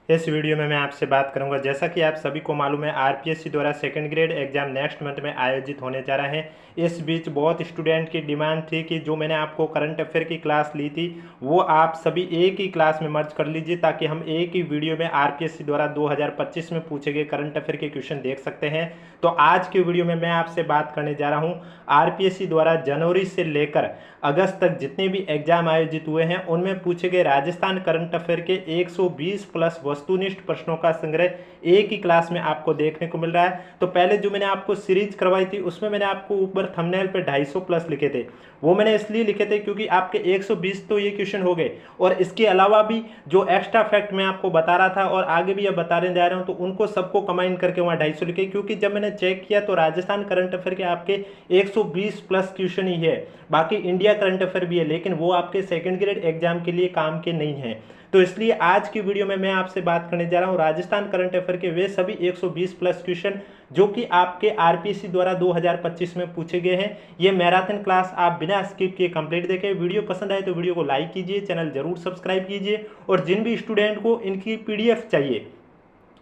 इस वीडियो में मैं आपसे बात करूंगा, जैसा कि आप सभी को मालूम है आरपीएससी द्वारा second grade exam next month में आयोजित होने जा रहे हैं। इस बीच बहुत स्टूडेंट की डिमांड थी कि जो मैंने आपको करंट अफेयर की क्लास ली थी वो आप सभी एक ही क्लास में मर्ज कर लीजिए, ताकि हम एक ही वीडियो में आरपीएससी द्वारा 2025 में पूछे गए करंट अफेयर के क्वेश्चन देख सकते हैं। तो आज की वीडियो में मैं आपसे बात करने जा रहा हूँ आरपीएससी द्वारा जनवरी से लेकर अगस्त तक जितने भी एग्जाम आयोजित हुए हैं उनमें पूछे गए राजस्थान करंट अफेयर के 120 प्लस वस्तुनिष्ठ प्रश्नों का संग्रह एक ही क्लास में आपको देखने को मिल रहा है। तो पहले जो मैंने आपको सीरीज करवाई थी उसमें मैंने आपको ऊपर थंबनेल पे 250 प्लस लिखे थे, वो मैंने इसलिए लिखे थे क्योंकि आपके 120 तो ये क्वेश्चन हो गए, और इसके अलावा भी जो एक्स्ट्रा फैक्ट मैं आपको बता रहा था और आगे भी अब बताने जा रहा हूँ तो उनको सबको कंबाइन करके वहाँ 250 लिखे, क्योंकि जब मैंने चेक किया तो राजस्थान करंट अफेयर के आपके 120 प्लस क्वेश्चन ही है। बाकी इंडिया करंट अफेयर भी है, लेकिन वो आपके सेकंड ग्रेड एग्जाम के लिए काम के नहीं है। तो इसलिए आज की वीडियो में मैं आपसे बात करने जा रहा हूं राजस्थान करंट अफेयर के वे सभी 120 प्लस क्वेश्चन जो कि आपके आरपीएससी द्वारा 2025 में पूछे गए हैं। ये मैराथन क्लास आप बिना स्किप किए कंप्लीट देखें। वीडियो पसंद आए तो वीडियो को लाइक कीजिए, चैनल जरूर सब्सक्राइब कीजिए, और जिन भी स्टूडेंट को इनकी पीडीएफ चाहिए,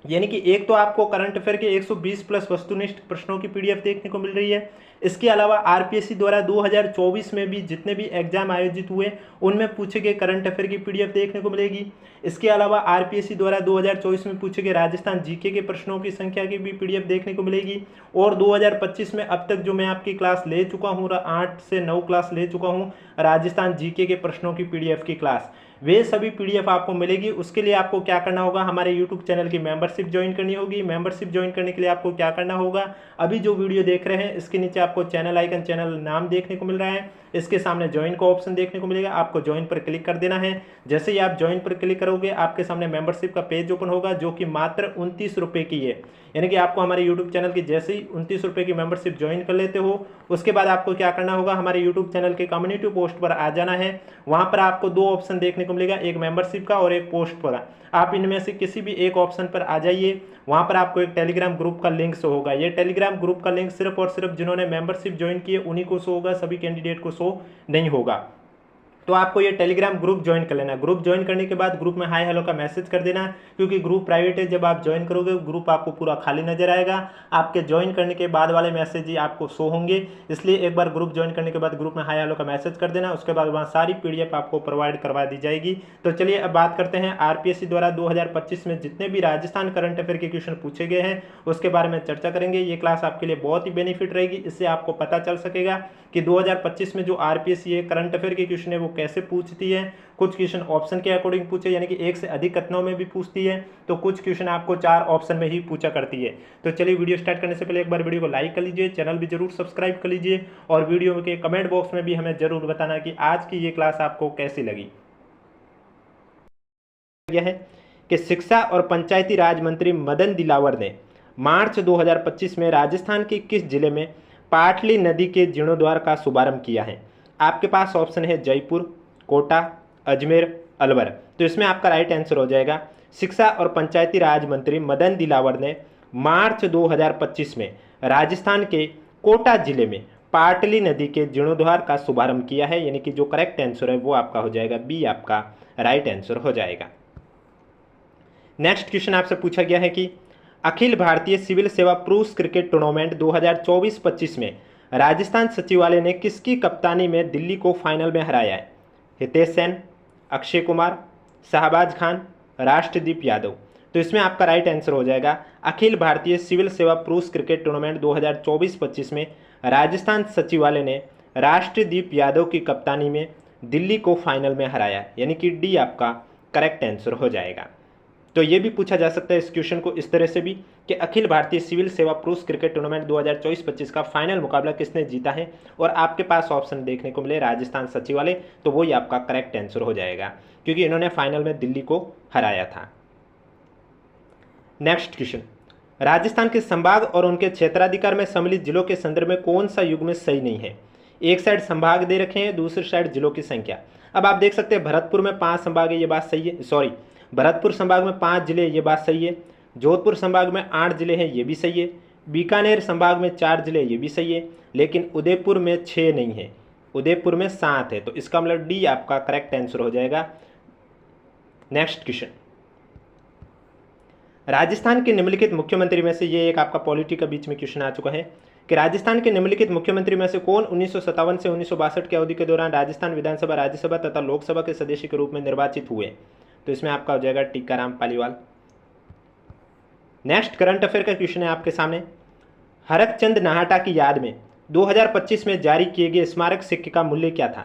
यानी कि एक तो आपको करंट अफेयर के 120 प्लस वस्तुनिष्ठ प्रश्नों की पीडीएफ देखने को मिल रही है, इसके अलावा आरपीएससी द्वारा 2024 में भी जितने भी एग्जाम आयोजित हुए उनमें पूछे गए करंट अफेयर की पीडीएफ देखने को मिलेगी। इसके अलावा आरपीएससी द्वारा 2024 में पूछे गए राजस्थान जीके के प्रश्नों की संख्या की भी पीडीएफ देखने को मिलेगी। और 2025 में अब तक जो मैं आपकी क्लास ले चुका हूँ, 8 से 9 क्लास ले चुका हूँ राजस्थान जीके के प्रश्नों की पीडीएफ की क्लास, वे सभी पीडीएफ आपको मिलेगी। उसके लिए आपको क्या करना होगा, हमारे यूट्यूब चैनल की मेंबरशिप ज्वाइन करनी होगी। मेंबरशिप ज्वाइन करने के लिए आपको क्या करना होगा, अभी जो वीडियो देख रहे हैं इसके नीचे आपको चैनल आइकन, चैनल नाम देखने को मिल रहा है, इसके सामने ज्वाइन का ऑप्शन देखने को मिलेगा, आपको ज्वाइन पर क्लिक कर देना है। जैसे ही आप ज्वाइन पर क्लिक करोगे आपके सामने मेंबरशिप का पेज ओपन होगा जो कि मात्र 29 रुपये की है। यानी कि आपको हमारे यूट्यूब चैनल की जैसे ही 29 रुपये की मेंबरशिप ज्वाइन कर लेते हो उसके बाद आपको क्या करना होगा, हमारे यूट्यूब चैनल के कम्युनिटी पोस्ट पर आ जाना है। वहां पर आपको दो ऑप्शन देखने को मिलेगा, एक मेंबरशिप का और एक पोस्ट पर। आप इनमें से किसी भी एक ऑप्शन पर आ जाइए। वहां पर आपको एक टेलीग्राम ग्रुप का लिंक शो होगा। ये टेलीग्राम ग्रुप का लिंक सिर्फ और सिर्फ जिन्होंने मेंबरशिप ज्वाइन की है उन्हीं को शो होगा, सभी कैंडिडेट को शो नहीं होगा। तो आपको ये टेलीग्राम ग्रुप ज्वाइन कर लेना। ग्रुप ज्वाइन करने के बाद ग्रुप में हाय हेलो का मैसेज कर देना, क्योंकि ग्रुप प्राइवेट है। जब आप ज्वाइन करोगे ग्रुप आपको पूरा खाली नजर आएगा, आपके ज्वाइन करने के बाद वाले मैसेज ही आपको शो होंगे। इसलिए एक बार ग्रुप ज्वाइन करने के बाद ग्रुप में हाय हेलो का मैसेज कर देना, उसके बाद वहाँ सारी पीडीएफ आपको प्रोवाइड करवा दी जाएगी। तो चलिए अब बात करते हैं आरपीएससी द्वारा 2025 में जितने भी राजस्थान करंट अफेयर के क्वेश्चन पूछे गए हैं उसके बारे में चर्चा करेंगे। ये क्लास आपके लिए बहुत ही बेनिफिट रहेगी, इससे आपको पता चल सकेगा कि 2025 में जो आरपीएससी करंट अफेयर के क्वेश्चन है वो कैसे पूछती है। कुछ क्वेश्चन ऑप्शन के अकॉर्डिंग पूछे, यानी कि एक से अधिक कथनों में भी पूछती है, तो कुछ क्वेश्चन आपको 4 ऑप्शन में ही पूछा करती है। तो चलिए वीडियो स्टार्ट करने से पहले एक बार वीडियो को लाइक कर लीजिए, चैनल भी जरूर सब्सक्राइब कर लीजिए, और वीडियो के कमेंट बॉक्स में भी हमें जरूर बताना कि आज की ये क्लास आपको कैसी लगी। यह है कि शिक्षा और पंचायती राज मंत्री मदन दिलावर ने मार्च 2025 में राजस्थान के किस जिले में पाटली नदी के जीर्णोद्वार का शुभारंभ किया है। आपके पास ऑप्शन है जयपुर, कोटा, अजमेर, अलवर। तो इसमें आपका राइट आंसर हो जाएगा शिक्षा और पंचायती राज मंत्री मदन दिलावर ने मार्च 2025 में राजस्थान के कोटा जिले में पाटली नदी के जीर्णोद्वार का शुभारंभ किया है। यानी कि जो करेक्ट आंसर है वो आपका हो जाएगा बी, आपका राइट आंसर हो जाएगा। नेक्स्ट क्वेश्चन आपसे पूछा गया है कि अखिल भारतीय सिविल सेवा पुरुष क्रिकेट टूर्नामेंट 2024-25 में राजस्थान सचिवालय ने किसकी कप्तानी में दिल्ली को फाइनल में हराया है। हितेश सेन, अक्षय कुमार, शाहबाज खान, राष्ट्रदीप यादव। तो इसमें आपका राइट आंसर हो जाएगा अखिल भारतीय सिविल सेवा पुरुष क्रिकेट टूर्नामेंट 2024-25 में राजस्थान सचिवालय ने राष्ट्रदीप यादव की कप्तानी में दिल्ली को फाइनल में हराया, यानी कि डी आपका करेक्ट आंसर हो जाएगा। तो ये भी पूछा जा सकता है इस क्वेश्चन को इस तरह से भी कि अखिल भारतीय सिविल सेवा पुरुष क्रिकेट टूर्नामेंट 2024-25 का फाइनल मुकाबला किसने जीता है, और आपके पास ऑप्शन देखने को मिले राजस्थान सचिवालय, तो वही आपका करेक्ट आंसर हो जाएगा, क्योंकि इन्होंने फाइनल में दिल्ली को हराया था। नेक्स्ट क्वेश्चन, राजस्थान के संभाग और उनके क्षेत्राधिकार में सम्मिलित जिलों के संदर्भ में कौन सा युग्म सही नहीं है। एक साइड संभाग दे रखे हैं, दूसरी साइड जिलों की संख्या। अब आप देख सकते हैं भरतपुर में 5 संभाग है, ये बात सही है। सॉरी, भरतपुर संभाग में 5 जिले, ये बात सही है। जोधपुर संभाग में 8 जिले हैं, ये भी सही है। बीकानेर संभाग में 4 जिले, ये भी सही है। लेकिन उदयपुर में 6 नहीं है, उदयपुर में 7 है। तो इसका मतलब डी आपका करेक्ट आंसर हो जाएगा। नेक्स्ट क्वेश्चन, राजस्थान के निम्नलिखित मुख्यमंत्री में से, ये एक आपका पॉलिटी का बीच में क्वेश्चन आ चुका है कि राजस्थान के निम्नलिखित मुख्यमंत्री में से कौन 1957 से 1962 की अवधि के दौरान राजस्थान विधानसभा, राज्यसभा तथा लोकसभा के सदस्य के रूप में निर्वाचित हुए? तो इसमें आपका हो जाएगा Tikaram Paliwal. Next current affair का क्वेश्चन है आपके सामने। हरकचंद नाहटा की याद में 2025 में जारी किए गए स्मारक सिक्के का मूल्य क्या था?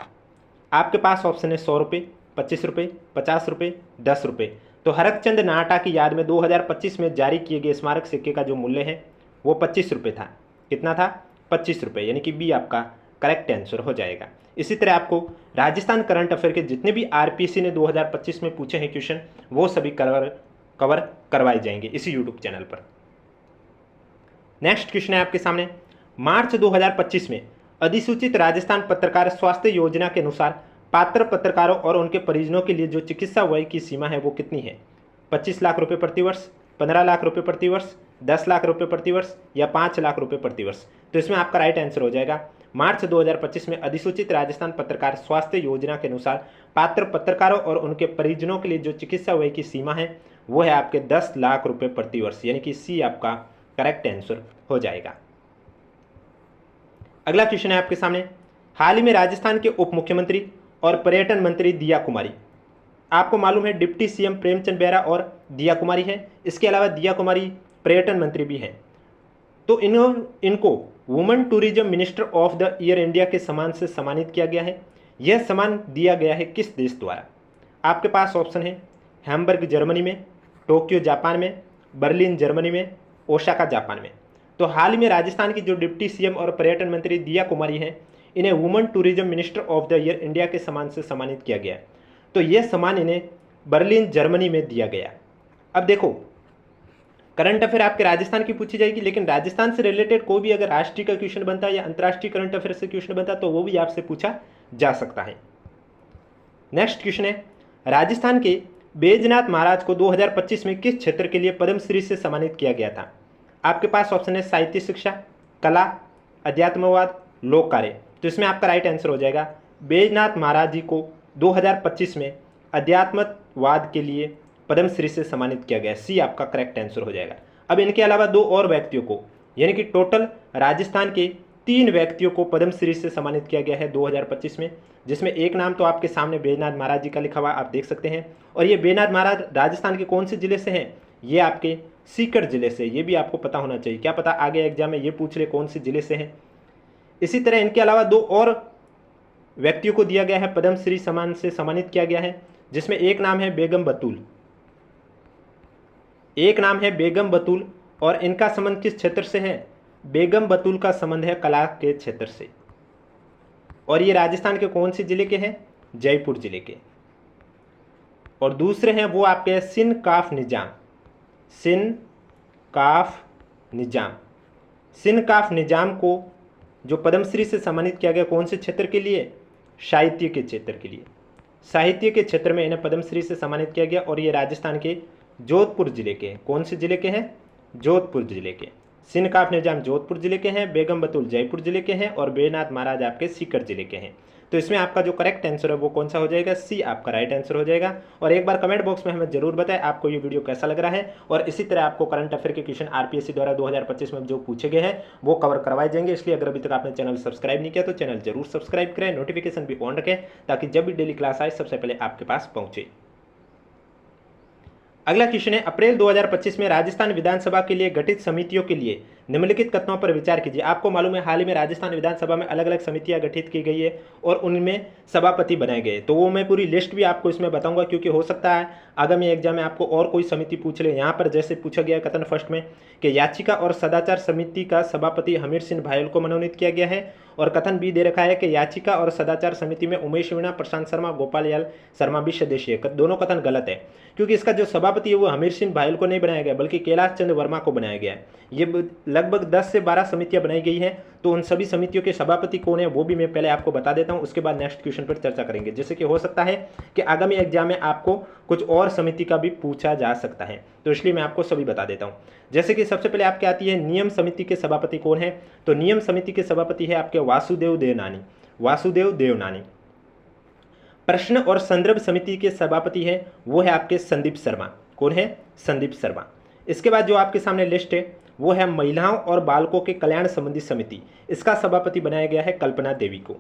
आपके पास ऑप्शन है 100 रुपये, 25 रुपये, 50 रुपये, 10 रुपये। तो हरकचंद नाहटा की याद में 2025 में जारी किए गए स्मारक सिक्के का जो मूल्य है वो 25 रुपये था। कितना था? 25 रुपये, यानी कि बी आपका करेक्ट आंसर हो जाएगा। इसी तरह आपको राजस्थान करंट अफेयर के जितने भी आरपीएससी ने 2025 में पूछे हैं क्वेश्चन, वो सभी कवर करवाए जाएंगे इसी यूट्यूब चैनल पर। नेक्स्ट क्वेश्चन है आपके सामने। मार्च 2025 में अधिसूचित राजस्थान पत्रकार स्वास्थ्य योजना के अनुसार पात्र पत्रकारों और उनके परिजनों के लिए जो चिकित्सा व्यय की सीमा है वो कितनी है? 25 लाख रुपए प्रति वर्ष, 15 लाख रुपए प्रति वर्ष, 10 लाख रुपए प्रति वर्ष या 5 लाख रुपए प्रति वर्ष? तो इसमें आपका राइट आंसर हो जाएगा मार्च 2025 में अधिसूचित राजस्थान पत्रकार स्वास्थ्य योजना के अनुसार पात्र पत्रकारों और उनके परिजनों के लिए जो चिकित्सा व्यय की सीमा है वो है आपके 10 लाख रुपए प्रति वर्ष, यानी कि सी आपका करेक्ट आंसर हो जाएगा। अगला क्वेश्चन है आपके सामने। हाल ही में राजस्थान के उप मुख्यमंत्री और पर्यटन मंत्री दिया कुमारी, आपको मालूम है डिप्टी सीएम प्रेमचंद बेरा और दिया कुमारी है, इसके अलावा दिया कुमारी पर्यटन मंत्री भी हैं। तो इनको women tourism minister of the year India के सम्मान से सम्मानित किया गया है। यह सम्मान दिया गया है किस देश द्वारा? आपके पास ऑप्शन है हैम्बर्ग जर्मनी में, टोक्यो जापान में, बर्लिन जर्मनी में, ओसाका जापान में। तो हाल ही में राजस्थान की जो डिप्टी सीएम और पर्यटन मंत्री दिया कुमारी हैं, इन्हें women tourism minister of the year India के सम्मान से सम्मानित किया गया। तो यह सम्मान इन्हें बर्लिन जर्मनी में दिया गया। अब देखो, करंट अफेयर आपके राजस्थान की पूछी जाएगी, लेकिन राजस्थान से रिलेटेड कोई भी अगर राष्ट्रीय का क्वेश्चन बनता है या अंतर्राष्ट्रीय करंट अफेयर से क्वेश्चन बनता है तो वो भी आपसे पूछा जा सकता है। नेक्स्ट क्वेश्चन है, राजस्थान के बैजनाथ महाराज को 2025 में किस क्षेत्र के लिए पद्मश्री से सम्मानित किया गया था? आपके पास ऑप्शन है साहित्य शिक्षा, कला, अध्यात्मवाद, लोक कार्य। तो इसमें आपका राइट आंसर हो जाएगा बैजनाथ महाराज जी को 2025 में अध्यात्मवाद के लिए पद्मश्री से सम्मानित किया गया। सी आपका करेक्ट आंसर हो जाएगा। अब इनके अलावा 2 और व्यक्तियों को, यानी कि टोटल राजस्थान के 3 व्यक्तियों को पद्मश्री से सम्मानित किया गया है 2025 में, जिसमें एक नाम तो आपके सामने बैजनाथ महाराज जी का लिखा हुआ आप देख सकते हैं। और ये बैजनाथ महाराज राजस्थान के कौन से जिले से हैं? ये आपके सीकर जिले से। ये भी आपको पता होना चाहिए, क्या पता आगे एग्जाम में ये पूछ ले कौन से जिले से हैं। इसी तरह इनके अलावा 2 और व्यक्तियों को दिया गया है पद्मश्री सम्मान से सम्मानित किया गया है, जिसमें एक नाम है बेगम बतूल, एक नाम है बेगम बतूल। और इनका संबंध किस क्षेत्र से है? बेगम बतूल का संबंध है कला के क्षेत्र से। और ये राजस्थान के कौन से जिले के हैं? जयपुर जिले के। और दूसरे हैं वो आपके सिन काफ निजाम, सिन काफ निजाम। सिन काफ निजाम को जो पद्मश्री से सम्मानित किया गया कौन से क्षेत्र के लिए? साहित्य के क्षेत्र के लिए। साहित्य के क्षेत्र में इन्हें पद्मश्री से सम्मानित किया गया। और ये राजस्थान के जोधपुर जिले के हैं। कौन से जिले के हैं? जोधपुर जिले के। सिन काफ निजाम जोधपुर जिले के हैं, बेगम बतूल जयपुर जिले के हैं और बैजनाथ महाराज आपके सीकर जिले के हैं। तो इसमें आपका जो करेक्ट आंसर है वो कौन सा हो जाएगा? सी आपका राइट आंसर हो जाएगा। और एक बार कमेंट बॉक्स में हमें जरूर बताएं आपको ये वीडियो कैसा लग रहा है। और इसी तरह आपको करंट अफेयर के क्वेश्चन आरपीएससी द्वारा 2025 में जो पूछे गए हैं वो कवर करवाए जाएंगे। इसलिए अगर अभी तक आपने चैनल सब्सक्राइब नहीं किया तो चैनल जरूर सब्सक्राइब करें, नोटिफिकेशन भी ऑन रखें ताकि जब भी डेली क्लास आए सबसे पहले आपके पास पहुंचे। अगला क्वेश्चन है, अप्रैल 2025 में राजस्थान विधानसभा के लिए गठित समितियों के लिए निम्नलिखित कथनों पर विचार कीजिए। आपको मालूम है हाल ही में राजस्थान विधानसभा में अलग अलग समितियां गठित की गई है और उनमें सभापति बनाए गए। तो वो मैं पूरी लिस्ट भी आपको इसमें बताऊंगा, क्योंकि हो सकता है आगामी एग्जाम में आपको और कोई समिति पूछ ले। यहाँ पर जैसे पूछा गया कथन फर्स्ट में कि याचिका और सदाचार समिति का सभापति हमीर सिंह भायल को मनोनीत किया गया है। और कथन बी दे रखा है कि याचिका और सदाचार समिति में उमेश मीणा, प्रशांत शर्मा, गोपाल याल शर्मा भी सदस्य है। दोनों कथन गलत है, क्योंकि इसका जो सभापति है वो हमीर सिंह भायल को नहीं बनाया गया बल्कि कैलाश चंद्र वर्मा को बनाया गया है। ये लगभग 10 से 12 समितियां बनाई गई हैं। तो उन सभी समितियों के सभापति कौन है वो भी मैं पहले आपको बता देता हूं, उसके बाद नेक्स्ट क्वेश्चन पर चर्चा करेंगे। जैसे कि हो सकता है कि आगामी एग्जाम में आपको कुछ और समिति का भी पूछा जा सकता है, तो इसलिए मैं आपको सभी बता देता हूं। जैसे कि सबसे पहले आपके आती है नियम समिति के सभापति कौन है? तो नियम समिति के सभापति है आपके वासुदेव देवनानी, वासुदेव देवनानी। प्रश्न और संदर्भ समिति के सभापति है वो है आपके संदीप शर्मा। कौन है? संदीप शर्मा। इसके बाद जो आपके सामने लिस्ट है वो है महिलाओं और बालकों के कल्याण संबंधी समिति, इसका सभापति बनाया गया है कल्पना देवी को।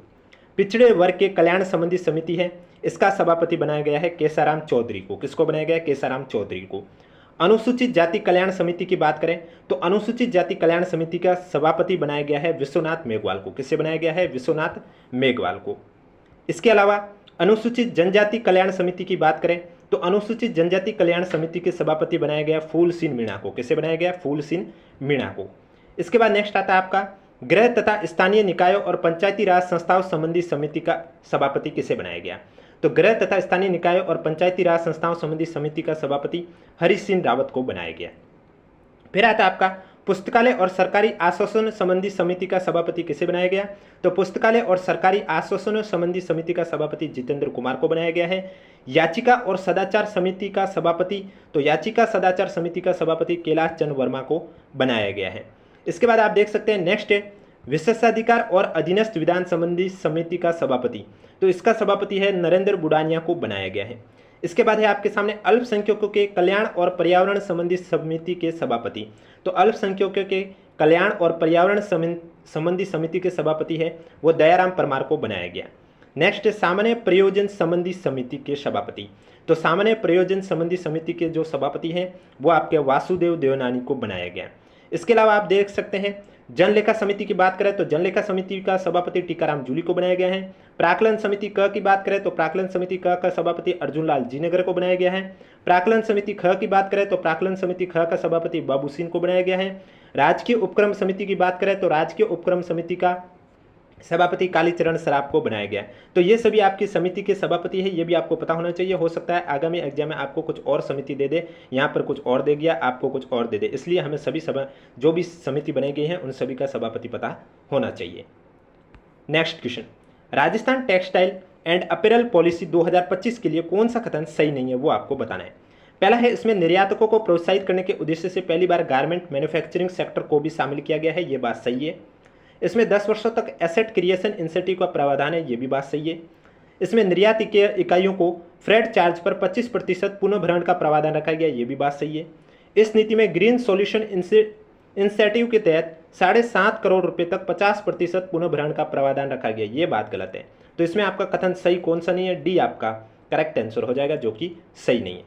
पिछड़े वर्ग के कल्याण संबंधी समिति है, इसका सभापति बनाया गया है केसाराम चौधरी को। किसको बनाया गया है? केसाराम चौधरी को। अनुसूचित जाति कल्याण समिति की बात करें तो अनुसूचित जाति कल्याण समिति का सभापति बनाया गया है विश्वनाथ मेघवाल को। किससे बनाया गया है? विश्वनाथ मेघवाल को। इसके अलावा अनुसूचित जनजाति कल्याण समिति की बात करें तो अनुसूचित जनजाति कल्याण समिति के सभापति बनाया गया फूल सिंह मीणा को। किससे बनाया गया? फूल सिंह मीणा को। इसके बाद नेक्स्ट आता है आपका गृह तथा स्थानीय निकायों और पंचायती राज संस्थाओं संबंधी समिति का सभापति किसे बनाया गया? तो गृह तथा स्थानीय निकायों और पंचायती राज संस्थाओं संबंधी समिति का सभापति हरीश सिंह रावत को बनाया गया। फिर आता है आपका पुस्तकालय और सरकारी आश्वासन संबंधी समिति का सभापति किसे बनाया गया? तो पुस्तकालय और सरकारी आश्वासनों संबंधी समिति का सभापति जितेंद्र कुमार को बनाया गया है। याचिका और सदाचार समिति का सभापति, तो याचिका सदाचार समिति का सभापति कैलाश चंद्र वर्मा को बनाया गया है। इसके बाद आप देख सकते हैं नेक्स्ट है विशेषाधिकार और अधीनस्थ विधान संबंधी समिति का सभापति, तो इसका सभापति है नरेंद्र बुडानिया को बनाया गया है। इसके बाद है आपके सामने अल्पसंख्यकों के कल्याण और पर्यावरण संबंधी समिति के सभापति, तो अल्पसंख्यकों के कल्याण और पर्यावरण संबंधी समिति के सभापति है वो दयाराम परमार को बनाया गया। नेक्स्ट है सामान्य प्रयोजन संबंधी समिति के सभापति, तो सामान्य प्रयोजन संबंधी समिति के जो सभापति हैं वो आपके वासुदेव देवनानी को बनाया गया। इसके अलावा आप देख सकते हैं जनलेखा समिति की बात करें तो जनलेखा समिति का सभापति टीकाराम जूली को बनाया गया है। प्राकलन समिति क की बात करें तो प्राकलन समिति क का सभापति अर्जुन लाल जीनगर को बनाया गया है। प्राकलन समिति ख की बात करें तो प्राकलन समिति ख का सभापति बाबू सिंह को बनाया गया है। राजकीय उपक्रम समिति की बात करें तो राजकीय उपक्रम समिति का सभापति कालीचरण सराफ को बनाया गया। तो ये सभी आपकी समिति के सभापति है, ये भी आपको पता होना चाहिए। हो सकता है आगामी एग्जाम में आपको कुछ और समिति दे दे, यहाँ पर कुछ और दे गया, आपको कुछ और दे दे, इसलिए हमें सभी जो भी समिति बनाई गई है उन सभी का सभापति पता होना चाहिए। Next question, Rajasthan textile and apparel policy 2025 के लिए कौन सा कथन सही नहीं है वो आपको बताना है। पहला है इसमें निर्यातकों को प्रोत्साहित करने के उद्देश्य से पहली बार गारमेंट मैन्युफैक्चरिंग सेक्टर को भी शामिल किया गया है, ये बात सही है। इसमें 10 वर्षों तक एसेट क्रिएशन इंसेंटिव का प्रावधान है, ये भी बात सही है। इसमें निर्यात इकाइयों को फ्रेट चार्ज पर 25% पुनः भरण का प्रावधान रखा गया, ये भी बात सही है। इस नीति में ग्रीन सॉल्यूशन इंसेंटिव के तहत 7.5 करोड़ रुपए तक 50% पुनः भरण का प्रावधान रखा गया, ये बात गलत है। तो इसमें आपका कथन सही कौन सा नहीं है? डी आपका करेक्ट आंसर हो जाएगा, जो कि सही नहीं है।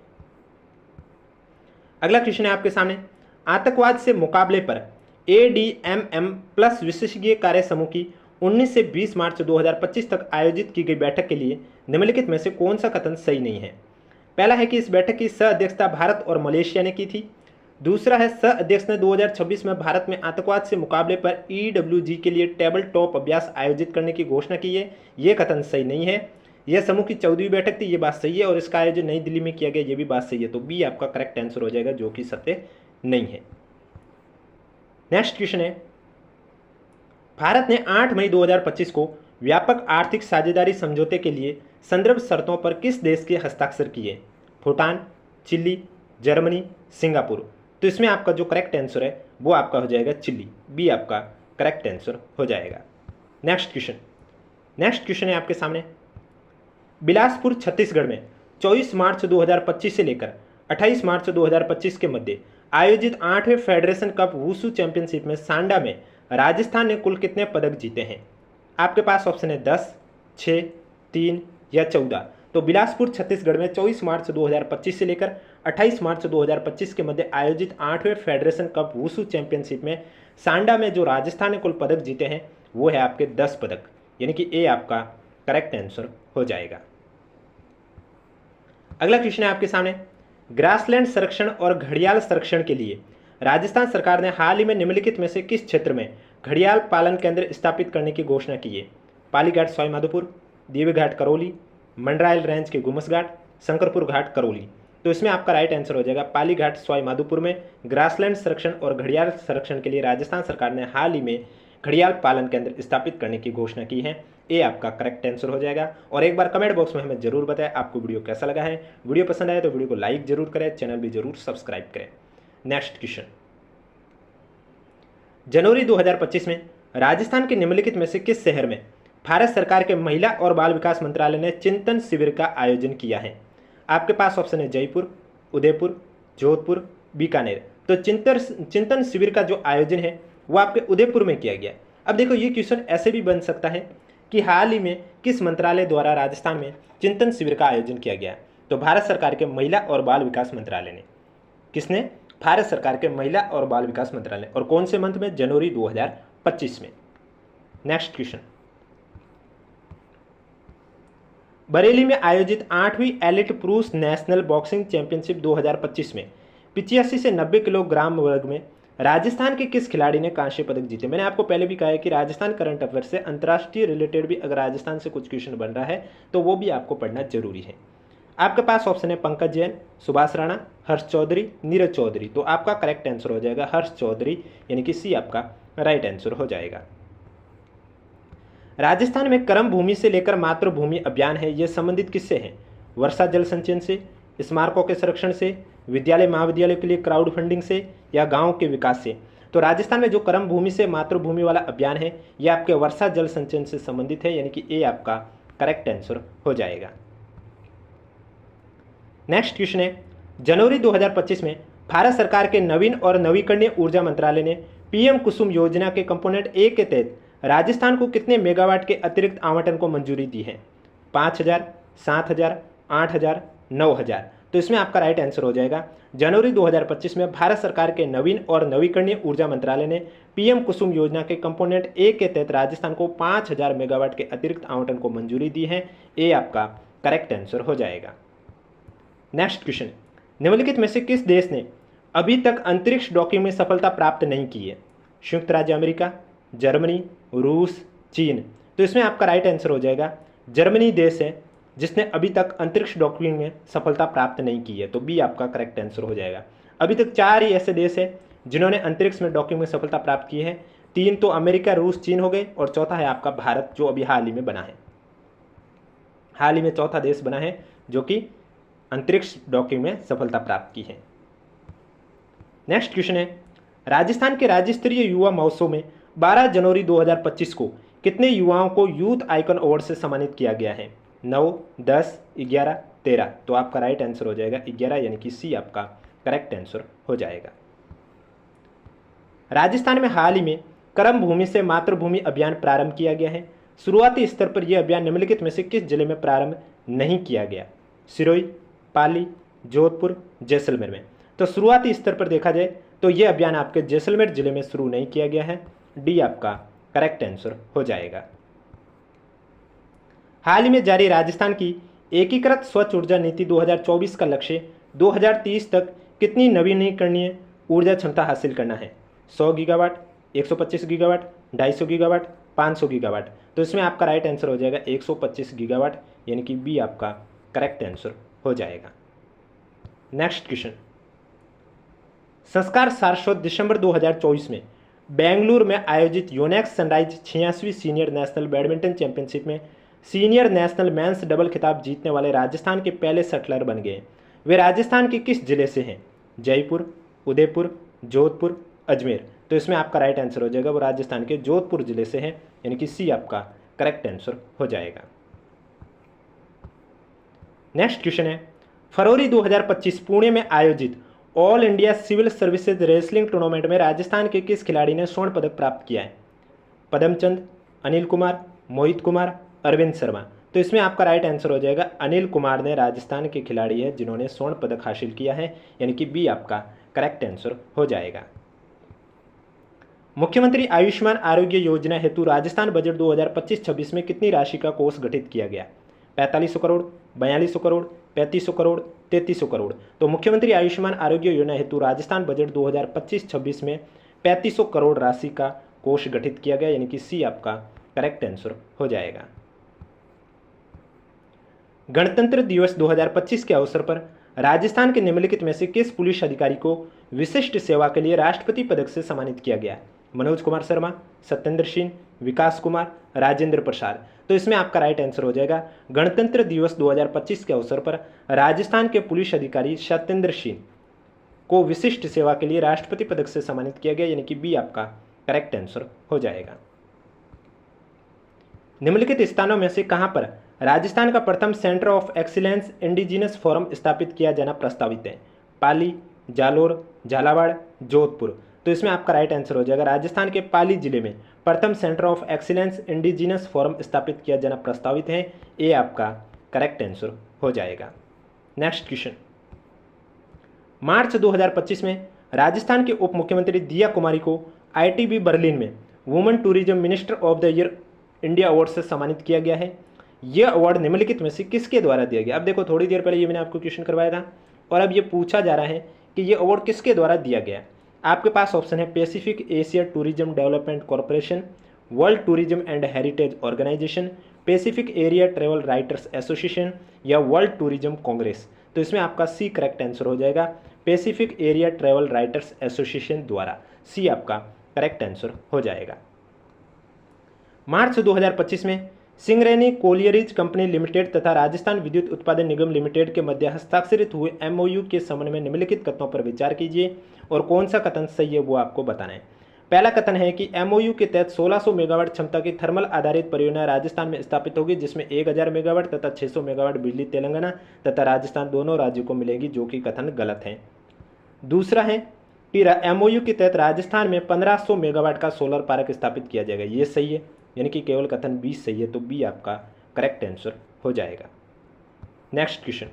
अगला क्वेश्चन है आपके सामने, आतंकवाद से मुकाबले पर ADMM प्लस विशेषज्ञ कार्य समूह की 19 से 20 मार्च 2025 तक आयोजित की गई बैठक के लिए निम्नलिखित में से कौन सा कथन सही नहीं है? पहला है कि इस बैठक की सह अध्यक्षता भारत और मलेशिया ने की थी। दूसरा है सह अध्यक्ष ने 2026 में भारत में आतंकवाद से मुकाबले पर EWG के लिए टेबल टॉप अभ्यास आयोजित करने की घोषणा की है, ये कथन सही नहीं है। यह समूह की 14वीं बैठक थी, ये बात सही है, और इसका आयोजन नई दिल्ली में किया गया, ये भी बात सही है। तो बी आपका करेक्ट आंसर हो जाएगा, जो कि सत्य नहीं है। नेक्स्ट क्वेश्चन है, भारत ने 8 मई 2025 को व्यापक आर्थिक साझेदारी समझौते के लिए संदर्भ शर्तों पर किस देश के हस्ताक्षर किए? Bhutan, Chile, Germany, Singapore. तो इसमें आपका जो करेक्ट आंसर है वो आपका हो जाएगा चिली, बी आपका करेक्ट आंसर हो जाएगा। नेक्स्ट क्वेश्चन है आपके सामने, बिलासपुर छत्तीसगढ़ में 24 मार्च 2025 से लेकर 28 मार्च 2025 के मध्य आयोजित 8वें फेडरेशन कप वुशु चैंपियनशिप में सांडा में राजस्थान ने कुल कितने पदक जीते हैं? आपके पास ऑप्शन है 10, 6, 3 या 14। तो बिलासपुर छत्तीसगढ़ में 24 मार्च 2025 से लेकर 28 मार्च 2025 के मध्य आयोजित 8वें फेडरेशन कप वुशु चैंपियनशिप में सांडा में जो राजस्थान ने कुल पदक जीते हैं वो है आपके 10 पदक, यानी कि ए आपका करेक्ट आंसर हो जाएगा। अगला क्वेश्चन है आपके सामने, ग्रासलैंड संरक्षण और घड़ियाल संरक्षण के लिए राजस्थान सरकार ने हाल ही में निम्नलिखित में से किस क्षेत्र में घड़ियाल पालन केंद्र स्थापित करने की घोषणा की है? पालीघाट सवाई माधोपुर, देवी घाट करौली, मंडरायल रेंज के गुमस घाट, शंकरपुर घाट करौली। तो इसमें आपका राइट आंसर हो जाएगा पालीघाट सवाई माधोपुर में ग्रासलैंड संरक्षण और घड़ियाल संरक्षण के लिए राजस्थान सरकार ने हाल ही में घड़ियाल पालन केंद्र स्थापित करने की घोषणा की है, ए आपका करेक्ट आंसर हो जाएगा। और एक बार कमेंट बॉक्स में हमें जरूर बताएं आपको वीडियो कैसा लगा है। वीडियो पसंद आए तो वीडियो को लाइक जरूर करें, चैनल भी जरूर सब्सक्राइब करें। नेक्स्ट क्वेश्चन, जनवरी 2025 में राजस्थान के निम्नलिखित में से किस शहर में भारत सरकार के महिला और बाल विकास मंत्रालय ने चिंतन शिविर का आयोजन किया है? आपके पास ऑप्शन है जयपुर, उदयपुर, जोधपुर, बीकानेर। तो चिंतन शिविर का जो आयोजन है वो आपके उदयपुर में किया गया। अब देखो ये क्वेश्चन ऐसे भी बन सकता है कि हाल ही में किस मंत्रालय द्वारा राजस्थान में चिंतन शिविर का आयोजन किया गया। तो भारत सरकार के महिला और बाल विकास मंत्रालय ने। किसने? भारत सरकार के महिला और बाल विकास मंत्रालय। और कौन से मंथ में? जनवरी 2025 में। नेक्स्ट क्वेश्चन, बरेली में आयोजित 8वीं एलिट पुरुष नेशनल बॉक्सिंग चैंपियनशिप 2025 में 85 से 90 किलोग्राम वर्ग में राजस्थान के किस खिलाड़ी ने कांस्य पदक जीते? मैंने आपको पहले भी कहा है कि राजस्थान करंट अफेयर से अंतर्राष्ट्रीय रिलेटेड भी अगर राजस्थान से कुछ क्वेश्चन बन रहा है तो वो भी आपको पढ़ना जरूरी है। आपके पास ऑप्शन है पंकज जैन, सुभाष राणा, हर्ष चौधरी, नीरज चौधरी। तो आपका करेक्ट आंसर हो जाएगा हर्ष चौधरी, यानी कि सी आपका राइट आंसर हो जाएगा। राजस्थान में कर्म भूमि से लेकर मातृभूमि अभियान है, यह संबंधित किससे है? वर्षा जल संचयन से, स्मारकों के संरक्षण से, विद्यालय महाविद्यालय के लिए क्राउड फंडिंग से, या गांव के विकास से? तो राजस्थान में जो कर्म भूमि से मातृभूमि वाला अभियान है यह आपके वर्षा जल संचयन से संबंधित है, यानी कि ए आपका करेक्ट आंसर हो जाएगा। नेक्स्ट क्वेश्चन है, जनवरी 2025 में भारत सरकार के नवीन और नवीकरणीय ऊर्जा मंत्रालय ने पीएम कुसुम योजना के कंपोनेंट ए के तहत राजस्थान को कितने मेगावाट के अतिरिक्त आवंटन को मंजूरी दी है? 5000, 7000, 8000, 9000। तो इसमें आपका राइट आंसर हो जाएगा जनवरी 2025 में भारत सरकार के नवीन और नवीकरणीय ऊर्जा मंत्रालय ने पीएम कुसुम योजना के कंपोनेंट ए के तहत राजस्थान को 5000 मेगावाट के अतिरिक्त आवंटन को मंजूरी दी है। ए आपका करेक्ट आंसर हो जाएगा। नेक्स्ट क्वेश्चन, निम्नलिखित में से किस देश ने अभी तक अंतरिक्ष डॉकिंग में सफलता प्राप्त नहीं की है? संयुक्त राज्य अमेरिका, जर्मनी, रूस, चीन। तो इसमें आपका राइट आंसर हो जाएगा जर्मनी देश है जिसने अभी तक अंतरिक्ष डॉकिंग में सफलता प्राप्त नहीं की है। तो बी आपका करेक्ट आंसर हो जाएगा। अभी तक 4 ही ऐसे देश हैं जिन्होंने अंतरिक्ष में डॉकिंग में सफलता प्राप्त की है। 3 तो अमेरिका, रूस, चीन हो गए और चौथा है आपका भारत, जो अभी हाल ही में बना है। हाल ही में चौथा देश बना है जो कि अंतरिक्ष डॉकिंग में सफलता प्राप्त की है। नेक्स्ट क्वेश्चन है, राजस्थान के राज्य स्तरीय युवा महोत्सव में 12 जनवरी 2025 को कितने युवाओं को यूथ आइकन अवार्ड से सम्मानित किया गया है? 9, 10, 11, 13। तो आपका राइट आंसर हो जाएगा 11, यानी कि सी आपका करेक्ट आंसर हो जाएगा। राजस्थान में हाल ही में कर्म भूमि से मातृभूमि अभियान प्रारंभ किया गया है। शुरुआती स्तर पर यह अभियान निम्नलिखित में से किस जिले में प्रारंभ नहीं किया गया? सिरोही, पाली, जोधपुर, जैसलमेर में। तो शुरुआती स्तर पर देखा जाए तो यह अभियान आपके जैसलमेर जिले में शुरू नहीं किया गया है। डी आपका करेक्ट आंसर हो जाएगा। हाल ही में जारी राजस्थान की एकीकृत स्वच्छ ऊर्जा नीति 2024 का लक्ष्य 2030 तक कितनी नवीनीकरणीय ऊर्जा क्षमता हासिल करना है? 100 गीगावाट, 125 गीगावाट, 250 गीगावाट, 500 गीगावाट। तो इसमें आपका राइट आंसर हो जाएगा 125 गीगावाट, यानी कि बी आपका करेक्ट आंसर हो जाएगा। नेक्स्ट क्वेश्चन, संस्कार सारस्वत दिसंबर 2024 में बेंगलुरु में आयोजित योनेक्स सनराइज 86वीं सीनियर नेशनल बैडमिंटन चैंपियनशिप में सीनियर नेशनल मेंस डबल खिताब जीतने वाले राजस्थान के पहले शटलर बन गए। वे राजस्थान के किस जिले से हैं? जयपुर, उदयपुर, जोधपुर, अजमेर। तो इसमें आपका राइट आंसर हो जाएगा वो राजस्थान के जोधपुर जिले से हैं, यानी कि सी आपका करेक्ट आंसर हो जाएगा। नेक्स्ट क्वेश्चन है, फरवरी 2025 पुणे में आयोजित all India civil services wrestling tournament में राजस्थान के किस खिलाड़ी ने स्वर्ण पदक प्राप्त किया है? पदमचंद, अनिल कुमार, मोहित कुमार, अरविंद शर्मा। तो इसमें आपका राइट आंसर हो जाएगा अनिल कुमार ने राजस्थान के खिलाड़ी है जिन्होंने स्वर्ण पदक हासिल किया है, यानी कि बी आपका करेक्ट आंसर हो जाएगा। मुख्यमंत्री आयुष्मान आरोग्य योजना हेतु राजस्थान बजट 2025-26 में कितनी राशि का कोष गठित किया गया? 4500 करोड़, 4200 करोड़, 3500 करोड़, 3300 करोड़। तो मुख्यमंत्री आयुष्मान आरोग्य योजना हेतु राजस्थान बजट 2025-26 में 3500 करोड़ राशि का कोष गठित किया गया, यानी कि सी आपका करेक्ट आंसर हो जाएगा। गणतंत्र दिवस 2025 के अवसर पर राजस्थान के निम्नलिखित में से किस पुलिस अधिकारी को विशिष्ट सेवा के लिए राष्ट्रपति पदक से सम्मानित किया गया? मनोज कुमार शर्मा, सत्येंद्र सिंह, विकास कुमार, राजेंद्र प्रसाद। तो इसमें आपका राइट आंसर हो जाएगा गणतंत्र दिवस 2025 के अवसर पर राजस्थान के पुलिस अधिकारी सत्येंद्र सिंह को विशिष्ट सेवा के लिए राष्ट्रपति पदक से सम्मानित किया गया, यानी कि बी आपका करेक्ट आंसर हो जाएगा। निम्नलिखित स्थानों में से कहां पर राजस्थान का प्रथम centre of excellence indigenous forum स्थापित किया जाना प्रस्तावित है? पाली, जालोर, झालावाड़, जोधपुर। तो इसमें आपका राइट आंसर हो जाएगा राजस्थान के पाली जिले में प्रथम centre of excellence indigenous forum स्थापित किया जाना प्रस्तावित है। ये आपका करेक्ट आंसर हो जाएगा। नेक्स्ट क्वेश्चन, मार्च 2025 में राजस्थान के उप मुख्यमंत्री दिया कुमारी को आईटीबी बर्लिन में women tourism minister of the year India award से सम्मानित किया गया है। यह अवार्ड निम्नलिखित में से किसके द्वारा दिया गया? अब देखो, थोड़ी देर पहले ये मैंने आपको क्वेश्चन करवाया था और अब ये पूछा जा रहा है कि ये अवार्ड किसके द्वारा दिया गया। आपके पास ऑप्शन है Pacific Asia tourism development corporation, world tourism and heritage organisation, Pacific area travel writers association या वर्ल्ड टूरिज्म कांग्रेस। तो इसमें आपका सी करेक्ट आंसर हो जाएगा, Pacific area travel writers association द्वारा। सी आपका करेक्ट आंसर हो जाएगा। मार्च 2025 में सिंगरेनी कोलियरीज कंपनी लिमिटेड तथा राजस्थान विद्युत उत्पादन निगम लिमिटेड के मध्य हस्ताक्षरित हुए एमओयू के संबंध में निम्नलिखित कथनों पर विचार कीजिए और कौन सा कथन सही है वो आपको बताना है। पहला कथन है कि एमओयू के तहत 1600 मेगावाट क्षमता की थर्मल आधारित परियोजना राजस्थान में स्थापित होगी, जिसमें 1000 मेगावाट तथा 600 मेगावाट बिजली तेलंगाना तथा राजस्थान दोनों राज्यों को मिलेगी, जो कि कथन गलत है। दूसरा है कि एमओयू के तहत राजस्थान में 1500 मेगावाट का सोलर पार्क स्थापित किया जाएगा, ये सही है, यानी कि केवल कथन बी सही है, तो बी आपका करेक्ट आंसर हो जाएगा। नेक्स्ट क्वेश्चन,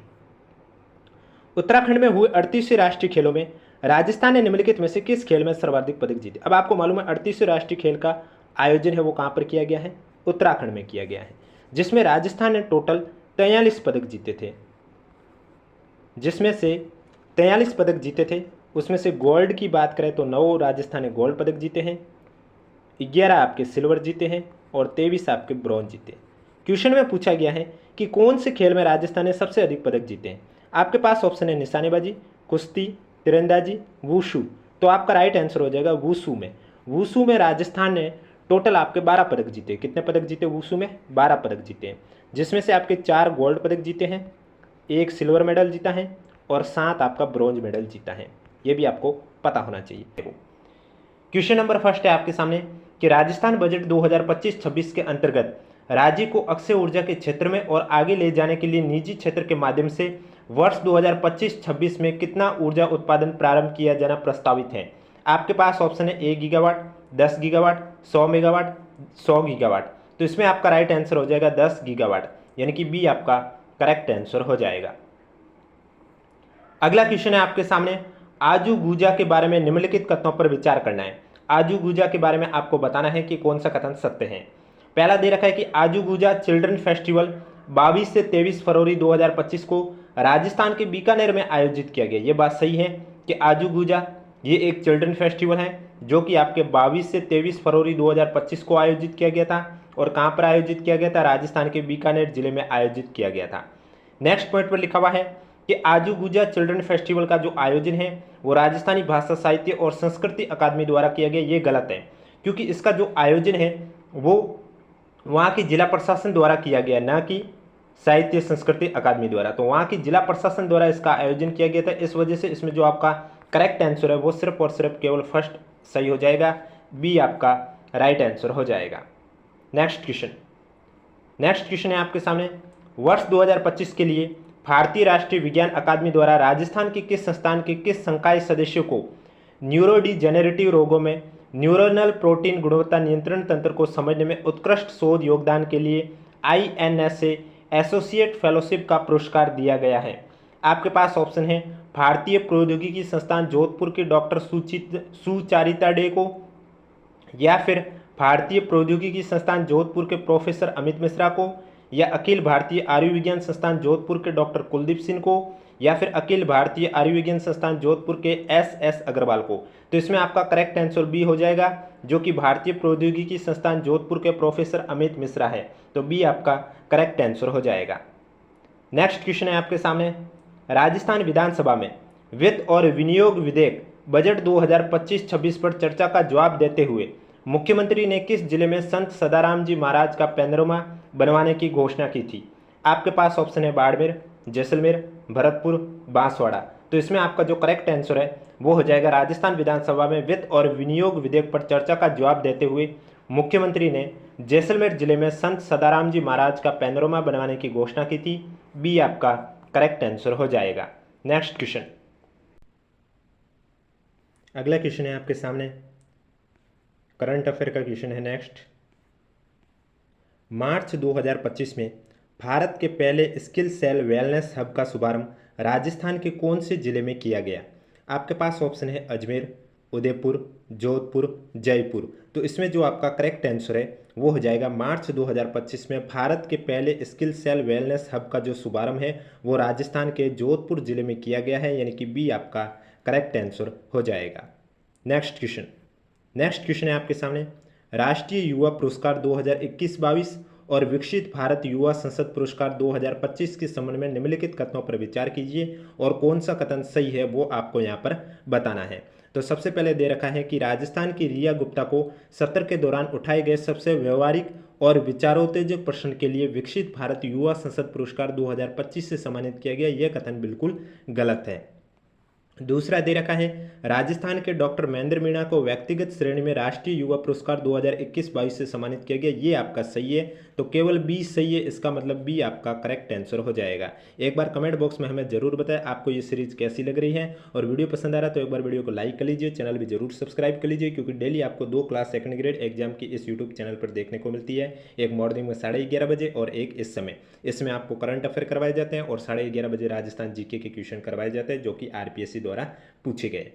उत्तराखंड में हुए 38वें राष्ट्रीय खेलों में राजस्थान ने निम्नलिखित में से किस खेल में सर्वाधिक पदक जीते? अब आपको मालूम है 38वें राष्ट्रीय खेल का आयोजन है वो कहाँ पर किया गया है? उत्तराखंड में किया गया है, जिसमें राजस्थान ने टोटल 43 पदक जीते थे, जिसमें से 43 पदक जीते थे उसमें से गोल्ड की बात करें तो 9 राजस्थान ने गोल्ड पदक जीते हैं, 11 आपके सिल्वर जीते हैं और 23 आपके ब्रॉन्ज जीते। क्वेश्चन में पूछा गया है कि कौन से खेल में राजस्थान ने सबसे अधिक पदक जीते हैं। आपके पास ऑप्शन है निशानेबाजी, कुश्ती, तीरंदाजी, वुशु। तो आपका राइट आंसर हो जाएगा वुशु में। वुशु में राजस्थान ने टोटल आपके 12 पदक जीते। कितने पदक जीते वुशु में? 12 पदक जीते हैं, जिसमें से आपके 4 गोल्ड पदक जीते हैं, 1 सिल्वर मेडल जीता है और 7 आपका ब्रॉन्ज मेडल जीता है। ये भी आपको पता होना चाहिए। क्वेश्चन नंबर फर्स्ट है आपके सामने कि राजस्थान बजट 2025-26 के अंतर्गत राज्य को अक्षय ऊर्जा के क्षेत्र में और आगे ले जाने के लिए निजी क्षेत्र के माध्यम से वर्ष 2025-26 में कितना ऊर्जा उत्पादन प्रारंभ किया जाना प्रस्तावित है। आपके पास ऑप्शन है 1 गीगावाट, 10 गीगावाट, 100 मेगावाट, 100 गीगावाट। तो इसमें आपका राइट आंसर हो जाएगा 10 गीगावाट, यानी कि बी आपका करेक्ट आंसर हो जाएगा। अगला क्वेश्चन है आपके सामने, आजू गूजा के बारे में निम्नलिखित कथनों पर विचार करना है। आजू गूजा के बारे में आपको बताना है कि कौन सा कथन सत्य है। पहला दे रखा है कि आजू गूजा चिल्ड्रन फेस्टिवल 22 से 23 फरवरी 2025 को राजस्थान के बीकानेर में आयोजित किया गया। ये बात सही है कि आजू गूजा ये एक चिल्ड्रन फेस्टिवल है जो कि आपके 22 से 23 फरवरी 2025 को आयोजित किया गया था। और कहाँ पर आयोजित किया गया था? राजस्थान के बीकानेर जिले में आयोजित किया गया था। नेक्स्ट पॉइंट पर लिखा हुआ है कि आजू गूजा चिल्ड्रन फेस्टिवल का जो आयोजन है वो राजस्थानी भाषा साहित्य और संस्कृति अकादमी द्वारा किया गया। ये गलत है, क्योंकि इसका जो आयोजन है वो वहाँ की जिला प्रशासन द्वारा किया गया, ना कि साहित्य संस्कृति अकादमी द्वारा। तो वहाँ की जिला प्रशासन द्वारा इसका आयोजन किया गया था। इस वजह से इसमें जो आपका करेक्ट आंसर है वो सिर्फ और सिर्फ केवल फर्स्ट सही हो जाएगा, बी आपका राइट आंसर हो जाएगा। नेक्स्ट क्वेश्चन है आपके सामने, वर्ष 2025 के लिए भारतीय राष्ट्रीय विज्ञान अकादमी द्वारा राजस्थान के किस संस्थान के किस संकाय सदस्यों को न्यूरोडिजेनरेटिव रोगों में न्यूरोनल प्रोटीन गुणवत्ता नियंत्रण तंत्र को समझने में उत्कृष्ट शोध योगदान के लिए INSA एसोसिएट फेलोशिप का पुरस्कार दिया गया है। आपके पास ऑप्शन है भारतीय प्रौद्योगिकी संस्थान जोधपुर के डॉक्टर सुचारिता डे को, या फिर भारतीय प्रौद्योगिकी संस्थान जोधपुर के प्रोफेसर अमित मिश्रा को, या अखिल भारतीय आयुर्विज्ञान संस्थान जोधपुर के डॉक्टर कुलदीप सिंह को, या फिर अखिल भारतीय आयुर्विज्ञान संस्थान जोधपुर के SS अग्रवाल को। तो इसमें आपका करेक्ट आंसर बी हो जाएगा, जो कि भारतीय प्रौद्योगिकी संस्थान जोधपुर के प्रोफेसर अमित मिश्रा है। तो बी आपका करेक्ट आंसर हो जाएगा। नेक्स्ट क्वेश्चन है आपके सामने, राजस्थान विधानसभा में वित्त और विनियोग विधेयक बजट 2025-26 पर चर्चा का जवाब देते हुए मुख्यमंत्री ने किस जिले में संत सदाराम जी महाराज का पैनोरमा बनवाने की घोषणा की थी। आपके पास ऑप्शन है बाड़मेर, जैसलमेर, भरतपुर, बांसवाड़ा। तो इसमें आपका जो करेक्ट आंसर है वो हो जाएगा राजस्थान विधानसभा में वित्त और विनियोग विधेयक पर चर्चा का जवाब देते हुए मुख्यमंत्री ने जैसलमेर जिले में संत सदाराम जी महाराज का पैनोरमा बनवाने की घोषणा की थी। बी आपका करेक्ट आंसर हो जाएगा। नेक्स्ट क्वेश्चन, अगला क्वेश्चन है आपके सामने, करंट अफेयर का क्वेश्चन है नेक्स्ट। मार्च 2025 में भारत के पहले स्किल सेल वेलनेस हब का शुभारंभ राजस्थान के कौन से जिले में किया गया? आपके पास ऑप्शन है अजमेर, उदयपुर, जोधपुर, जयपुर। तो इसमें जो आपका करेक्ट आंसर है वो हो जाएगा मार्च 2025 में भारत के पहले स्किल सेल वेलनेस हब का जो शुभारंभ है वो राजस्थान के जोधपुर जिले में किया गया है, यानी कि बी आपका करेक्ट आंसर हो जाएगा। नेक्स्ट क्वेश्चन है आपके सामने, राष्ट्रीय युवा पुरस्कार 2021-22 और विकसित भारत युवा संसद पुरस्कार 2025 के संबंध में निम्नलिखित कथनों पर विचार कीजिए और कौन सा कथन सही है वो आपको यहाँ पर बताना है। तो सबसे पहले दे रखा है कि राजस्थान की रिया गुप्ता को सत्र के दौरान उठाए गए सबसे व्यवहारिक और विचारोत्तेजक प्रश्न के लिए विकसित भारत युवा संसद पुरस्कार 2025 से सम्मानित किया गया। यह कथन बिल्कुल गलत है। दूसरा दे रखा है, राजस्थान के डॉक्टर महेंद्र मीणा को व्यक्तिगत श्रेणी में राष्ट्रीय युवा पुरस्कार 2021-22 से सम्मानित किया गया। ये आपका सही है, तो केवल बी सही है, इसका मतलब बी आपका करेक्ट आंसर हो जाएगा। एक बार कमेंट बॉक्स में हमें जरूर बताएं आपको ये सीरीज कैसी लग रही है, और वीडियो पसंद आ रहा है तो एक बार वीडियो को लाइक कर लीजिए, चैनल भी जरूर सब्सक्राइब कर लीजिए, क्योंकि डेली आपको 2 क्लास सेकंड ग्रेड एग्जाम की इस यूट्यूब चैनल पर देखने को मिलती है। एक मॉर्निंग में 11:30 बजे और एक इस समय। इसमें आपको करंट अफेयर करवाए जाते हैं और 11:30 बजे राजस्थान जीके के क्वेश्चन करवाए जाते हैं, जो कि आरपीएससी द्वारा पूछे गए।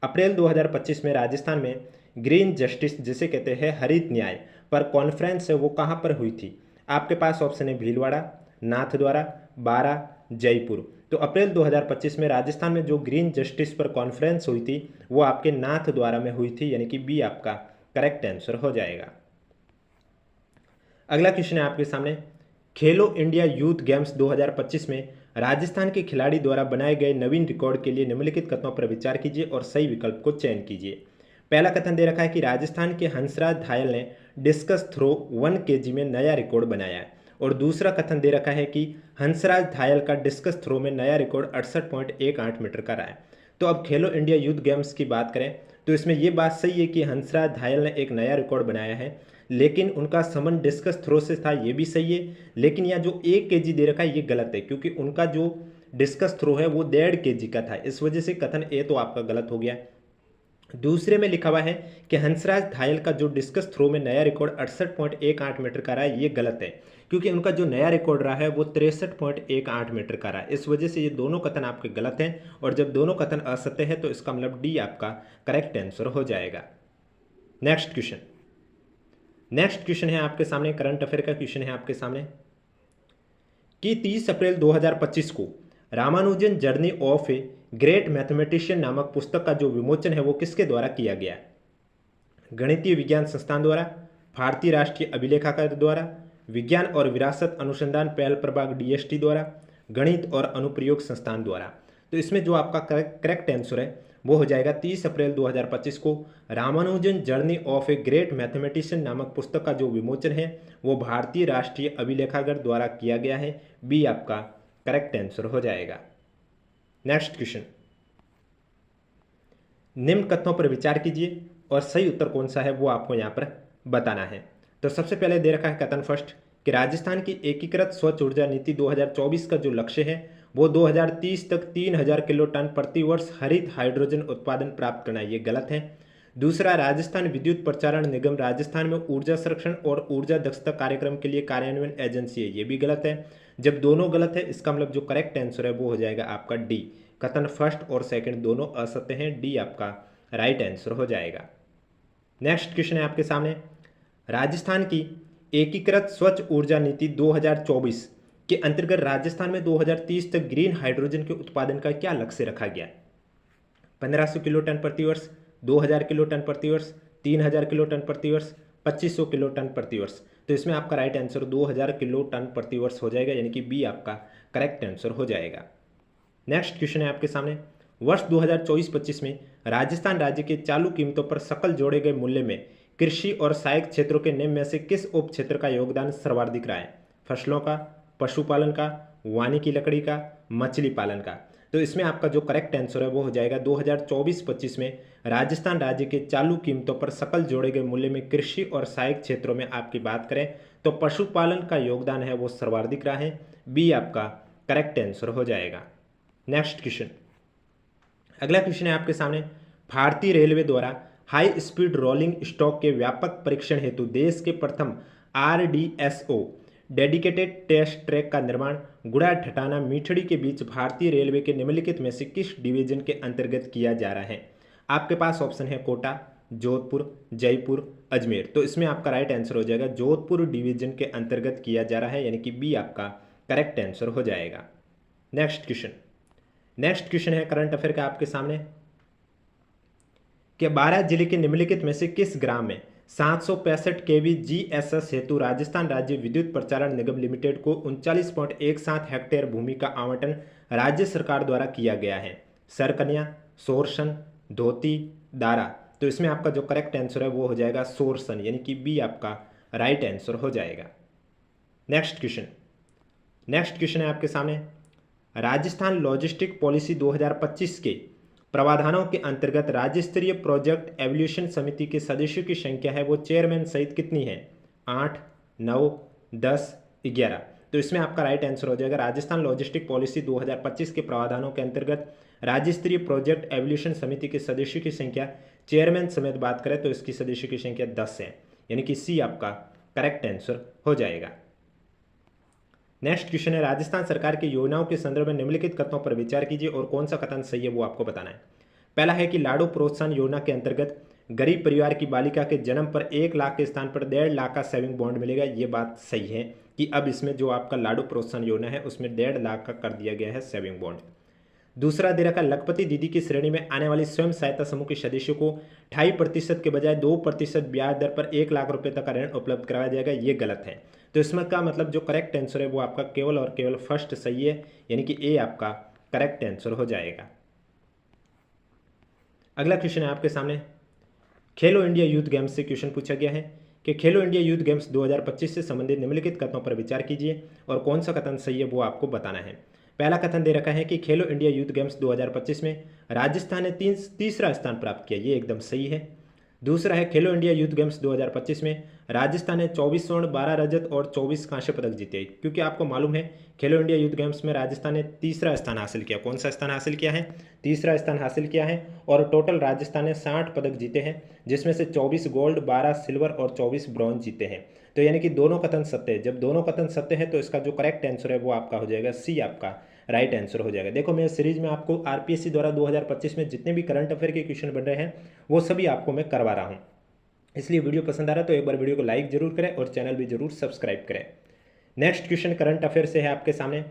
अप्रैल 2025 में राजस्थान में ग्रीन जस्टिस, जिसे कहते हैं हरित न्याय पर कॉन्फ्रेंस है, वो कहां पर हुई थी? आपके पास ऑप्शन है भीलवाड़ा, नाथद्वारा, बारा, जयपुर। तो अप्रैल 2025 में राजस्थान में जो ग्रीन जस्टिस पर कॉन्फ्रेंस हुई थी वो आपके नाथद्वारा में हुई थी, यानी कि बी आपका करेक्ट आंसर हो जाएगा। अगला क्वेश्चन है आपके सामने, खेलो इंडिया यूथ गेम्स 2025 में राजस्थान के खिलाड़ी द्वारा बनाए गए नवीन रिकॉर्ड के लिए निम्नलिखित कथनों पर विचार कीजिए और सही विकल्प को चयन कीजिए। पहला कथन दे रखा है कि राजस्थान के हंसराज धायल ने डिस्कस थ्रो 1 kg में नया रिकॉर्ड बनाया है, और दूसरा कथन दे रखा है कि हंसराज धायल का डिस्कस थ्रो में नया रिकॉर्ड 68.18 मीटर का रहा है। तो अब खेलो इंडिया यूथ गेम्स की बात करें तो इसमें यह बात सही है कि हंसराज धायल ने एक नया रिकॉर्ड बनाया है, लेकिन उनका संबंध डिस्कस थ्रो से था, ये भी सही है। लेकिन यह जो 1 kg दे रखा है ये गलत है, क्योंकि उनका जो डिस्कस थ्रो है वो 1.5 kg का था, इस वजह से कथन ए तो आपका गलत हो गया। दूसरे में लिखा हुआ है कि हंसराज धायल का जो डिस्कस थ्रो में नया रिकॉर्ड 68.18 मीटर का रहा है, ये गलत है, क्योंकि उनका जो नया रिकॉर्ड रहा है वो 63.18 मीटर का रहा है। इस वजह से ये दोनों कथन आपके गलत हैं, और जब दोनों कथन असत्य है तो इसका मतलब डी आपका करेक्ट आंसर हो जाएगा। नेक्स्ट क्वेश्चन है आपके सामने, करंट अफेयर का क्वेश्चन है आपके सामने कि 30 अप्रैल 2025 को Ramanujan journey of a great mathematician नामक पुस्तक का जो विमोचन है वो किसके द्वारा किया गया? गणितीय विज्ञान संस्थान द्वारा, भारतीय राष्ट्रीय अभिलेखागार द्वारा, विज्ञान और विरासत अनुसंधान पहल प्रभाग डीएसटी द्वारा, गणित और अनुप्रयोग संस्थान द्वारा। तो इसमें जो आपका करेक्ट आंसर है वो हो जाएगा 30 अप्रैल 2025 को Ramanujan journey of a great mathematician नामक पुस्तक का जो विमोचन है वो भारतीय राष्ट्रीय अभिलेखागार द्वारा किया गया है। बी आपका करेक्ट आंसर हो जाएगा। नेक्स्ट क्वेश्चन, निम्न कथनों पर विचार कीजिए और सही उत्तर कौन सा है वो आपको यहाँ पर बताना है। तो सबसे पहले दे रखा है कथन फर्स्ट कि राजस्थान की एकीकृत स्वच्छ ऊर्जा नीति 2024 का जो लक्ष्य है वो 2030 तक 3000 किलो टन प्रति वर्ष हरित हाइड्रोजन उत्पादन प्राप्त करना, ये गलत है। दूसरा, राजस्थान विद्युत प्रसारण निगम राजस्थान में ऊर्जा संरक्षण और ऊर्जा दक्षता कार्यक्रम के लिए कार्यान्वयन एजेंसी है, ये भी गलत है। जब दोनों गलत है इसका मतलब जो करेक्ट आंसर है वो हो जाएगा आपका डी। कथन फर्स्ट और सेकंड दोनों असत्य हैं, डी आपका राइट आंसर हो जाएगा। नेक्स्ट क्वेश्चन है आपके सामने, राजस्थान की एकीकृत स्वच्छ ऊर्जा नीति 2024 के अंतर्गत राजस्थान में 2030 तक ग्रीन हाइड्रोजन के उत्पादन का क्या लक्ष्य रखा गया? 1500 किलो टन प्रति वर्ष, 2000 किलो टन प्रति वर्ष, 3000 किलो टन प्रति वर्ष, 2500 किलो टन प्रति वर्ष। तो इसमें आपका राइट आंसर 2000 किलो टन प्रति वर्ष हो जाएगा, यानी कि बी आपका करेक्ट आंसर हो जाएगा। नेक्स्ट क्वेश्चन है आपके सामने, वर्ष 2024-25 में राजस्थान राज्य के चालू कीमतों पर सकल जोड़े गए मूल्य में कृषि और सहायक क्षेत्रों के निम्न में से किस उप क्षेत्र का योगदान सर्वाधिक रहा है? फसलों का, पशुपालन का, वानिकी लकड़ी का, मछली पालन का। तो इसमें आपका जो करेक्ट आंसर है वो हो जाएगा 2024-25 में राजस्थान राज्य के चालू कीमतों पर सकल जोड़े गए मूल्य में कृषि और सहायक क्षेत्रों में आपकी बात करें तो पशुपालन का योगदान है वो सर्वाधिक रहा है। बी आपका करेक्ट आंसर हो जाएगा। नेक्स्ट क्वेश्चन, अगला क्वेश्चन है आपके सामने, भारतीय रेलवे द्वारा हाई स्पीड रोलिंग स्टॉक के व्यापक परीक्षण हेतु देश के प्रथम RDSO डेडिकेटेड टेस्ट ट्रैक का निर्माण गुड़ा ठटाना मीठड़ी के बीच भारतीय रेलवे के निम्नलिखित में से किस डिवीजन के अंतर्गत किया जा रहा है। आपके पास ऑप्शन है कोटा, जोधपुर, जयपुर, अजमेर। तो इसमें आपका राइट आंसर हो जाएगा जोधपुर डिवीजन के अंतर्गत किया जा रहा है, यानी कि बी आपका करेक्ट आंसर हो जाएगा। नेक्स्ट क्वेश्चन है करंट अफेयर का आपके सामने कि 12 जिले के निम्नलिखित में से किस ग्राम में 765 kV GSS हेतु राजस्थान राज्य विद्युत प्रसारण निगम लिमिटेड को 39.17 हेक्टेयर भूमि का आवंटन राज्य सरकार द्वारा किया गया है। सरकन्या, सोरसन, धोती, दारा। तो इसमें आपका जो करेक्ट आंसर है वो हो जाएगा सोरसन, यानी कि बी आपका राइट आंसर हो जाएगा। नेक्स्ट क्वेश्चन है आपके सामने राजस्थान लॉजिस्टिक पॉलिसी 2025 के प्रावधानों के अंतर्गत राज्य स्तरीय प्रोजेक्ट एवोल्यूशन समिति के सदस्यों की संख्या है वो चेयरमैन सहित कितनी है? 8, 9, 10, 11। तो इसमें आपका राइट आंसर हो जाएगा राजस्थान लॉजिस्टिक पॉलिसी 2025 के प्रावधानों के अंतर्गत राज्य स्तरीय प्रोजेक्ट एवोल्यूशन समिति के सदस्यों की संख्या चेयरमैन समेत बात करें तो इसकी सदस्यों की संख्या 10 है, यानी कि सी आपका करेक्ट आंसर हो जाएगा। नेक्स्ट क्वेश्चन है राजस्थान सरकार की योजनाओं के संदर्भ में निम्नलिखित कथनों पर विचार कीजिए और कौन सा कथन सही है वो आपको बताना है। पहला है कि लाडू प्रोत्साहन योजना के अंतर्गत गरीब परिवार की बालिका के जन्म पर 1 लाख के स्थान पर 1.5 लाख का सेविंग बॉन्ड मिलेगा। ये बात सही है कि अब इसमें जो आपका लाडू प्रोत्साहन योजना है उसमें 1.5 लाख का कर दिया गया है सेविंग बॉन्ड। दूसरा दे रखा लखपति दीदी की श्रेणी में आने वाली स्वयं सहायता समूह के सदस्यों को 2.5% के बजाय 2% ब्याज दर पर 1 लाख रुपए तक का ऋण उपलब्ध कराया जाएगा। ये गलत है। तो इसमें का मतलब जो करेक्ट आंसर है वो आपका केवल और केवल फर्स्ट सही है, यानी कि ए आपका करेक्ट आंसर हो जाएगा। अगला क्वेश्चन है आपके सामने खेलो इंडिया यूथ गेम्स से क्वेश्चन पूछा गया है कि खेलो इंडिया यूथ गेम्स 2025 से संबंधित निम्नलिखित कथनों पर विचार कीजिए और कौन सा कथन सही है वो आपको बताना है। पहला कथन दे रखा है कि खेलो इंडिया यूथ गेम्स 2025 में राजस्थान ने तीसरा स्थान प्राप्त किया। ये एकदम सही है। दूसरा है खेलो इंडिया यूथ गेम्स 2025 में राजस्थान ने 24 स्वर्ण, 12 रजत और 24 कांस्य पदक जीते। क्योंकि आपको मालूम है खेलो इंडिया यूथ गेम्स में राजस्थान ने तीसरा स्थान हासिल किया। कौन सा स्थान हासिल किया है? तीसरा स्थान हासिल किया है। और टोटल राजस्थान ने 60 पदक जीते हैं, जिसमें से 24 गोल्ड, 12 सिल्वर और 24 ब्रॉन्ज जीते हैं। तो यानी कि दोनों कथन सत्य है। जब दोनों कथन सत्य है तो इसका जो करेक्ट आंसर है वो आपका हो जाएगा सी आपका राइट आंसर हो जाएगा। देखो मैं सीरीज में आपको आरपीएससी द्वारा 2025 में जितने भी करंट अफेयर के क्वेश्चन बन रहे हैं वो सभी आपको मैं करवा रहा हूँ। इसलिए वीडियो पसंद आ रहा है तो एक बार वीडियो को लाइक जरूर करें और चैनल भी जरूर सब्सक्राइब करें। नेक्स्ट क्वेश्चन करंट अफेयर से है आपके सामने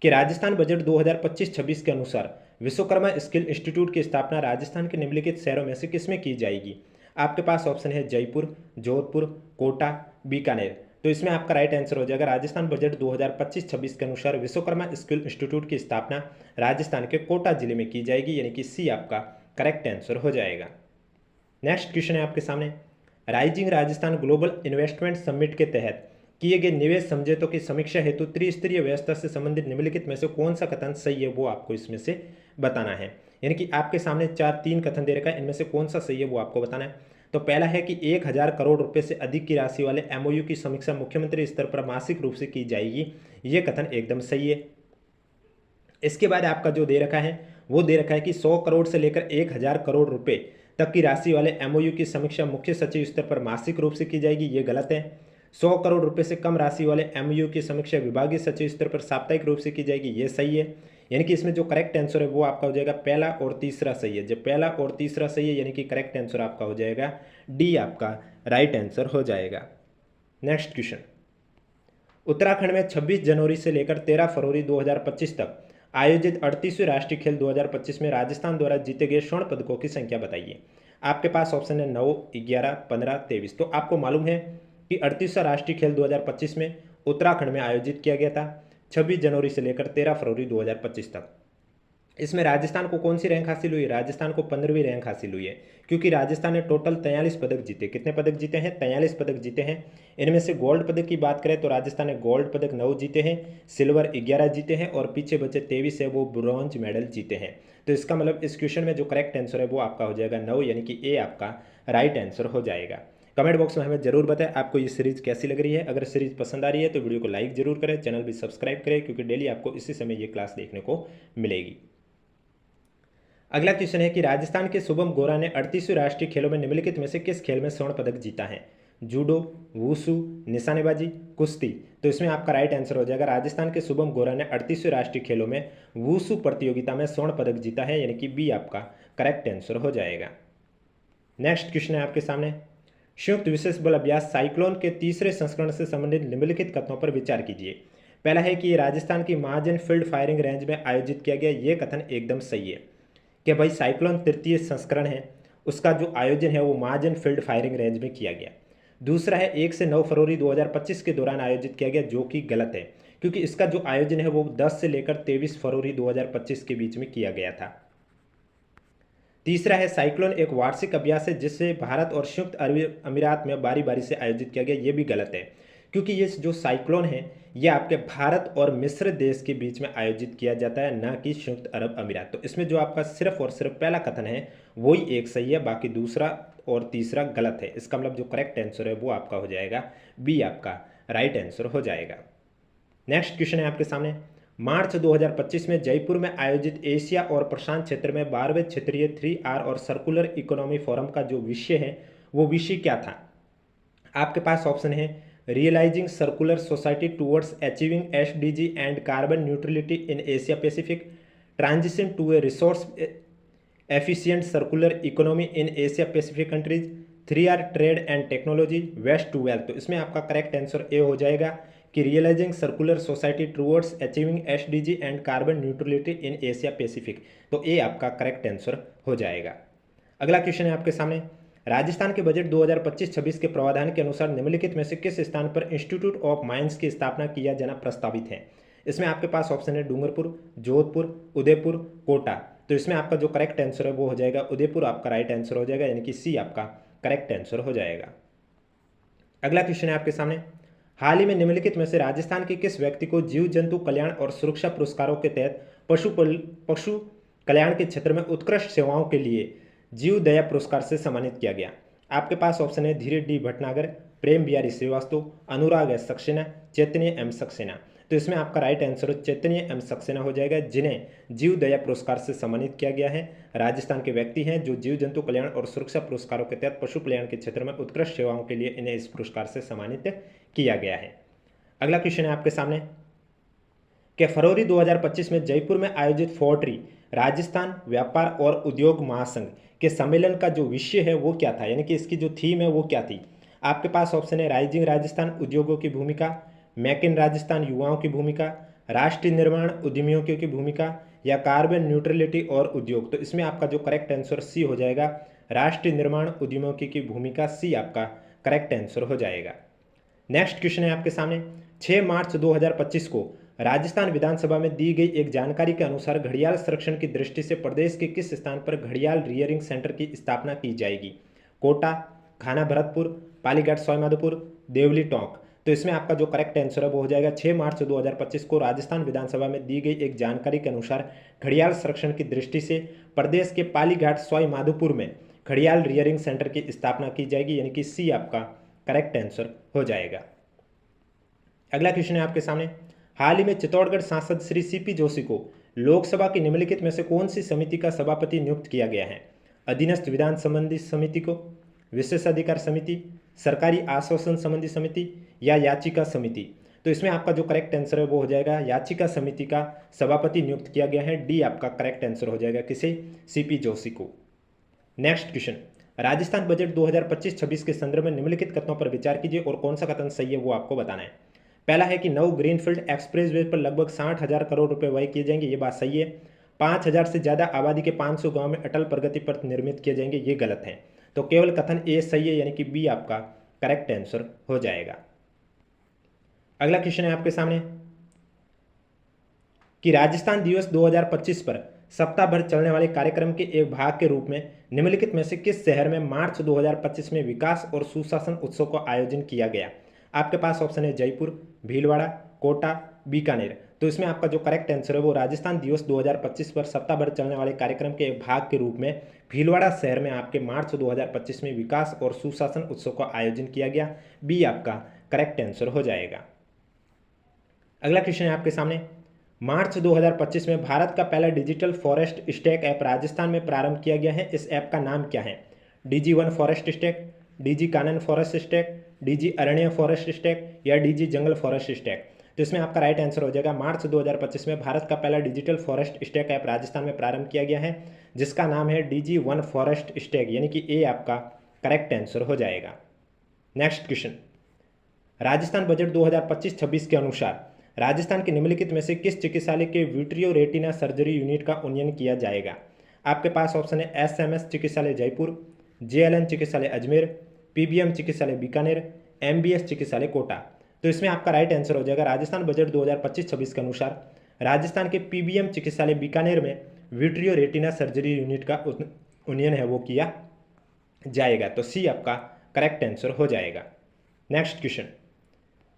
कि राजस्थान बजट 2025-26 के अनुसार विश्वकर्मा स्किल इंस्टीट्यूट की स्थापना राजस्थान के निम्नलिखित शहरों में से किसमें की जाएगी? आपके पास ऑप्शन है जयपुर, जोधपुर, कोटा, बीकानेर। तो इसमें आपका राइट आंसर हो जाएगा राजस्थान बजट 2025-26 के अनुसार विश्वकर्मा स्किल इंस्टीट्यूट की स्थापना राजस्थान के कोटा जिले में की जाएगी, यानी कि सी आपका करेक्ट आंसर हो जाएगा। नेक्स्ट क्वेश्चन है आपके सामने rising Rajasthan global investment summit के तहत किए गए निवेश समझौतों की समीक्षा हेतु त्रिस्तरीय व्यवस्था से संबंधित निम्नलिखित में से कौन सा कथन सही है वो आपको इसमें से बताना है। यानी कि आपके सामने 3 कथन दे रखा है, इनमें से कौन सा सही है वो आपको बताना है। तो पहला है कि 1000 करोड़ रुपए से अधिक की राशि वाले MOU की समीक्षा मुख्यमंत्री स्तर पर मासिक रूप से की जाएगी। ये कथन एकदम सही है। इसके बाद आपका जो दे रखा है वो दे रखा है कि 100 करोड़ से लेकर 1000 करोड़ रुपए तक की राशि वाले MOU की समीक्षा मुख्य सचिव स्तर पर मासिक रूप से की जाएगी। ये गलत है। 100 करोड़ रुपए से कम राशि वाले MOU की समीक्षा विभागीय सचिव स्तर पर साप्ताहिक रूप से की जाएगी। ये सही है। यानी कि इसमें जो करेक्ट आंसर है वो आपका हो जाएगा पहला और तीसरा सही है। जब पहला और तीसरा सही है यानी कि करेक्ट आंसर आपका हो जाएगा डी आपका राइट आंसर हो जाएगा। नेक्स्ट क्वेश्चन उत्तराखंड में 26 जनवरी से लेकर 13 फरवरी 2025 तक आयोजित 38वें राष्ट्रीय खेल 2025 में राजस्थान द्वारा जीते गए स्वर्ण पदकों की संख्या बताइए। आपके पास ऑप्शन है 9, 11, 15, 23। तो आपको मालूम है कि 38वां राष्ट्रीय खेल 2025 में उत्तराखंड में आयोजित किया गया था 26 जनवरी से लेकर 13 फरवरी 2025 तक। इसमें राजस्थान को कौन सी रैंक हासिल हुई? राजस्थान को 15वीं रैंक हासिल हुई है, क्योंकि राजस्थान ने टोटल 43 पदक जीते। कितने पदक जीते हैं? 43 पदक जीते हैं। इनमें से गोल्ड पदक की बात करें तो राजस्थान ने गोल्ड पदक 9 जीते हैं, सिल्वर 11 जीते हैं और पीछे बचे 23 है वो ब्रॉन्ज मेडल जीते हैं। तो इसका मतलब इस क्वेश्चन में जो करेक्ट आंसर है वो आपका हो जाएगा 9, यानी कि ए आपका राइट आंसर हो जाएगा। कमेंट बॉक्स में हमें जरूर बताएं आपको ये सीरीज कैसी लग रही है। अगर सीरीज पसंद आ रही है तो वीडियो को लाइक जरूर करें, चैनल भी सब्सक्राइब करें, क्योंकि डेली आपको इसी समय ये क्लास देखने को मिलेगी। अगला क्वेश्चन है कि राजस्थान के शुभम गोरा ने 38वें राष्ट्रीय खेलों में निम्नलिखित में से किस खेल में स्वर्ण पदक जीता है? जूडो, वुशु, निशानेबाजी, कुश्ती। तो इसमें आपका राइट आंसर हो जाएगा राजस्थान के शुभम गोरा ने 38वें राष्ट्रीय खेलों में वुशु प्रतियोगिता में स्वर्ण पदक जीता है, यानी कि बी आपका करेक्ट आंसर हो जाएगा। नेक्स्ट क्वेश्चन है आपके सामने, संयुक्त विशेष बल अभ्यास साइक्लोन के तीसरे संस्करण से संबंधित निम्नलिखित कथनों पर विचार कीजिए। पहला है कि ये राजस्थान की महाजन फील्ड फायरिंग रेंज में आयोजित किया गया, ये कथन एकदम सही है कि भाई साइक्लोन तृतीय संस्करण है उसका जो आयोजन है वो महाजन फील्ड फायरिंग रेंज में किया गया। दूसरा है 1 से 9 फरवरी 2025 के दौरान आयोजित किया गया, जो कि गलत है क्योंकि इसका जो आयोजन है वो 10 से लेकर 23 फरवरी 2025 के बीच में किया गया था। तीसरा है साइक्लोन एक वार्षिक अभ्यास है जिसे भारत और संयुक्त अरब अमीरात में बारी बारी से आयोजित किया गया, ये भी गलत है क्योंकि ये जो साइक्लोन है ये आपके भारत और मिस्र देश के बीच में आयोजित किया जाता है, ना कि संयुक्त अरब अमीरात। तो इसमें जो आपका सिर्फ और सिर्फ पहला कथन है वही एक सही है, बाकी दूसरा और तीसरा गलत है। इसका मतलब जो करेक्ट आंसर है वो आपका हो जाएगा बी आपका राइट आंसर हो जाएगा। नेक्स्ट क्वेश्चन है आपके सामने, मार्च 2025 में जयपुर में आयोजित एशिया और प्रशांत क्षेत्र में 12वें क्षेत्रीय 3R और सर्कुलर इकोनॉमी फोरम का जो विषय है वो विषय क्या था? आपके पास ऑप्शन है realising circular society towards achieving SDG and carbon neutrality in Asia Pacific, transition to a resource efficient circular economy in Asia Pacific countries, 3R trade and technology, waste to wealth. तो इसमें आपका correct answer A हो जाएगा कि realising circular society towards achieving SDG and carbon neutrality in Asia Pacific. तो A आपका correct answer हो जाएगा। अगला क्वेश्चन है आपके सामने, राजस्थान के बजट 2025-26 के प्रावधान के अनुसार निम्नलिखित में से किस स्थान पर इंस्टीट्यूट ऑफ माइंस की स्थापना किया जाना प्रस्तावित है? इसमें आपके पास ऑप्शन है डूंगरपुर, जोधपुर, उदयपुर, कोटा। तो इसमें आपका जो करेक्ट आंसर है वो हो जाएगा उदयपुर, आपका राइट आंसर हो जाएगा, यानी कि सी आपका करेक्ट आंसर हो जाएगा। अगला क्वेश्चन है आपके सामने, हाल ही में निम्नलिखित में से राजस्थान के किस व्यक्ति को जीव जंतु कल्याण और सुरक्षा पुरस्कारों के तहत पशु कल्याण के क्षेत्र में उत्कृष्ट सेवाओं के लिए जीव दया पुरस्कार से सम्मानित किया गया? आपके पास ऑप्शन है धीरज डी भटनागर, प्रेम बिहारी श्रीवास्तव, अनुराग एस सक्सेना, चैतन्य एम सक्सेना। तो इसमें आपका राइट आंसर चैतन्य एम सक्सेना हो जाएगा, जिन्हें जीव दया पुरस्कार से सम्मानित किया गया है। राजस्थान के व्यक्ति हैं जो जीव जंतु कल्याण और सुरक्षा पुरस्कारों के तहत पशु कल्याण के क्षेत्र में उत्कृष्ट सेवाओं के लिए इन्हें इस पुरस्कार से सम्मानित किया गया है। अगला क्वेश्चन है आपके सामने कि फरवरी 2025 में जयपुर में आयोजित फोर्ट्री राजस्थान व्यापार और उद्योग महासंघ के सम्मेलन का जो विषय है वो क्या था, यानी कि इसकी जो थीम है वो क्या थी? आपके पास ऑप्शन है राइजिंग राजस्थान उद्योगों की भूमिका, मेक इन राजस्थान युवाओं की भूमिका, राष्ट्रीय निर्माण उद्यमियों की भूमिका, या कार्बन न्यूट्रलिटी और उद्योग। तो इसमें आपका जो करेक्ट आंसर सी हो जाएगा, राष्ट्रीय निर्माण उद्यमियों की भूमिका, सी आपका करेक्ट आंसर हो जाएगा। नेक्स्ट क्वेश्चन है आपके सामने, 6 मार्च 2025 को राजस्थान विधानसभा में दी गई एक जानकारी के अनुसार घड़ियाल संरक्षण की दृष्टि से प्रदेश के किस स्थान पर घड़ियाल रियरिंग सेंटर की स्थापना की जाएगी? कोटा, खाना भरतपुर, पालीघाट सवाईमाधोपुर, देवली टोंक। तो इसमें आपका जो करेक्ट आंसर है वो हो जाएगा 6 मार्च 2025 को राजस्थान विधानसभा में दी गई एक जानकारी के अनुसार घड़ियाल संरक्षण की दृष्टि से प्रदेश के पालीघाट सवाईमाधोपुर में घड़ियाल रियरिंग सेंटर की स्थापना की जाएगी, यानी कि सी आपका करेक्ट आंसर हो जाएगा। अगला क्वेश्चन है आपके सामने, हाल ही में चित्तौड़गढ़ सांसद श्री सीपी जोशी को लोकसभा की निम्नलिखित में से कौन सी समिति का सभापति नियुक्त किया गया है? अधीनस्थ विधान संबंधी समिति को, विशेषाधिकार समिति, सरकारी आश्वासन संबंधी समिति, या याचिका समिति। तो इसमें आपका जो करेक्ट आंसर है वो हो जाएगा याचिका समिति का सभापति नियुक्त किया गया है, डी आपका करेक्ट आंसर हो जाएगा, किसे? सीपी जोशी को। नेक्स्ट क्वेश्चन, राजस्थान बजट 2025-26 के संदर्भ में निम्नलिखित कथनों पर विचार कीजिए और कौन सा कथन सही है वो आपको बताना है। पहला है कि नव ग्रीनफील्ड एक्सप्रेसवे पर लगभग 60,000 करोड़ रुपए व्यय किए जाएंगे, ये बात सही है। 5,000 से ज़्यादा आबादी के 500 गांव में अटल प्रगति पथ निर्मित किए जाएंगे, ये गलत है। तो केवल कथन ए सही है, यानी कि बी आपका करेक्ट आंसर हो जाएगा। अगला क्वेश्चन है आपके सामने कि राजस्थान दिवस 2025 पर सप्ताह भर चलने वाले कार्यक्रम के एक भाग के रूप में निम्नलिखित में से किस शहर में मार्च 2025 में विकास और सुशासन उत्सव का आयोजन किया गया? आपके पास ऑप्शन है जयपुर, भीलवाड़ा, कोटा, बीकानेर। तो इसमें आपका जो करेक्ट आंसर है वो राजस्थान दिवस 2025 पर सप्ताह भर चलने वाले कार्यक्रम के एक भाग के रूप में भीलवाड़ा शहर में आपके मार्च 2025 में विकास और सुशासन उत्सव का आयोजन किया गया, बी आपका करेक्ट आंसर हो जाएगा। अगला क्वेश्चन है आपके सामने, मार्च 2025 में भारत का पहला digital forest stack app Rajasthan में प्रारंभ किया गया है। इस ऐप का नाम क्या है? DG1 फॉरेस्ट स्टैक, DG कानन फॉरेस्ट स्टैक, DG अरण्य फॉरेस्ट स्टैक या DG जंगल फॉरेस्ट स्टैक? तो इसमें आपका राइट आंसर हो जाएगा मार्च 2025 में भारत का पहला digital forest stack app Rajasthan में प्रारंभ किया गया है, जिसका नाम है DG1 फॉरेस्ट स्टैक, यानी कि ए आपका करेक्ट आंसर हो जाएगा। नेक्स्ट क्वेश्चन, राजस्थान बजट 2025-26 के अनुसार राजस्थान के निम्नलिखित में से किस चिकित्सालय के विट्रियो रेटिना सर्जरी यूनिट का उन्नयन किया जाएगा? आपके पास ऑप्शन है SMS चिकित्सालय जयपुर, JLN चिकित्सालय अजमेर, PBM चिकित्सालय बीकानेर, MBS चिकित्सालय कोटा। तो इसमें आपका राइट आंसर हो जाएगा राजस्थान बजट 2025-26 के अनुसार राजस्थान के PBM चिकित्सालय बीकानेर में विट्रियो रेटिना सर्जरी यूनिट का उन्नयन है वो किया जाएगा। तो सी आपका करेक्ट आंसर हो जाएगा। नेक्स्ट क्वेश्चन,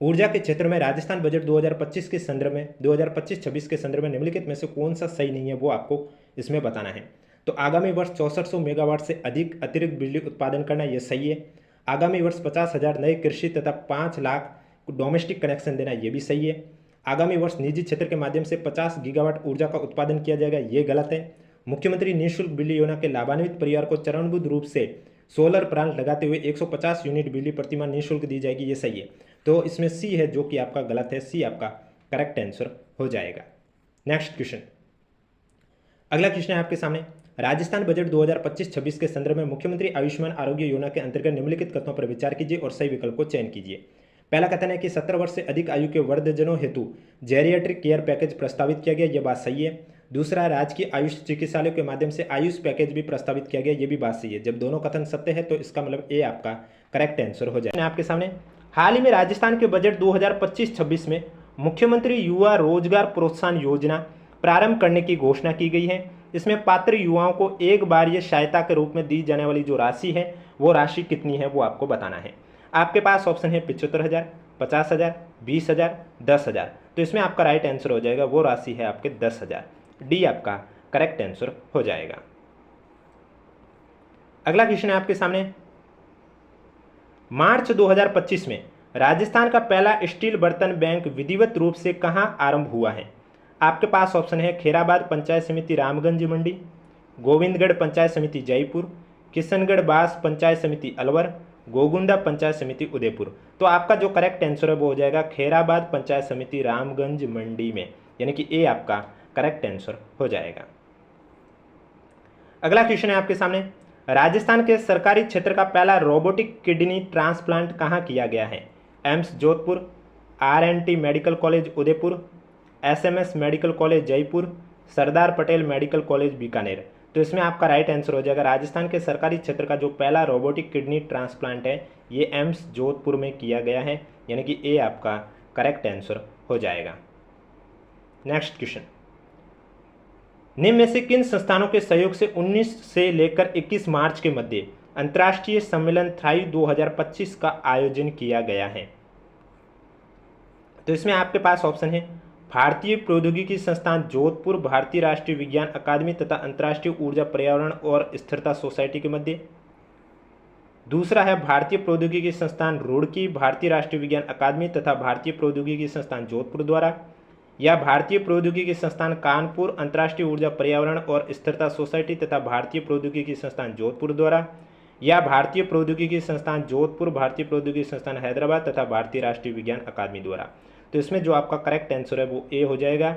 ऊर्जा के क्षेत्र में राजस्थान बजट 2025 के संदर्भ में 2025-26 के संदर्भ में निम्नलिखित में से कौन सा सही नहीं है वो आपको इसमें बताना है। तो आगामी वर्ष 6400 मेगावाट से अधिक अतिरिक्त बिजली उत्पादन करना ये सही है। आगामी वर्ष 50,000 नए कृषि तथा 5 लाख डोमेस्टिक कनेक्शन देना ये भी सही है। आगामी वर्ष निजी क्षेत्र के माध्यम से 50 गीगावाट ऊर्जा का उत्पादन किया जाएगा, ये गलत है। मुख्यमंत्री निःशुल्क बिजली योजना के लाभान्वित परिवार को चरणबद्ध रूप से सोलर प्लांट लगाते हुए 150 यूनिट बिजली प्रतिमाह निःशुल्क दी जाएगी, ये सही है। तो इसमें सी है जो कि आपका गलत है, सी आपका करेक्ट आंसर हो जाएगा। नेक्स्ट क्वेश्चन, अगला क्वेश्चन है आपके सामने, राजस्थान बजट 2025-26 के संदर्भ में मुख्यमंत्री आयुष्मान आरोग्य योजना के अंतर्गत निम्नलिखित कथनों पर विचार कीजिए और सही विकल्प को चयन कीजिए। पहला कथन है कि 17 वर्ष से अधिक आयु के वृद्धजनों हेतु जेरियाट्रिक केयर पैकेज प्रस्तावित किया गया, यह बात सही है। दूसरा, राजकीय आयुष चिकित्सालयों के माध्यम से आयुष पैकेज भी प्रस्तावित किया गया, ये भी बात सही है। जब दोनों कथन सत्य है तो इसका मतलब ए आपका करेक्ट आंसर हो जाए। आपके सामने हाल ही में राजस्थान के बजट 2025-26 में मुख्यमंत्री युवा रोजगार प्रोत्साहन योजना प्रारंभ करने की घोषणा की गई है। इसमें पात्र युवाओं को एक बार ये सहायता के रूप में दी जाने वाली जो राशि है वो राशि कितनी है वो आपको बताना है। आपके पास ऑप्शन है 75,000, 50,000, 20,000, 10,000। तो इसमें आपका राइट आंसर हो जाएगा वो राशि है आपके 10,000, डी आपका करेक्ट आंसर हो जाएगा। अगला क्वेश्चन है आपके सामने, मार्च 2025 में राजस्थान का पहला स्टील बर्तन बैंक विधिवत रूप से कहां आरंभ हुआ है? आपके पास ऑप्शन है खैराबाद पंचायत समिति रामगंज मंडी, गोविंदगढ़ पंचायत समिति जयपुर, किशनगढ़ बास पंचायत समिति अलवर, गोगुंदा पंचायत समिति उदयपुर। तो आपका जो करेक्ट आंसर है वो हो जाएगा खैराबाद पंचायत समिति रामगंज मंडी में, यानी कि ए आपका करेक्ट आंसर हो जाएगा। अगला क्वेश्चन है आपके सामने, राजस्थान के सरकारी क्षेत्र का पहला रोबोटिक किडनी ट्रांसप्लांट कहां किया गया है? AIIMS Jodhpur, RNT medical college Udaipur, SMS medical college Jaipur, Sardar Patel medical college Bikaner. तो इसमें आपका राइट आंसर हो जाएगा राजस्थान के सरकारी क्षेत्र का जो पहला रोबोटिक किडनी ट्रांसप्लांट है ये एम्स जोधपुर में किया गया है, यानी कि ए आपका करेक्ट आंसर हो जाएगा। नेक्स्ट क्वेश्चन, निम्न में से किन संस्थानों के सहयोग से 19 से लेकर 21 मार्च के मध्य अंतर्राष्ट्रीय सम्मेलन थ्राइव 2025 का आयोजन किया गया है? तो इसमें आपके पास ऑप्शन है भारतीय प्रौद्योगिकी संस्थान जोधपुर, भारतीय राष्ट्रीय विज्ञान अकादमी तथा अंतर्राष्ट्रीय ऊर्जा पर्यावरण और स्थिरता सोसाइटी के मध्य। दूसरा है भारतीय प्रौद्योगिकी संस्थान रुड़की, भारतीय राष्ट्रीय विज्ञान अकादमी तथा भारतीय प्रौद्योगिकी संस्थान जोधपुर द्वारा, या भारतीय प्रौद्योगिकी संस्थान कानपुर, अंतर्राष्ट्रीय ऊर्जा पर्यावरण और स्थिरता सोसाइटी तथा भारतीय प्रौद्योगिकी संस्थान जोधपुर द्वारा, या भारतीय प्रौद्योगिकी संस्थान जोधपुर, भारतीय प्रौद्योगिकी संस्थान हैदराबाद तथा भारतीय राष्ट्रीय विज्ञान अकादमी द्वारा। तो इसमें जो आपका करेक्ट आंसर है वो ए हो जाएगा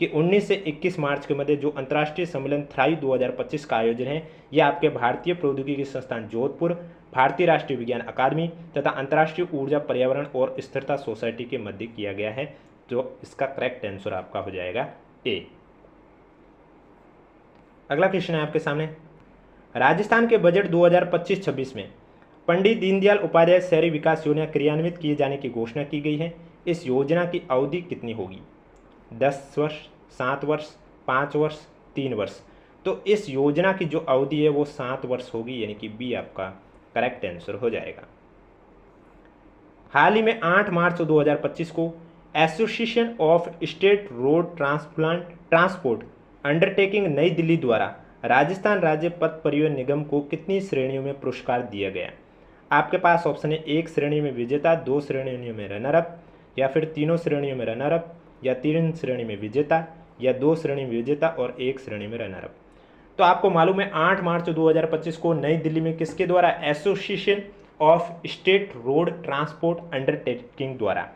कि 19 से 21 मार्च के मध्य जो अंतर्राष्ट्रीय सम्मेलन थ्राइव 2025 का आयोजन है यह आपके भारतीय प्रौद्योगिकी संस्थान जोधपुर, भारतीय राष्ट्रीय विज्ञान अकादमी तथा अंतर्राष्ट्रीय ऊर्जा पर्यावरण और स्थिरता सोसाइटी के मध्य किया गया है। तो इसका करेक्ट आंसर आपका हो जाएगा ए। अगला क्वेश्चन है आपके सामने, राजस्थान के बजट 2025-26 में पंडित दीनदयाल उपाध्याय शहरी विकास योजना क्रियान्वित किए जाने की घोषणा की गई है। इस योजना की अवधि कितनी होगी? 10 वर्ष, 7 वर्ष, 5 वर्ष, 3 वर्ष। तो इस योजना की जो अवधि है वो 7 वर्ष होगी, यानी कि बी आपका करेक्ट आंसर हो जाएगा। हाल ही में 8 मार्च 2025 को association of state road transport undertaking नई दिल्ली द्वारा राजस्थान राज्य पथ परिवहन निगम को कितनी श्रेणियों में पुरस्कार दिया गया? आपके पास ऑप्शन है 1 श्रेणी में विजेता, 2 श्रेणियों में रनर अप, या फिर तीनों श्रेणियों में रनर अप, या 3 श्रेणी में विजेता या 2 श्रेणी में विजेता और 1 श्रेणी में रनर अप। तो आपको मालूम है 8 मार्च 2025 को नई दिल्ली में किसके द्वारा, association of state road transport undertaking द्वारा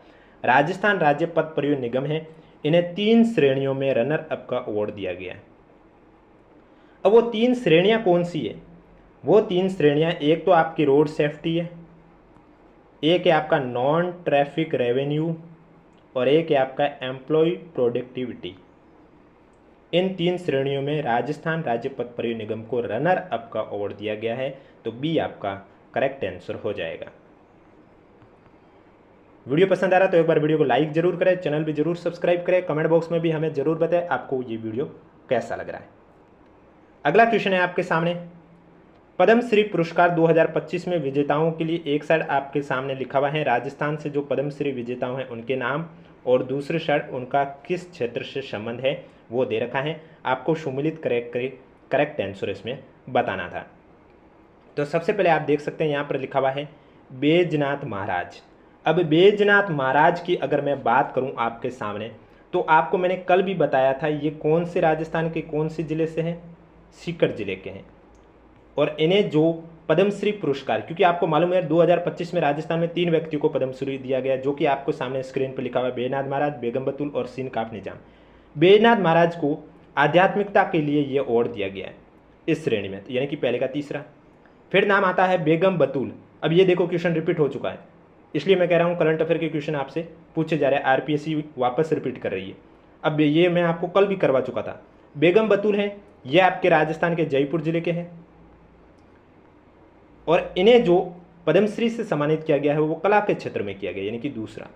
राजस्थान राज्य पथ परिवहन निगम है, इन्हें 3 श्रेणियों में रनर अप का अवार्ड दिया गया है। अब वो 3 श्रेणियां कौन सी है, वो 3 श्रेणियां, एक तो आपकी रोड सेफ्टी है, एक है आपका नॉन ट्रैफिक रेवेन्यू और एक है आपका एम्प्लॉय प्रोडक्टिविटी। इन 3 श्रेणियों में राजस्थान राज्य पथ परिवहन निगम को रनर अप का अवार्ड दिया गया है, तो बी आपका करेक्ट आंसर हो जाएगा। वीडियो पसंद आ रहा तो एक बार वीडियो को लाइक जरूर करें, चैनल भी जरूर सब्सक्राइब करें, कमेंट बॉक्स में भी हमें जरूर बताएं आपको ये वीडियो कैसा लग रहा है। अगला क्वेश्चन है आपके सामने, पद्मश्री पुरस्कार 2025 में विजेताओं के लिए एक साइड आपके सामने लिखा हुआ है राजस्थान से जो पद्मश्री विजेताओं हैं उनके नाम, और दूसरे साइड उनका किस क्षेत्र से संबंध है वो दे रखा है। आपको सुमिलित करेक्ट आंसर इसमें बताना था। तो सबसे पहले आप देख सकते हैं यहाँ पर लिखा हुआ है बैजनाथ महाराज। अब बैजनाथ महाराज की अगर मैं बात करूँ आपके सामने, तो आपको मैंने कल भी बताया था ये कौन से राजस्थान के कौन से ज़िले से हैं, सीकर जिले के हैं। और इन्हें जो पद्मश्री पुरस्कार, क्योंकि आपको मालूम है 2025 में राजस्थान में 3 व्यक्तियों को पद्मश्री दिया गया, जो कि आपको सामने स्क्रीन पर लिखा हुआ है, बैजनाथ महाराज, बेगम बतूल और सीन काफ निजाम। बैजनाथ महाराज को आध्यात्मिकता के लिए ये अवार्ड दिया गया है इस श्रेणी में, यानी कि पहले का तीसरा। फिर नाम आता है बेगम बतूल। अब ये देखो क्वेश्चन रिपीट हो चुका है, इसलिए मैं कह रहा हूँ करंट अफेयर के क्वेश्चन आपसे पूछे जा रहे हैं, आरपीएससी वापस रिपीट कर रही है। अब ये मैं आपको कल भी करवा चुका था। बेगम बतूल है, ये आपके राजस्थान के जयपुर जिले के हैं, और इन्हें जो पद्मश्री से सम्मानित किया गया है वो कला के क्षेत्र में किया गया, यानी कि दूसरा।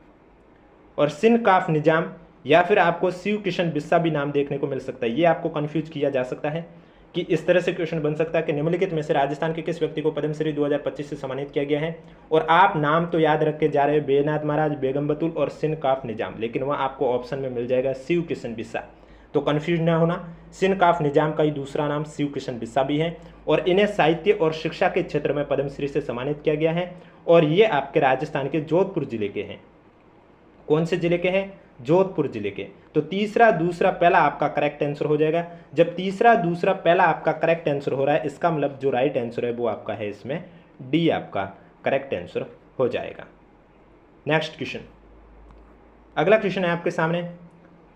और सिन काफ निजाम या फिर आपको शिव किशन बिस्सा भी नाम देखने को मिल सकता है। ये आपको कंफ्यूज किया जा सकता है कि इस तरह से क्वेश्चन बन सकता है कि निम्नलिखित में से राजस्थान के किस व्यक्ति को पद्मश्री 2025 से सम्मानित किया गया है, और आप नाम तो याद रख के जा रहे हैं बैजनाथ महाराज, बेगम बतूल और सिन काफ निजाम, लेकिन वहाँ आपको ऑप्शन में मिल जाएगा शिव किशन बिस्सा। तो कन्फ्यूज ना होना, सिन काफ निजाम का ही दूसरा नाम शिव किशन बिस्सा भी है, और इन्हें साहित्य और शिक्षा के क्षेत्र में पद्मश्री से सम्मानित किया गया है, और ये आपके राजस्थान के जोधपुर जिले के हैं। कौन से जिले के हैं, जोधपुर जिले के। तो तीसरा दूसरा पहला आपका करेक्ट आंसर हो जाएगा। जब तीसरा दूसरा पहला आपका करेक्ट आंसर हो रहा है, इसका मतलब जो राइट आंसर है वो आपका है इसमें डी आपका करेक्ट आंसर हो जाएगा। नेक्स्ट क्वेश्चन, अगला क्वेश्चन है आपके सामने,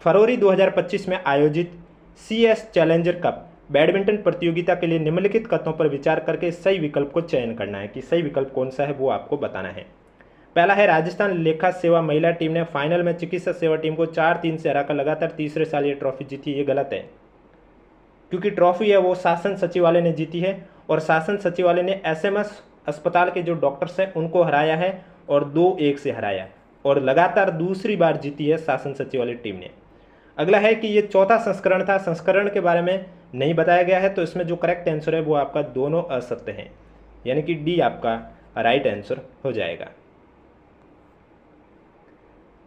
फरवरी 2025 में आयोजित CS चैलेंजर कप बैडमिंटन प्रतियोगिता के लिए निम्नलिखित कथनों पर विचार करके सही विकल्प को चयन करना है, कि सही विकल्प कौन सा है वो आपको बताना है। पहला है राजस्थान लेखा सेवा महिला टीम ने फाइनल में चिकित्सा सेवा टीम को 4-3 से हराकर लगातार तीसरे साल ये ट्रॉफी जीती। ये गलत है, क्योंकि ट्रॉफी है वो शासन सचिवालय ने जीती है, और शासन सचिवालय ने SMS अस्पताल के जो डॉक्टर्स हैं उनको हराया है और 2-1 से हराया, और लगातार दूसरी बार जीती है शासन सचिवालय टीम ने। अगला है कि ये चौथा संस्करण था, संस्करण के बारे में नहीं बताया गया है, तो इसमें जो करेक्ट आंसर है वो आपका दोनों असत्य हैं, यानी कि डी आपका राइट आंसर हो जाएगा।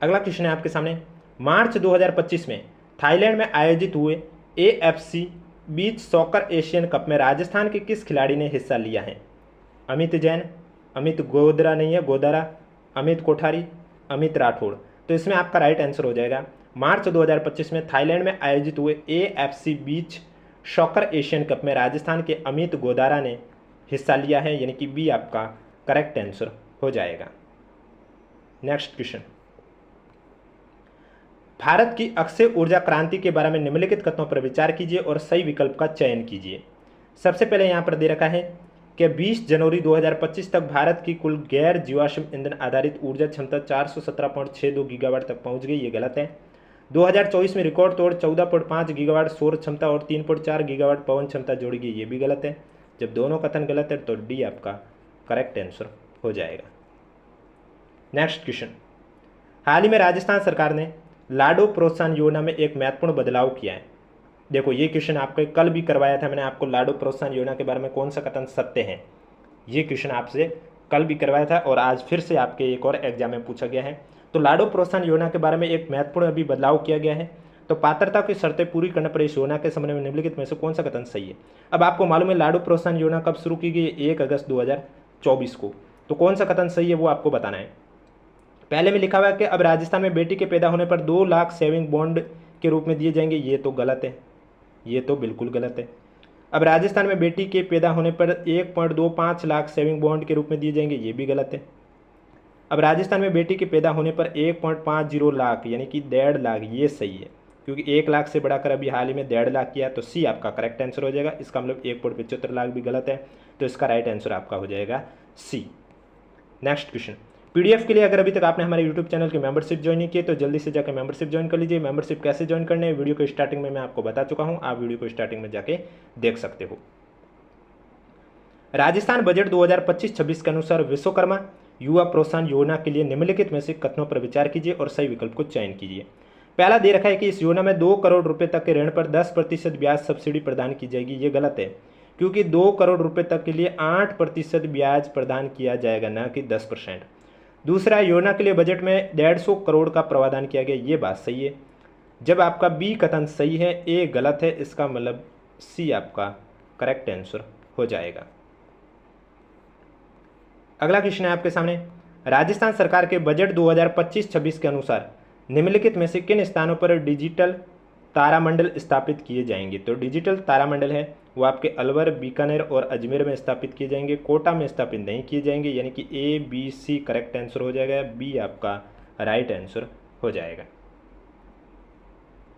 अगला क्वेश्चन है आपके सामने, मार्च 2025 में थाईलैंड में आयोजित हुए AFC beach soccer Asian cup में राजस्थान के किस खिलाड़ी ने हिस्सा लिया है? अमित जैन, अमित गोदरा नहीं है गोदारा, अमित कोठारी, अमित राठौड़। तो इसमें आपका राइट आंसर हो जाएगा, मार्च 2025 में थाईलैंड में आयोजित हुए AFC beach soccer Asian cup में राजस्थान के अमित गोदारा ने हिस्सा लिया है, यानी कि बी आपका करेक्ट आंसर हो जाएगा। नेक्स्ट क्वेश्चन, भारत की अक्षय ऊर्जा क्रांति के बारे में निम्नलिखित कथनों पर विचार कीजिए और सही विकल्प का चयन कीजिए। सबसे पहले यहाँ पर दे रखा है कि 20 जनवरी 2025 तक भारत की कुल गैर जीवाश्म ईंधन आधारित ऊर्जा क्षमता 417.62 गीगावाट तक पहुँच गई। ये गलत है। 2024 में रिकॉर्ड तोड़ 14.5 गीगावाट सौर क्षमता और 3.4 गीगावाट पवन क्षमता जोड़ी गई। ये भी गलत है। जब दोनों कथन गलत है तो डी आपका करेक्ट आंसर हो जाएगा। नेक्स्ट क्वेश्चन, हाल ही में राजस्थान सरकार ने लाडो प्रोत्साहन योजना में एक महत्वपूर्ण बदलाव किया है। देखो ये क्वेश्चन आपको कल भी करवाया था मैंने आपको, लाडो प्रोत्साहन योजना के बारे में कौन सा कथन सत्य है। ये क्वेश्चन आपसे कल भी करवाया था और आज फिर से आपके एक और एग्जाम में पूछा गया है। तो लाडो प्रोत्साहन योजना के बारे में एक महत्वपूर्ण अभी बदलाव किया गया है। तो पात्रता की शर्तें पूरी करने पर इस योजना के संबंध में निम्नलिखित में से कौन सा कथन सही है। अब आपको मालूम है लाडो प्रोत्साहन योजना कब शुरू की गई, 1 अगस्त 2024 को। तो कौन सा कथन सही है वो आपको बताना है। पहले में लिखा हुआ है कि अब राजस्थान में बेटी के पैदा होने पर 2 लाख सेविंग बॉन्ड के रूप में दिए जाएंगे, ये तो गलत है, ये तो बिल्कुल गलत है। अब राजस्थान में बेटी के पैदा होने पर 1.25 लाख सेविंग बॉन्ड के रूप में दिए जाएंगे, ये भी गलत है। अब राजस्थान में बेटी के पैदा होने पर 1.50 लाख यानी कि 1.5 लाख, ये सही है, क्योंकि 1 लाख से बढ़ाकर अभी हाल ही में 1.5 लाख किया, तो सी आपका करेक्ट आंसर हो जाएगा। इसका मतलब 1.75 लाख भी गलत है, तो इसका राइट आंसर आपका हो जाएगा सी। नेक्स्ट क्वेश्चन, पीडीएफ के लिए अगर अभी तक आपने हमारे यूट्यूब चैनल की मेंबरशिप ज्वाइन नहीं की तो जल्दी से जाकर मेंबरशिप ज्वाइन कर लीजिए। मेंबरशिप कैसे ज्वाइन करने है वीडियो को स्टार्टिंग में मैं आपको बता चुका हूं, आप वीडियो को स्टार्टिंग में जाके देख सकते हो। राजस्थान बजट 2025-26 के अनुसार विश्वकर्मा युवा प्रोत्साहन योजना के लिए निम्नलिखित में से कथनों पर विचार कीजिए और सही विकल्प को चयन कीजिए। पहला दे रखा है कि इस योजना में 2 करोड़ रुपए तक के ऋण पर 10% ब्याज सब्सिडी प्रदान की जाएगी, ये गलत है, क्योंकि 2 करोड़ रुपए तक के लिए 8% ब्याज प्रदान किया जाएगा, न कि 10%। दूसरा, योजना के लिए बजट में 150 करोड़ का प्रावधान किया गया, ये बात सही है। जब आपका बी कथन सही है, ए गलत है, इसका मतलब सी आपका करेक्ट आंसर हो जाएगा। अगला क्वेश्चन है आपके सामने, राजस्थान सरकार के बजट 2025-26 के अनुसार निम्नलिखित में से किन स्थानों पर डिजिटल तारामंडल स्थापित किए जाएंगे। तो डिजिटल तारामंडल है वो आपके अलवर, बीकानेर और अजमेर में स्थापित किए जाएंगे, कोटा में स्थापित नहीं किए जाएंगे, यानी कि A B C correct answer हो जाएगा, बी आपका राइट आंसर हो जाएगा।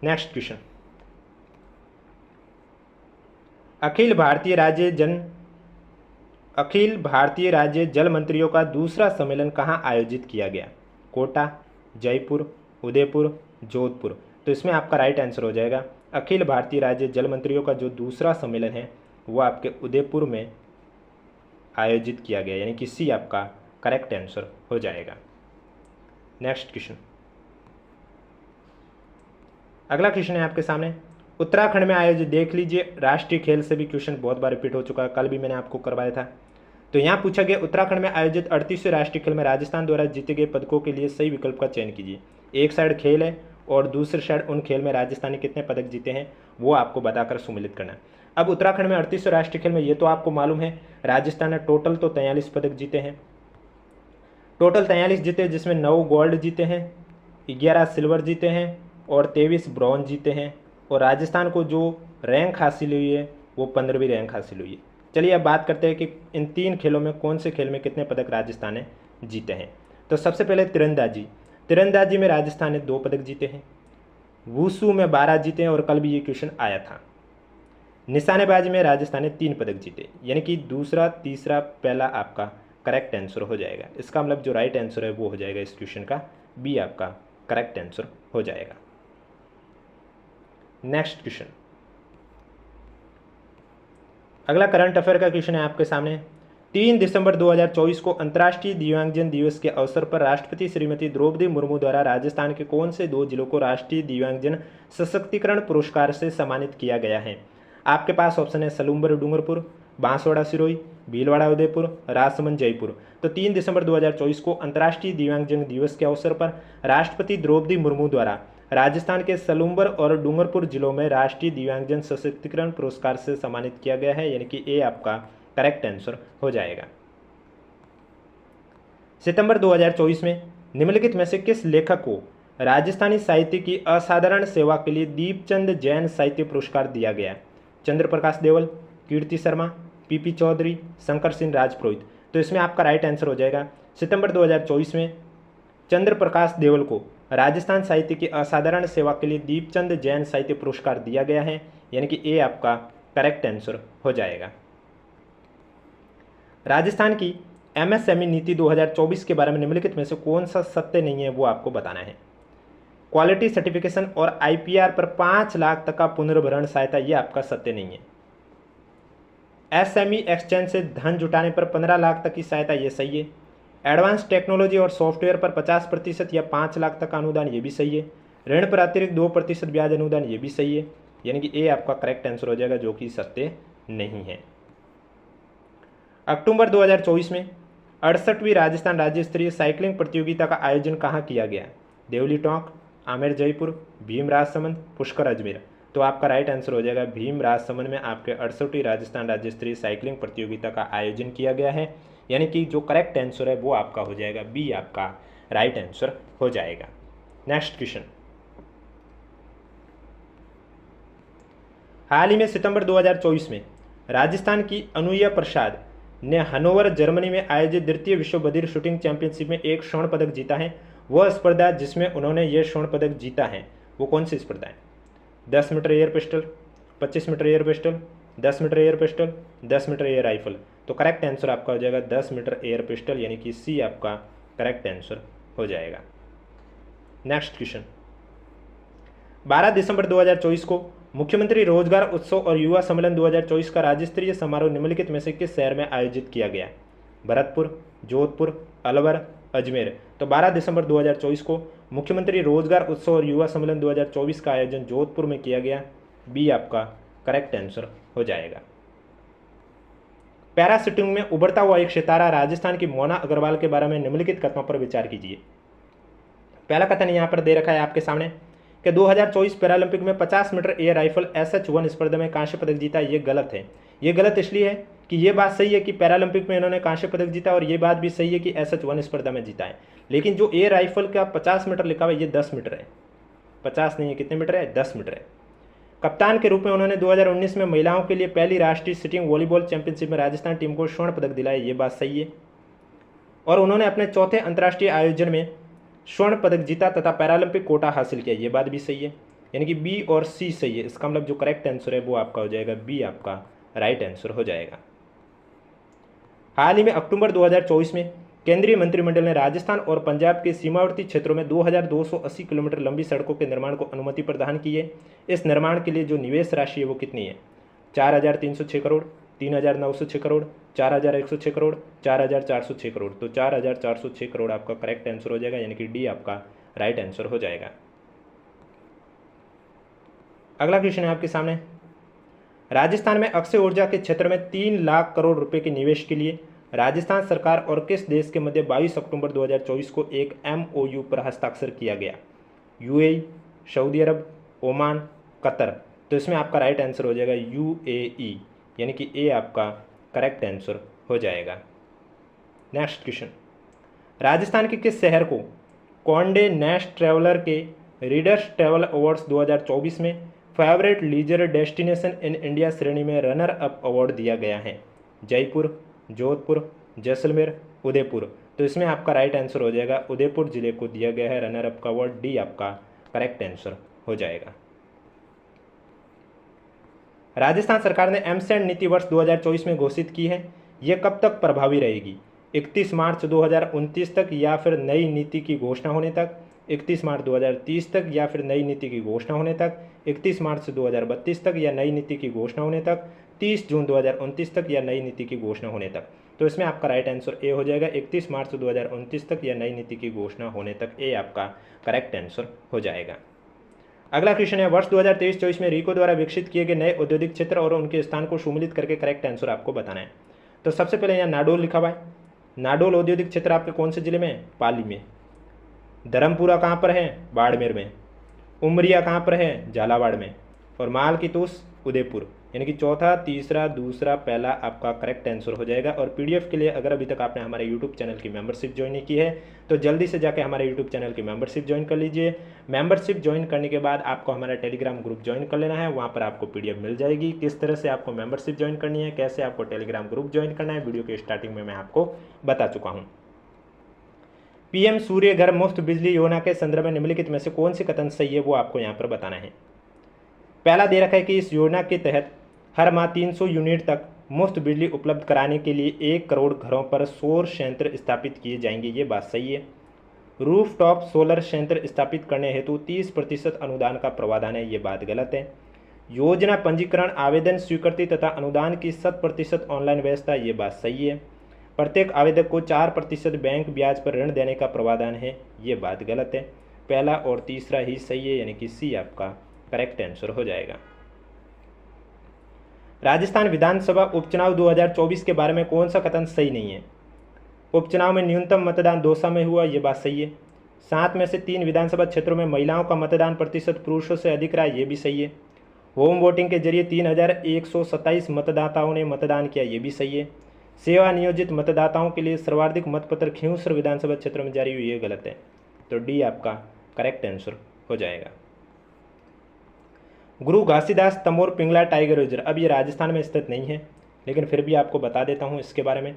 नेक्स्ट क्वेश्चन, अखिल भारतीय राज्य जल मंत्रियों का दूसरा सम्मेलन कहाँ आयोजित किया गया। कोटा, जयपुर, उदयपुर, जोधपुर। तो इसमें आपका राइट आंसर हो जाएगा अखिल भारतीय राज्य जल मंत्रियों का जो दूसरा सम्मेलन है वो आपके उदयपुर में आयोजित किया गया, यानी कि सी आपका करेक्ट आंसर हो जाएगा। नेक्स्ट क्वेश्चन, अगला क्वेश्चन है आपके सामने, उत्तराखंड में आयोजित, देख लीजिए राष्ट्रीय खेल से भी क्वेश्चन बहुत बार रिपीट हो चुका है, कल भी मैंने आपको करवाया था। तो यहाँ पूछा गया उत्तराखंड में आयोजित 38वें राष्ट्रीय खेल में राजस्थान द्वारा जीते गए पदकों के लिए सही विकल्प का चयन कीजिए। एक साइड खेल है और दूसरी साइड उन खेल में राजस्थान ने कितने पदक जीते हैं वो आपको बताकर सम्मिलित करना है। अब उत्तराखंड में 38वें राष्ट्रीय खेल में ये तो आपको मालूम है राजस्थान ने टोटल तो 43 पदक जीते हैं, टोटल 43 जीते, जिसमें 9 गोल्ड जीते हैं, 11 सिल्वर जीते हैं और 23 ब्रॉन्ज जीते हैं, और राजस्थान को जो रैंक हासिल हुई है वो 15वीं रैंक हासिल हुई है। चलिए अब बात करते हैं कि इन 3 खेलों में कौन से खेल में कितने पदक राजस्थान ने जीते हैं। तो सबसे पहले तीरंदाजी में राजस्थान ने 2 पदक जीते हैं, वुशु में 12 जीते हैं और कल भी ये क्वेश्चन आया था। निशानेबाजी में राजस्थान ने 3 पदक जीते, यानी कि दूसरा, तीसरा, पहला आपका करेक्ट आंसर हो जाएगा। इसका मतलब जो राइट आंसर है वो हो जाएगा इस क्वेश्चन का बी आपका करेक्ट आंसर हो जाएगा। नेक्स्ट क्वेश्चन, अगला करंट अफेयर का क्वेश्चन है आपके सामने, 3 दिसंबर 2024 को अंतर्राष्ट्रीय दिव्यांगजन दिवस के अवसर पर राष्ट्रपति श्रीमती द्रौपदी मुर्मू द्वारा राजस्थान के कौन से 2 जिलों को राष्ट्रीय दिव्यांगजन सशक्तिकरण पुरस्कार से सम्मानित किया गया है। आपके पास ऑप्शन है सलूम्बर डूंगरपुर, बांसवाड़ा सिरोही, भीलवाड़ा उदयपुर, राजसमंद जयपुर। तो 3 दिसंबर 2024 को अंतर्राष्ट्रीय दिव्यांगजन दिवस के अवसर पर राष्ट्रपति द्रौपदी मुर्मू द्वारा राजस्थान के सलूम्बर और डूंगरपुर जिलों में राष्ट्रीय दिव्यांगजन सशक्तिकरण पुरस्कार से सम्मानित किया गया है, यानी कि ए आपका करेक्ट आंसर हो जाएगा। सितंबर 2024 में निम्नलिखित में से किस लेखक को राजस्थानी साहित्य की असाधारण सेवा के लिए दीपचंद जैन साहित्य पुरस्कार दिया गया। चंद्र प्रकाश देवल, कीर्ति शर्मा, पीपी चौधरी, शंकर सिंह राजपुरोहित। तो इसमें आपका राइट आंसर हो जाएगा सितंबर 2024 में चंद्र प्रकाश देवल को राजस्थान साहित्य की असाधारण सेवा के लिए दीपचंद जैन साहित्य पुरस्कार दिया गया है, यानी कि ए आपका करेक्ट आंसर हो जाएगा। राजस्थान की एमएसएमई नीति 2024 के बारे में निम्नलिखित में से कौन सा सत्य नहीं है वो आपको बताना है। क्वालिटी सर्टिफिकेशन और आईपीआर पर 5 लाख तक का पुनर्भरण सहायता, ये आपका सत्य नहीं है। एसएमई एक्सचेंज से धन जुटाने पर 15 लाख तक की सहायता, ये सही है। एडवांस टेक्नोलॉजी और सॉफ्टवेयर पर 50% या 5 लाख तक का अनुदान, ये भी सही है। ऋण पर अतिरिक्त 2% ब्याज अनुदान, ये भी सही है, यानी कि ए आपका करेक्ट आंसर हो जाएगा, जो कि सत्य नहीं है। अक्टूबर 2024 में 68वीं राजस्थान राज्य स्तरीय साइकिलिंग प्रतियोगिता का आयोजन कहाँ किया गया। देवली टोंक, आमेर जयपुर, भीम राजसमंद, पुष्कर अजमेर। तो आपका राइट आंसर हो जाएगा भीम राजसमंद में आपके 68वीं राजस्थान राज्य स्तरीय साइकिलिंग प्रतियोगिता का आयोजन किया गया है, यानी कि जो करेक्ट आंसर है वो आपका हो जाएगा बी आपका राइट आंसर हो जाएगा। नेक्स्ट क्वेश्चन, हाल ही में सितंबर 2024 में राजस्थान की अनुया प्रसाद ने हनोवर जर्मनी में आयोजित द्वितीय विश्व बधिर शूटिंग चैंपियनशिप में एक स्वर्ण पदक जीता है। वह स्पर्धा जिसमें उन्होंने ये स्वर्ण पदक जीता है वो कौन सी स्पर्धा है? 10 metre air pistol, 25 metre air pistol, 10 metre air pistol, 10 metre air rifle. तो करेक्ट आंसर आपका हो जाएगा 10 मीटर एयर पिस्टल, यानी कि सी आपका करेक्ट आंसर हो जाएगा। नेक्स्ट क्वेश्चन, 12 दिसंबर 2024 को मुख्यमंत्री रोजगार उत्सव और युवा सम्मेलन 2024 का राज्य स्तरीय समारोह निम्नलिखित में से किस शहर में आयोजित किया गया? भरतपुर, जोधपुर, अलवर, अजमेर। तो 12 दिसंबर 2024 को मुख्यमंत्री रोजगार उत्सव और युवा सम्मेलन 2024 का आयोजन जोधपुर में किया गया। बी आपका करेक्ट आंसर हो जाएगा। पैरा शूटिंग में उभरता हुआ एक सितारा राजस्थान की मोना अग्रवाल के बारे में निम्नलिखित कथनों पर विचार कीजिए। पहला कथन यहाँ पर दे रखा है आपके सामने कि 2024 पैरालंपिक में 50 मीटर एयर राइफल SH1 स्पर्धा में कांस्य पदक जीता। ये गलत है। ये गलत इसलिए है कि ये बात सही है कि पैरालंपिक में इन्होंने कांस्य पदक जीता और ये बात भी सही है कि SH1 स्पर्धा में जीता है, लेकिन जो एयर राइफल का 50 मीटर लिखा हुआ है ये 10 मीटर है। 50 नहीं है, कितने मीटर है? 10 मीटर है। कप्तान के रूप में उन्होंने 2019 में महिलाओं के लिए पहली राष्ट्रीय सिटिंग वॉलीबॉल चैंपियनशिप में राजस्थान टीम को स्वर्ण पदक दिलाया। ये बात सही है। और उन्होंने अपने चौथे अंतर्राष्ट्रीय आयोजन में स्वर्ण पदक जीता तथा पैरालंपिक कोटा हासिल किया। ये बात भी सही है, यानी कि बी और सी सही है। इसका मतलब जो करेक्ट आंसर है वो आपका हो जाएगा बी आपका राइट आंसर हो जाएगा। हाल ही में अक्टूबर 2024 में केंद्रीय मंत्रिमंडल ने राजस्थान और पंजाब के सीमावर्ती क्षेत्रों में 2280 किलोमीटर लंबी सड़कों के निर्माण को अनुमति प्रदान की है। इस निर्माण के लिए जो निवेश राशि है वो कितनी है? 4306 करोड़, 3906 करोड़, 4106 करोड़, 4406 करोड़। तो 4406 करोड़ आपका करेक्ट आंसर हो जाएगा, यानी कि डी आपका राइट आंसर हो जाएगा। अगला क्वेश्चन है आपके सामने, राजस्थान में अक्षय ऊर्जा के क्षेत्र में 3 लाख करोड़ रुपए के निवेश के लिए राजस्थान सरकार और किस देश के मध्य 22 अक्टूबर 2024 को एक MOU पर हस्ताक्षर किया गया? UAE, सऊदी अरब, ओमान, कतर। तो इसमें आपका राइट आंसर हो जाएगा UAE, यानी कि ए आपका करेक्ट आंसर हो जाएगा। नेक्स्ट क्वेश्चन, राजस्थान के किस शहर को कॉन्डे नेस्ट ट्रैवलर के रीडर्स ट्रैवल अवार्ड्स 2024 में favourite leisure destination in India श्रेणी में रनर अप अवार्ड दिया गया है? जयपुर, जोधपुर, जैसलमेर, उदयपुर। तो इसमें आपका राइट आंसर हो जाएगा उदयपुर जिले को दिया गया है रनर अप का अवार्ड। डी आपका करेक्ट आंसर हो जाएगा। राजस्थान सरकार ने एमसेंड नीति वर्ष 2024 में घोषित की है। यह कब तक प्रभावी रहेगी? 31 मार्च 2029 तक या फिर नई नीति की घोषणा होने तक, 31 मार्च 2030 तक या फिर नई नीति की घोषणा होने तक, 31 मार्च 2032 तक या नई नीति की घोषणा होने तक, 30 जून 2029 तक या नई नीति की घोषणा होने तक। तो इसमें आपका राइट आंसर ए हो जाएगा, 31 मार्च 2029 तक या नई नीति की घोषणा होने तक। ए आपका करेक्ट आंसर हो जाएगा। अगला क्वेश्चन है, वर्ष 2023-24 में रीको द्वारा विकसित किए गए नए औद्योगिक क्षेत्र और उनके स्थान को सुमिलित करके करेक्ट आंसर आपको बताना है। तो सबसे पहले यहाँ नाडोल लिखा हुआ है। नाडोल औद्योगिक क्षेत्र आपके कौन से जिले में है? पाली में। धर्मपुरा कहाँ पर है? बाड़मेर में। उमरिया कहाँ पर है? झालावाड़ में। और माल की तूस उदयपुर। यानी कि चौथा, तीसरा, दूसरा, पहला आपका करेक्ट आंसर हो जाएगा। और पीडीएफ के लिए अगर अभी तक आपने हमारे यूट्यूब चैनल की मेंबरशिप ज्वाइन नहीं की है तो जल्दी से जाकर हमारे यूट्यूब चैनल की मेंबरशिप ज्वाइन कर लीजिए। मेंबरशिप ज्वाइन करने के बाद आपको हमारा टेलीग्राम ग्रुप ज्वाइन कर लेना है। वहाँ पर आपको पीडीएफ मिल जाएगी। किस तरह से आपको मेंबरशिप ज्वाइन करनी है, कैसे आपको टेलीग्राम ग्रुप ज्वाइन करना है, वीडियो के स्टार्टिंग में मैं आपको बता चुका हूँ। पीएम सूर्य घर मुफ्त बिजली योजना के संदर्भ में निम्नलिखित में से कौन सी कथन सही है वो आपको यहाँ पर बताना है। पहला दे रखा है कि इस योजना के तहत हर माह 300 यूनिट तक मुफ्त बिजली उपलब्ध कराने के लिए 1 करोड़ घरों पर सौर संयंत्र स्थापित किए जाएंगे। ये बात सही है। रूफटॉप सोलर संयंत्र स्थापित करने हेतु 30% अनुदान का प्रावधान है। ये बात गलत है। योजना पंजीकरण, आवेदन स्वीकृति तथा अनुदान की 100% ऑनलाइन व्यवस्था। ये बात सही है। प्रत्येक आवेदक को 4% बैंक ब्याज पर ऋण देने का प्रावधान है। ये बात गलत है। पहला और तीसरा ही सही है, यानी कि सी आपका करेक्ट आंसर हो जाएगा। राजस्थान विधानसभा उपचुनाव 2024 के बारे में कौन सा कथन सही नहीं है? उपचुनाव में न्यूनतम मतदान दौसा में हुआ। ये बात सही है। 7 में से 3 विधानसभा क्षेत्रों में महिलाओं का मतदान प्रतिशत पुरुषों से अधिक रहा। ये भी सही है। होम वोटिंग के जरिए 3127 मतदाताओं ने मतदान किया। ये भी सही है। सेवा नियोजित मतदाताओं के लिए सर्वाधिक मतपत्र खिंवसर विधानसभा क्षेत्र में जारी हुई, ये गलत है। तो डी आपका करेक्ट आंसर हो जाएगा। गुरु घासीदास तमोर पिंगला टाइगर रिजर्व, अब ये राजस्थान में स्थित नहीं है, लेकिन फिर भी आपको बता देता हूँ इसके बारे में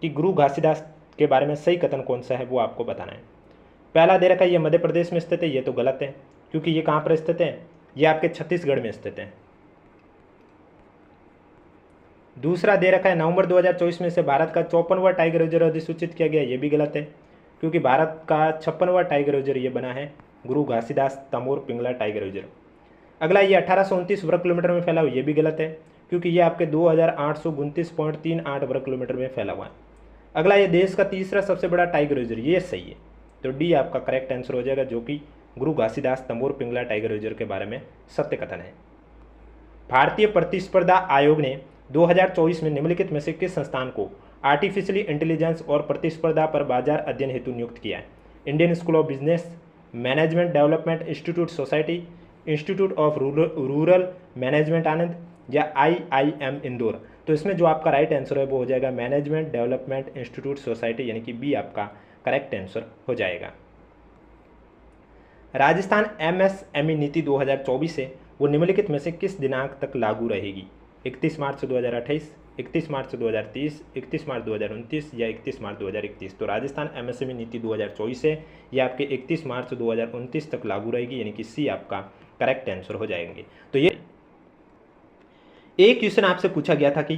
कि गुरु घासीदास के बारे में सही कथन कौन सा है वो आपको बताना है। पहला दे रखा है ये मध्य प्रदेश में स्थित है, ये तो गलत है, क्योंकि ये कहाँ पर स्थित है, ये आपके छत्तीसगढ़ में स्थित है। दूसरा दे रखा है नवंबर 2024 में से भारत का 54वां टाइगर रिजर्व अधिसूचित किया गया, ये भी गलत है, क्योंकि भारत का 56वां टाइगर रिजर्व ये बना है गुरु घासीदास तमोर पिंगला टाइगर रिजर्व। अगला ये 1829 वर्ग किलोमीटर में फैला हुआ, ये भी गलत है, क्योंकि ये आपके 2829.38 वर्ग किलोमीटर में फैला हुआ है। अगला ये देश का तीसरा सबसे बड़ा टाइगर रिजर्व, ये सही है। तो डी आपका करेक्ट आंसर हो जाएगा, जो कि गुरु घासीदास तमोर पिंगला टाइगर रिजर्व के बारे में सत्य कथन है। भारतीय प्रतिस्पर्धा आयोग ने 2024 में निम्नलिखित में से किस संस्थान को आर्टिफिशियली इंटेलिजेंस और प्रतिस्पर्धा पर बाजार अध्ययन हेतु नियुक्त किया है? Indian school of business, management development institute society, institute of rural management Anand, या IIM इंदौर। तो इसमें जो आपका राइट आंसर है वो हो जाएगा मैनेजमेंट डेवलपमेंट इंस्टीट्यूट सोसाइटी, यानी कि बी आपका करेक्ट आंसर हो जाएगा। राजस्थान MSME नीति 2024 है वो निम्नलिखित में से किस दिनांक तक लागू रहेगी? 31 मार्च 2028, 31 मार्च 2030, 31 मार्च 2029 या 31 मार्च 2031। तो राजस्थान MSME नीति 2024 है ये आपके 31 मार्च 2029 तक लागू रहेगी, यानी कि सी आपका करेक्ट आंसर हो जाएंगे। तो ये एक क्वेश्चन आपसे पूछा गया था कि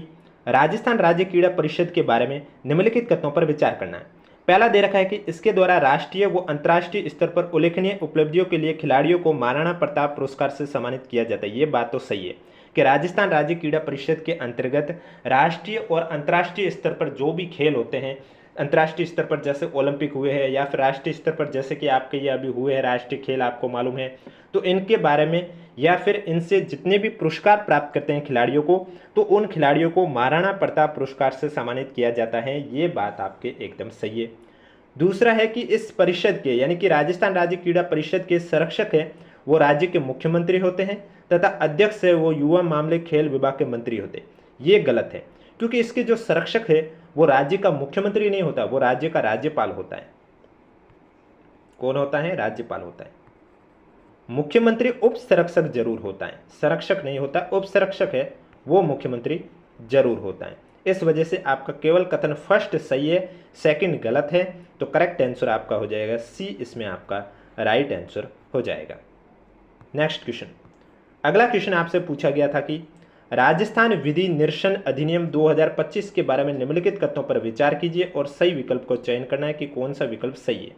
राजस्थान राज्य क्रीड़ा परिषद के बारे में निम्नलिखित कथनों पर विचार करना है। पहला दे रखा है कि इसके द्वारा राष्ट्रीय व अंतर्राष्ट्रीय स्तर पर उल्लेखनीय उपलब्धियों के लिए खिलाड़ियों को महाराणा प्रताप पुरस्कार से सम्मानित किया जाता है। ये बात तो सही है कि राजस्थान राज्य क्रीड़ा परिषद के अंतर्गत राष्ट्रीय और अंतर्राष्ट्रीय स्तर पर जो भी खेल होते हैं, अंतर्राष्ट्रीय स्तर पर जैसे ओलंपिक हुए हैं या फिर राष्ट्रीय स्तर पर जैसे कि आपके ये अभी हुए हैं राष्ट्रीय खेल, आपको मालूम है, तो इनके बारे में या फिर इनसे जितने भी पुरस्कार प्राप्त करते हैं खिलाड़ियों को, तो उन खिलाड़ियों को महाराणा प्रताप पुरस्कार से सम्मानित किया जाता है। ये बात आपके एकदम सही है। दूसरा है कि इस परिषद के यानी कि राजस्थान राज्य क्रीड़ा परिषद के संरक्षक है वो राज्य के मुख्यमंत्री होते हैं तथा अध्यक्ष है वो युवा मामले खेल विभाग के मंत्री होते हैं। ये गलत है, क्योंकि इसके जो संरक्षक है वो राज्य का मुख्यमंत्री नहीं होता, वो राज्य का राज्यपाल होता है। कौन होता है? राज्यपाल होता है। मुख्यमंत्री उप संरक्षक जरूर होता है, संरक्षक नहीं होता, उप संरक्षक है वो मुख्यमंत्री जरूर होता है। इस वजह से आपका केवल कथन फर्स्ट सही है, सेकंड गलत है। तो करेक्ट आंसर आपका हो जाएगा सी, इसमें आपका राइट आंसर हो जाएगा। नेक्स्ट क्वेश्चन, अगला क्वेश्चन आपसे पूछा गया था कि राजस्थान विधि निर्शन अधिनियम 2025 के बारे में निम्नलिखित कथनों पर विचार कीजिए और सही विकल्प को चयन करना है कि कौन सा विकल्प सही है।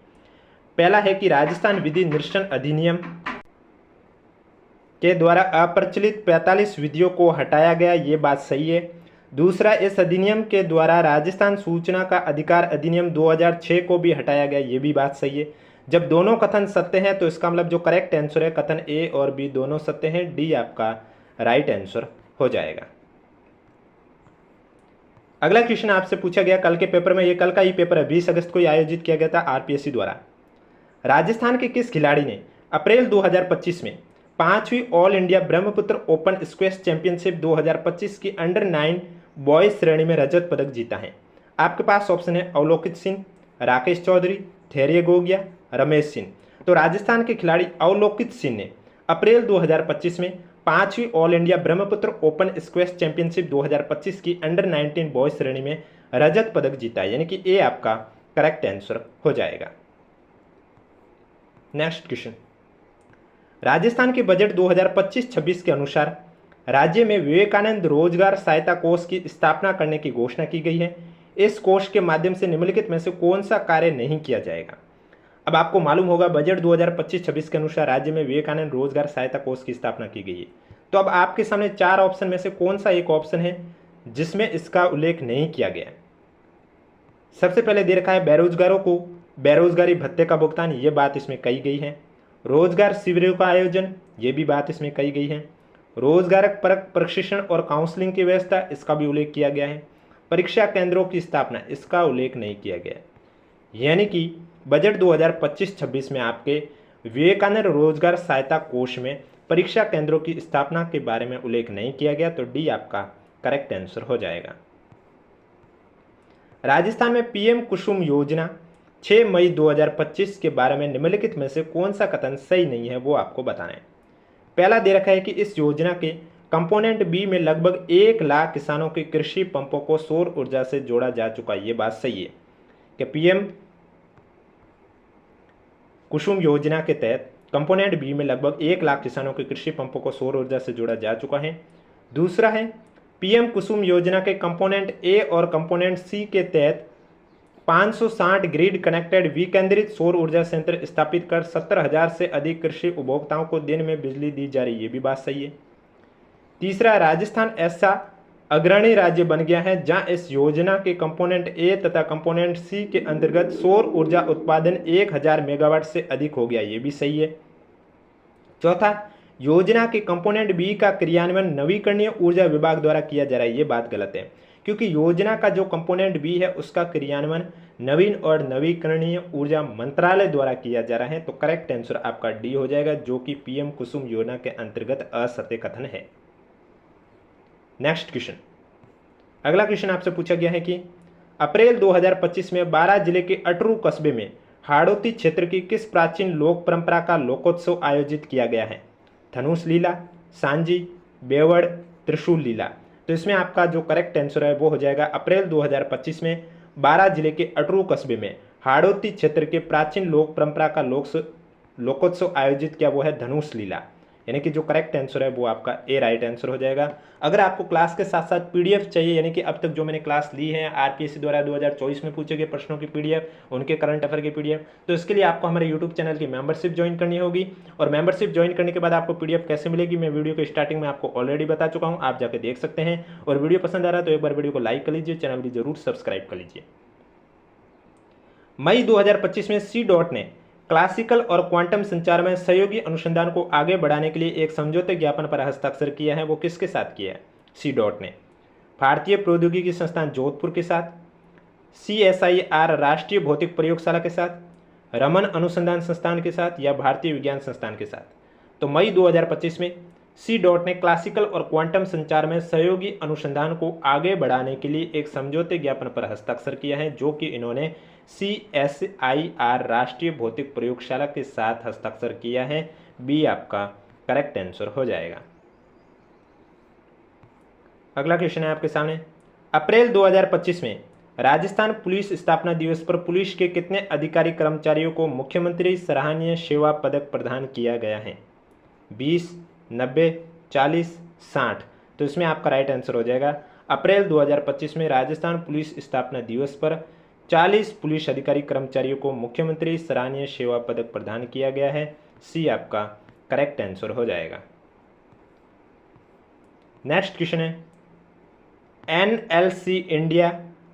पहला है कि राजस्थान विधि निर्शन अधिनियम के द्वारा अप्रचलित 45 विधियों को हटाया गया, ये बात सही है। दूसरा, इस अधिनियम के द्वारा राजस्थान सूचना का अधिकार अधिनियम 2006 को भी हटाया गया, ये भी बात सही है। जब दोनों कथन सत्य हैं तो इसका मतलब जो करेक्ट आंसर है कथन ए और बी दोनों सत्य हैं, डी आपका राइट आंसर हो जाएगा। अगला क्वेश्चन आपसे पूछा गया कल के पेपर में, ये कल का ही पेपर है, 20 अगस्त को ही आयोजित किया गया था आरपीएससी द्वारा। राजस्थान के किस खिलाड़ी ने अप्रैल 2025 में 5वीं all India Brahmaputra open squash championship 2025 की अंडर 9 बॉयज श्रेणी में रजत पदक जीता है? आपके पास ऑप्शन है अवलोकित सिंह, राकेश चौधरी, धैर्य गोगिया, रमेश सिंह। तो राजस्थान के खिलाड़ी अवलोकित सिंह ने अप्रैल 2025 में 5वीं all India Brahmaputra open squash championship 2025 की अंडर 19 बॉयज श्रेणी में रजत पदक जीता है, यानी कि ए आपका करेक्ट आंसर हो जाएगा। नेक्स्ट क्वेश्चन, राजस्थान के बजट 2025-26 के अनुसार राज्य में विवेकानंद रोजगार सहायता कोष की स्थापना करने की घोषणा की गई है। इस कोष के माध्यम से निम्नलिखित में से कौन सा कार्य नहीं किया जाएगा? अब आपको मालूम होगा बजट 2025-26 के अनुसार राज्य में विवेकानंद रोजगार सहायता कोष की स्थापना की गई है। तो अब आपके सामने 4 ऑप्शन में से कौन सा एक ऑप्शन है जिसमें इसका उल्लेख नहीं किया गया? सबसे पहले दे रखा है बेरोजगारों को बेरोजगारी भत्ते का भुगतान, ये बात इसमें कही गई है। रोजगार शिविरों का आयोजन, ये भी बात इसमें कही गई है। रोजगार परक प्रशिक्षण और काउंसलिंग की व्यवस्था, इसका भी उल्लेख किया गया है। परीक्षा केंद्रों की स्थापना, इसका उल्लेख नहीं किया गया। यानी कि बजट 2025-26 में आपके विवेकानंद रोजगार सहायता कोष में परीक्षा केंद्रों की स्थापना के बारे में उल्लेख नहीं किया गया, तो डी आपका करेक्ट आंसर हो जाएगा। राजस्थान में पीएम कुसुम योजना 6 मई 2025 के बारे में निम्नलिखित में से कौन सा कथन सही नहीं है वो आपको बताना है। पहला दे रखा है कि इस योजना के कंपोनेंट बी में लगभग 1 लाख किसानों के कृषि पंपों को सौर ऊर्जा से जोड़ा जा चुका है। ये बात सही है कि पीएम कुसुम योजना के तहत कंपोनेंट बी में लगभग 1 लाख किसानों के कृषि पंपों को सौर ऊर्जा से जोड़ा जा चुका है। दूसरा है पीएम कुसुम योजना के कंपोनेंट ए और कंपोनेंट सी के तहत 560 ग्रिड कनेक्टेड विकेंद्रित सौर ऊर्जा संयंत्र स्थापित कर 70,000 से अधिक कृषि उपभोक्ताओं को दिन में बिजली दी जा रही है। ये भी बात सही है। तीसरा, राजस्थान ऐसा अग्रणी राज्य बन गया है जहां इस योजना के कंपोनेंट ए तथा कंपोनेंट सी के अंतर्गत सौर ऊर्जा उत्पादन 1000 मेगावाट से अधिक हो गया। ये भी सही है। चौथा, योजना के कंपोनेंट बी का क्रियान्वयन नवीकरणीय ऊर्जा विभाग द्वारा किया जा रहा है। ये बात गलत है क्योंकि योजना का जो कंपोनेंट बी है उसका क्रियान्वयन नवीन और नवीकरणीय ऊर्जा मंत्रालय द्वारा किया जा रहा है। तो करेक्ट आंसर आपका डी हो जाएगा, जो कि पीएम कुसुम योजना के अंतर्गत असत्य कथन है। नेक्स्ट क्वेश्चन, अगला क्वेश्चन आपसे पूछा गया है कि अप्रैल 2025 में 12 जिले के अटरू कस्बे में हाड़ौती क्षेत्र की किस प्राचीन लोक परंपरा का लोकोत्सव आयोजित किया गया है? धनुष लीला, सांजी, बेवड़, त्रिशूल लीला। तो इसमें आपका जो करेक्ट आंसर है वो हो जाएगा अप्रैल 2025 में 12 जिले के अटरू कस्बे में हाड़ौती क्षेत्र के प्राचीन लोक परंपरा का लोकोत्सव आयोजित किया, वो है धनुष लीला। यानी कि जो करेक्ट आंसर है वो आपका ए राइट आंसर हो जाएगा। अगर आपको क्लास के साथ साथ पीडीएफ चाहिए, यानी कि अब तक जो मैंने क्लास ली है आरपीएससी द्वारा 2024 में पूछे गए प्रश्नों की पीडीएफ, उनके करंट अफेयर की पीडीएफ, तो इसके लिए आपको हमारे यूट्यूब चैनल की मेंबरशिप ज्वाइन करनी होगी। और मेंबरशिप ज्वाइन करने के बाद आपको पीडीएफ कैसे मिलेगी मैं वीडियो के स्टार्टिंग में आपको ऑलरेडी बता चुका हूँ, आप जाकर देख सकते हैं। और वीडियो पसंद आ रहा है तो एक बार वीडियो को लाइक कर लीजिए, चैनल भी जरूर सब्सक्राइब कर लीजिए। मई 2025 में सी डॉट ने क्लासिकल और क्वांटम संचार में सहयोगी अनुसंधान को आगे बढ़ाने के लिए एक समझौते ज्ञापन पर हस्ताक्षर किया है। वो किसके साथ किया है? सी डॉट ने भारतीय प्रौद्योगिकी संस्थान जोधपुर के साथ, CSIR राष्ट्रीय भौतिक प्रयोगशाला के साथ, रमन अनुसंधान संस्थान के साथ, या भारतीय विज्ञान संस्थान के साथ। तो मई 2025 में सी डॉट ने क्लासिकल और क्वांटम संचार में सहयोगी अनुसंधान को आगे बढ़ाने के लिए एक समझौते ज्ञापन पर हस्ताक्षर किया है, जो कि इन्होंने CSIR राष्ट्रीय भौतिक प्रयोगशाला के साथ हस्ताक्षर किया है। बी आपका करेक्ट आंसर हो जाएगा। अगला क्वेश्चन है आपके सामने, अप्रैल 2025 में राजस्थान पुलिस स्थापना दिवस पर पुलिस के कितने अधिकारी कर्मचारियों को मुख्यमंत्री सराहनीय सेवा पदक प्रदान किया गया है? 20, 90, 40, 60। तो इसमें आपका राइट आंसर हो जाएगा अप्रैल 2025 में राजस्थान पुलिस स्थापना दिवस पर 40 पुलिस अधिकारी कर्मचारियों को मुख्यमंत्री सराहनीय सेवा पदक प्रदान किया गया है। सी आपका करेक्ट आंसर हो जाएगा। नेक्स्ट क्वेश्चन है, NLC इंडिया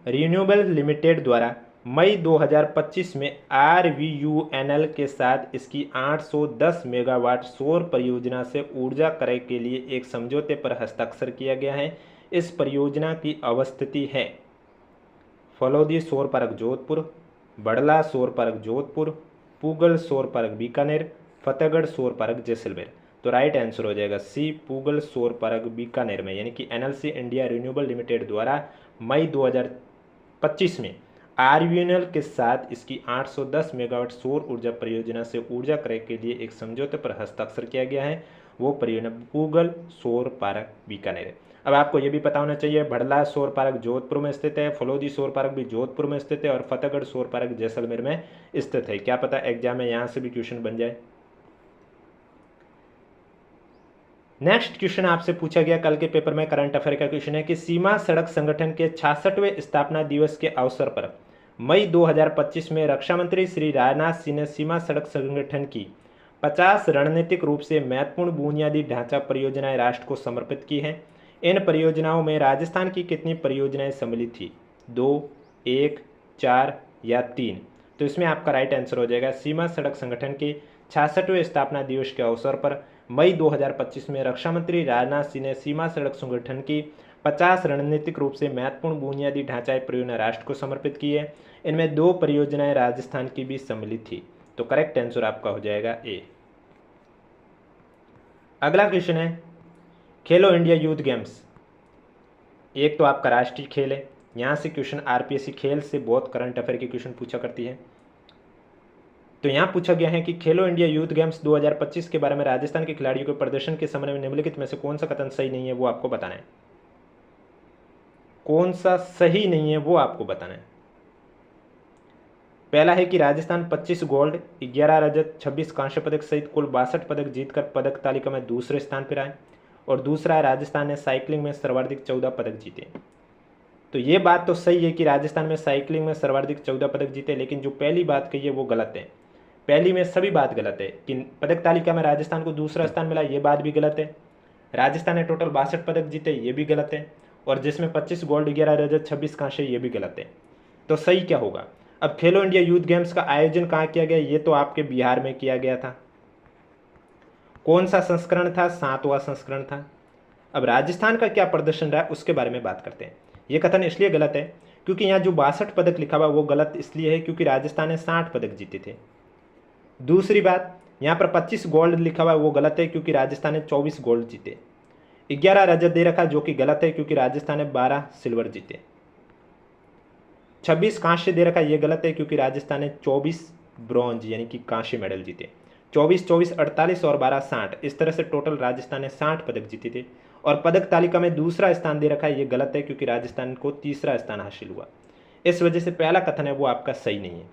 रिन्यूएबल लिमिटेड द्वारा मई 2025 में RVUNL के साथ इसकी 810 मेगावाट सौर परियोजना से ऊर्जा क्रय के लिए एक समझौते पर हस्ताक्षर किया गया है। इस परियोजना की अवस्थिति है फलोदी सौर पार्क जोधपुर, बड़ला सौर पार्क जोधपुर, पूगल सौर पार्क बीकानेर, फतेहगढ़ सौर पार्क जैसलमेर। तो राइट आंसर हो जाएगा सी पूगल सौर पार्क बीकानेर में। यानी कि NLC इंडिया रिन्यूएबल लिमिटेड द्वारा मई 2025 में RVNL के साथ इसकी 810 मेगावाट सौर ऊर्जा परियोजना से ऊर्जा क्रय के लिए एक समझौते पर हस्ताक्षर किया गया है। वो परियोजना पूगल सौर पार्क बीकानेर है। अब आपको ये भी पता होना चाहिए भड़ला सौर पार्क जोधपुर में स्थित है, फलोदी सौर पार्क भी जोधपुर में स्थित है, और फतेहगढ़ सौर पार्क जैसलमेर में स्थित है। क्या पता एग्जाम में यहाँ से भी क्वेश्चन बन जाए। नेक्स्ट क्वेश्चन आपसे पूछा गया कल के पेपर में करंट अफेयर का क्वेश्चन है कि सीमा सड़क संगठन के 66वें स्थापना दिवस के अवसर पर मई 2025 में रक्षा मंत्री श्री राजनाथ सिंह ने सीमा सड़क संगठन की 50 रणनीतिक रूप से महत्वपूर्ण बुनियादी ढांचा परियोजनाएं राष्ट्र को समर्पित की हैं। इन परियोजनाओं में राजस्थान की कितनी परियोजनाएं सम्मिलित थी? 2, 1, 4 या 3। तो इसमें आपका राइट आंसर हो जाएगा सीमा सड़क संगठन के 66वें स्थापना दिवस के अवसर पर मई 2025 में रक्षा मंत्री राजनाथ सिंह ने सीमा सड़क संगठन की 50 रणनीतिक रूप से महत्वपूर्ण बुनियादी ढांचाई परियोजना राष्ट्र को समर्पित की है। इनमें 2 परियोजनाएं राजस्थान की भी सम्मिलित थी। तो करेक्ट आंसर आपका हो जाएगा ए। अगला क्वेश्चन है, खेलो इंडिया यूथ गेम्स एक तो आपका राष्ट्रीय खेल है, यहाँ से क्वेश्चन आरपीएससी खेल से बहुत करंट अफेयर के क्वेश्चन पूछा करती है। तो यहाँ पूछा गया है कि खेलो इंडिया यूथ गेम्स 2025 के बारे में राजस्थान के खिलाड़ियों के प्रदर्शन के संबंध में निम्नलिखित में से कौन सा कथन सही नहीं है, वो आपको बताना है। कौन सा सही नहीं है वो आपको बताना है। पहला है कि राजस्थान 25 गोल्ड, 11 रजत, 26 कांस्य पदक सहित कुल 62 पदक जीतकर पदक तालिका में दूसरे स्थान पर आए। और दूसरा है राजस्थान ने साइकिलिंग में सर्वाधिक 14 पदक जीते। तो ये बात तो सही है कि राजस्थान में साइकिलिंग में सर्वाधिक 14 पदक जीते, लेकिन जो पहली बात कही है वो गलत है। पहली में सभी बात गलत है कि पदक तालिका में राजस्थान को दूसरा स्थान मिला, ये बात भी गलत है। राजस्थान ने टोटल 62 पदक जीते, ये भी गलत है। और जिसमें 25 गोल्ड, 11 रजत, 26 कांस्य, ये भी गलत है। तो सही क्या होगा? अब खेलो इंडिया यूथ गेम्स का आयोजन कहाँ किया गया? ये तो आपके बिहार में किया गया था। कौन सा संस्करण था? 7वां संस्करण था। अब राजस्थान का क्या प्रदर्शन रहा उसके बारे में बात करते हैं। ये कथन इसलिए गलत है क्योंकि यहाँ जो 62 पदक लिखा हुआ वो गलत इसलिए है क्योंकि राजस्थान ने 60 पदक जीते थे। दूसरी बात, यहाँ पर 25 गोल्ड लिखा हुआ है वो गलत है क्योंकि राजस्थान ने 24 गोल्ड जीते। 11 रजत दे रखा जो कि गलत है क्योंकि राजस्थान ने 12 सिल्वर जीते। 26 कांस्य दे रखा ये गलत है क्योंकि राजस्थान ने 24 ब्रॉन्ज यानी कि कांस्य मेडल जीते। 24, 24, 48 और 12, 60, इस तरह से टोटल राजस्थान ने 60 पदक जीते थे। और पदक तालिका में दूसरा स्थान दे रखा है ये गलत है क्योंकि राजस्थान को तीसरा स्थान हासिल हुआ। इस वजह से पहला कथन है वो आपका सही नहीं है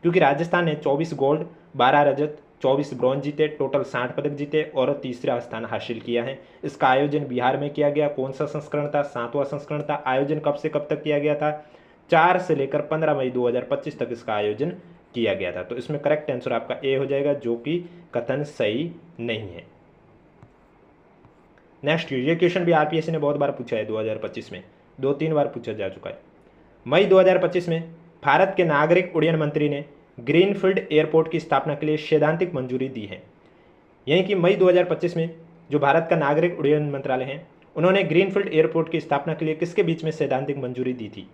क्योंकि राजस्थान ने 24 गोल्ड, 12 रजत, 24 ब्रॉन्ज जीते, टोटल 60 पदक जीते और तीसरा स्थान हासिल किया है। इसका आयोजन बिहार में किया गया। कौन सा संस्करण था? 7वां संस्करण था। आयोजन कब से कब तक किया गया था? 4 से लेकर 15 मई 2025 तक इसका आयोजन किया गया था। तो इसमें करेक्ट आंसर आपका ए हो जाएगा जो कि कथन सही नहीं है। नेक्स्ट, ये क्वेश्चन भी आरपीएससी ने बहुत बार पूछा है 2025 में, 2-3 बार पूछा जा चुका है। मई 2025 में भारत के नागरिक उड्डयन मंत्री ने ग्रीनफील्ड एयरपोर्ट की स्थापना के लिए सैद्धांतिक मंजूरी दी है। यानी कि मई 2025 में जो भारत का नागरिक उड्डयन मंत्रालय है उन्होंने ग्रीनफील्ड एयरपोर्ट की स्थापना के लिए किसके बीच में सैद्धांतिक मंजूरी दी थी?